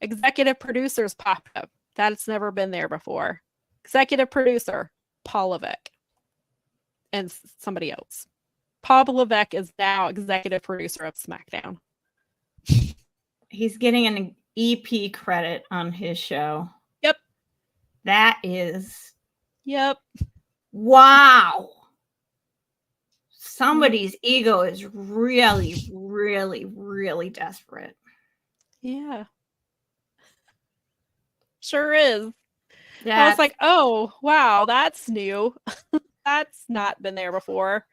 B: executive producers popped up. That's never been there before. Executive producer Paul Levesque. And somebody else. Paul Levesque is now executive producer of SmackDown.
C: He's getting an EP credit on his show.
B: Yep.
C: That is.
B: Yep.
C: Wow. Somebody's ego is really, really, really desperate.
B: Yeah. Sure is. I was like, oh, wow, that's new. That's not been there before.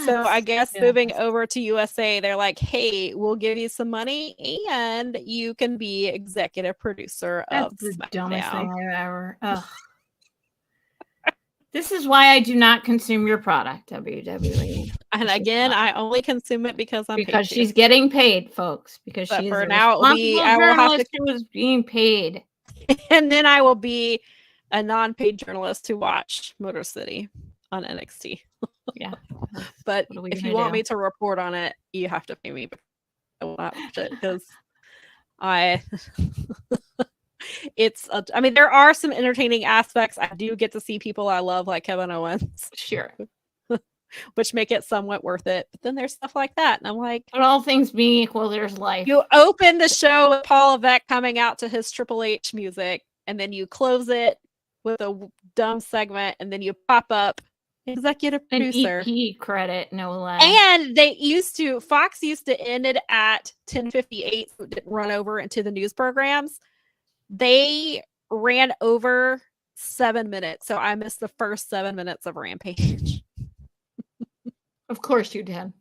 B: So I guess moving over to USA, they're like, hey, we'll give you some money and you can be executive producer of
C: the
B: SmackDown.
C: Dumbest thing I've ever. Ugh. This is why I do not consume your product, WWE.
B: And again, I only consume it because
C: she's getting paid, folks. Because she's
B: for now, I will have to.
C: Who is being paid,
B: and then I will be a non-paid journalist to watch Motor City on NXT.
C: Yeah.
B: But if you want me to report on it, you have to pay me. I will not watch it because I mean, there are some entertaining aspects. I do get to see people I love like Kevin Owens.
C: Sure.
B: Which make it somewhat worth it. But then there's stuff like that. And I'm like,
C: but all things being equal, there's life.
B: You open the show with Paul Levesque coming out to his Triple H music, and then you close it with a dumb segment, and then you pop up executive producer.
C: An EP credit, no less.
B: And Fox used to end it at 10:58, so it didn't run over into the news programs. They ran over 7 minutes, so I missed the first 7 minutes of Rampage.
C: Of course you did.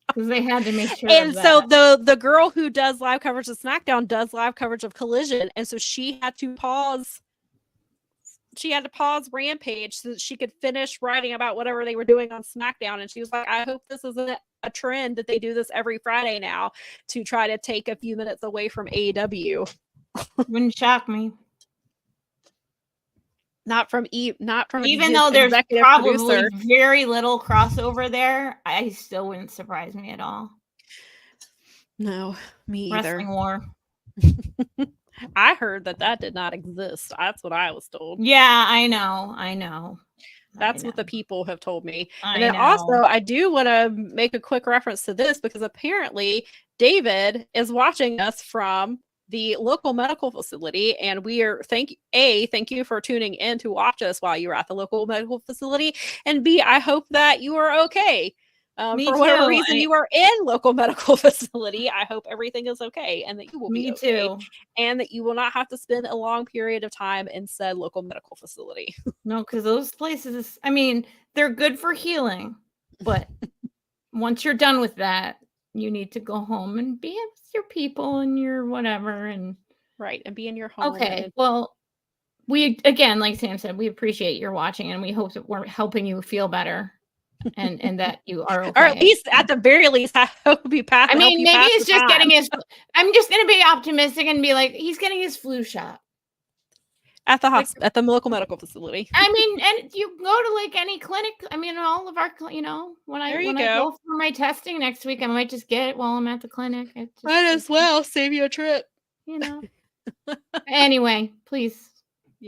C: Because they had to make sure.
B: And so the girl who does live coverage of SmackDown does live coverage of Collision, and so she had to pause Rampage so that she could finish writing about whatever they were doing on SmackDown. And she was like, I hope this isn't a trend that they do this every Friday now to try to take a few minutes away from AEW.
C: Wouldn't shock me.
B: Not from
C: even
B: his
C: though there's
B: executive
C: probably
B: producer.
C: very little crossover there, I still wouldn't surprise me at all.
B: No, me either.
C: Wrestling War.
B: I heard that did not exist. That's what I was told.
C: Yeah, I know.
B: That's what the people have told me.
C: I
B: And then
C: know.
B: also, I do want to make a quick reference to this because apparently David is watching us from the local medical facility, and we are thank you for tuning in to watch us while you were at the local medical facility, and B, I hope that you are okay. For whatever reason you are in local medical facility, I hope everything is okay and that you will be okay.
C: Me too.
B: And that you will not have to spend a long period of time in said local medical facility.
C: No, because those places, I mean, they're good for healing, but once you're done with that, you need to go home and be with your people and your whatever. And
B: right, and be in your home.
C: Okay, well, we, again, like Sam said, we appreciate your watching, and we hope that we're helping you feel better. And that you are okay.
B: Or at least, at the very least, I hope you pass.
C: I mean, maybe he's just getting his. I'm just gonna be optimistic and be like, he's getting his flu shot
B: at the hospital, at the local medical facility.
C: I mean, and you go to like any clinic. I mean, all of our, when I go for my testing next week, I might just get it while I'm at the clinic.
B: Might as well save you a trip.
C: Anyway, please,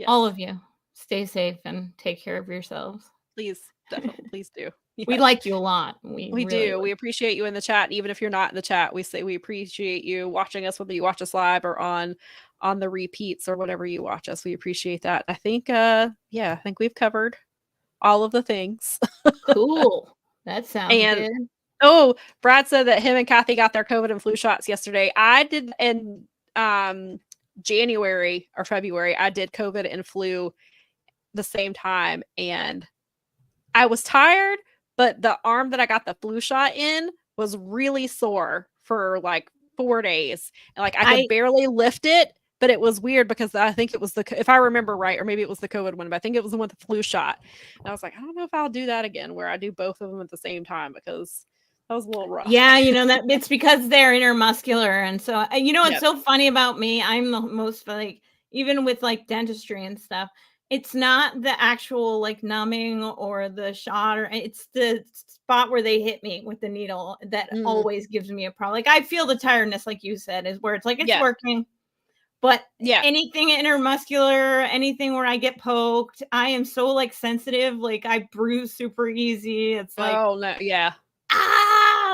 C: all of you, stay safe and take care of yourselves.
B: Please, definitely, please do.
C: Yes. We like you a lot. We
B: really do. We appreciate you in the chat. Even if you're not in the chat, we say we appreciate you watching us, whether you watch us live or on the repeats or whatever you watch us. We appreciate that. I think, I think we've covered all of the things.
C: Cool. That sounds good.
B: Oh, Brad said that him and Kathy got their COVID and flu shots yesterday. I did in January or February. I did COVID and flu the same time, and I was tired. But the arm that I got the flu shot in was really sore for like 4 days. And like I could barely lift it, but it was weird because I think it was if I remember right, or maybe it was the COVID one, but I think it was the one with the flu shot. And I was like, I don't know if I'll do that again where I do both of them at the same time because that was a little rough.
C: Yeah, that it's because they're intermuscular. And so, what's so funny about me, I'm the most like, even with like dentistry and stuff, it's not the actual like numbing or the shot, or it's the spot where they hit me with the needle that always gives me a problem. Like I feel the tiredness, like you said, is where it's like it's working. But anything intermuscular, anything where I get poked, I am so like sensitive. Like I bruise super easy. It's like,
B: oh no, yeah.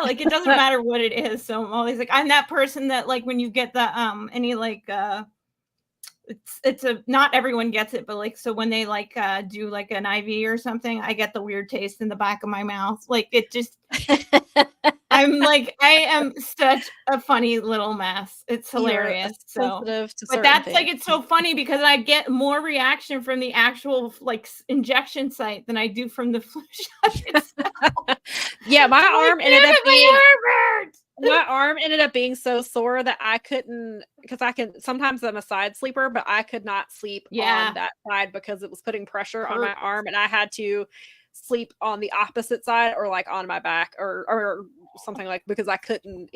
C: Like it doesn't matter what it is. So I'm always like, I'm that person that like when you get the any like it's a, not everyone gets it, but like, so when they like do like an IV or something, I get the weird taste in the back of my mouth. Like it just I'm like, I am such a funny little mess. It's hilarious. But that's like, it's so funny because I get more reaction from the actual like injection site than I do from the flu shot itself.
B: Yeah, my arm ended up being so sore that I couldn't, because sometimes I'm a side sleeper, but I could not sleep on that side because it was putting pressure on my arm, and I had to sleep on the opposite side or like on my back or something, like, because I couldn't,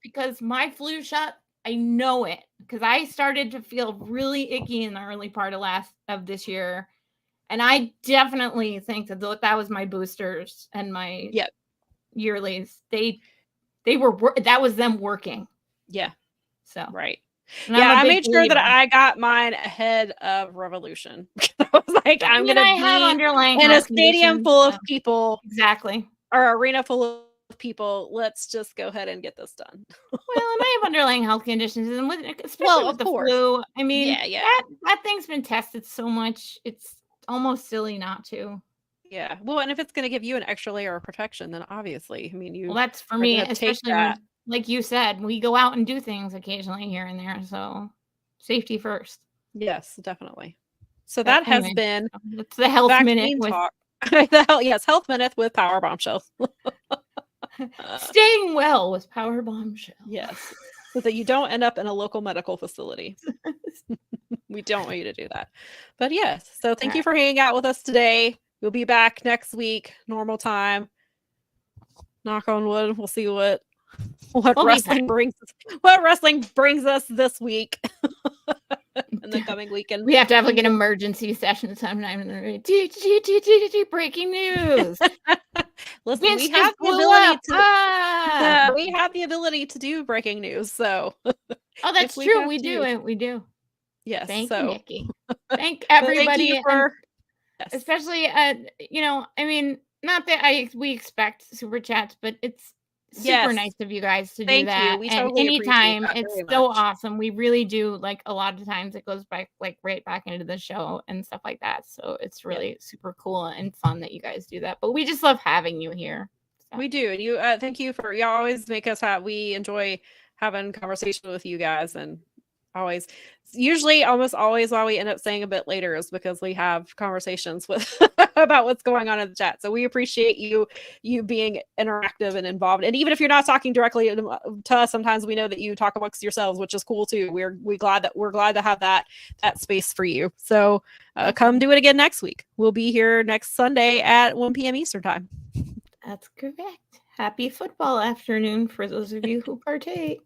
C: because my flu shot, I know it because I started to feel really icky in the early part of this year. And I definitely think that was my boosters and my yearlies. They were, that was them working.
B: Yeah.
C: So,
B: right. I made sure that I got mine ahead of Revolution. I was like, I'm going to be in a stadium full of people.
C: Exactly.
B: Or arena full of people. Let's just go ahead and get this done.
C: Well, and I have underlying health conditions, and especially with the flu. I mean, that thing's been tested so much. It's almost silly not to.
B: Yeah. Well, and if it's going to give you an extra layer of protection, then obviously, I mean,
C: well, that's for me, especially like you said, we go out and do things occasionally here and there. So safety first.
B: Yes, definitely. So that has been
C: it's the health minute
B: talk. Health minute with Powerbombshells.
C: Staying well with Powerbombshells.
B: Yes. So that you don't end up in a local medical facility. We don't want you to do that. But yes. So thank you for hanging out with us today. We'll be back next week, normal time. Knock on wood. We'll see what wrestling brings us this week. And in the coming weekend.
C: We have to have like an emergency session sometime. Breaking news.
B: Listen,
C: Vince
B: we have the
C: blew
B: ability
C: up.
B: to we have the ability to do breaking news. So
C: oh, that's true. We do.
B: Yes.
C: Thank
B: so
C: you, Nikki. Thank everybody.
B: Thank you for
C: especially you know, I mean, not that we expect super chats, but it's super nice of you guys to do that.
B: We
C: and
B: totally
C: anytime,
B: appreciate that
C: it's
B: very
C: so
B: much.
C: awesome. We really do. Like a lot of times it goes back like right back into the show and stuff like that. So it's really super cool and fun that you guys do that. But we just love having you here. So.
B: We do. And you thank you for you always make us we enjoy having conversation with you guys, and usually almost always why we end up saying a bit later is because we have conversations with about what's going on in the chat. So we appreciate you being interactive and involved. And even if you're not talking directly to us, sometimes we know that you talk amongst yourselves, which is cool too. We're glad to have that space for you. So come do it again next week. We'll be here next Sunday at 1 p.m. Eastern time.
C: That's correct. Happy football afternoon for those of you who partake.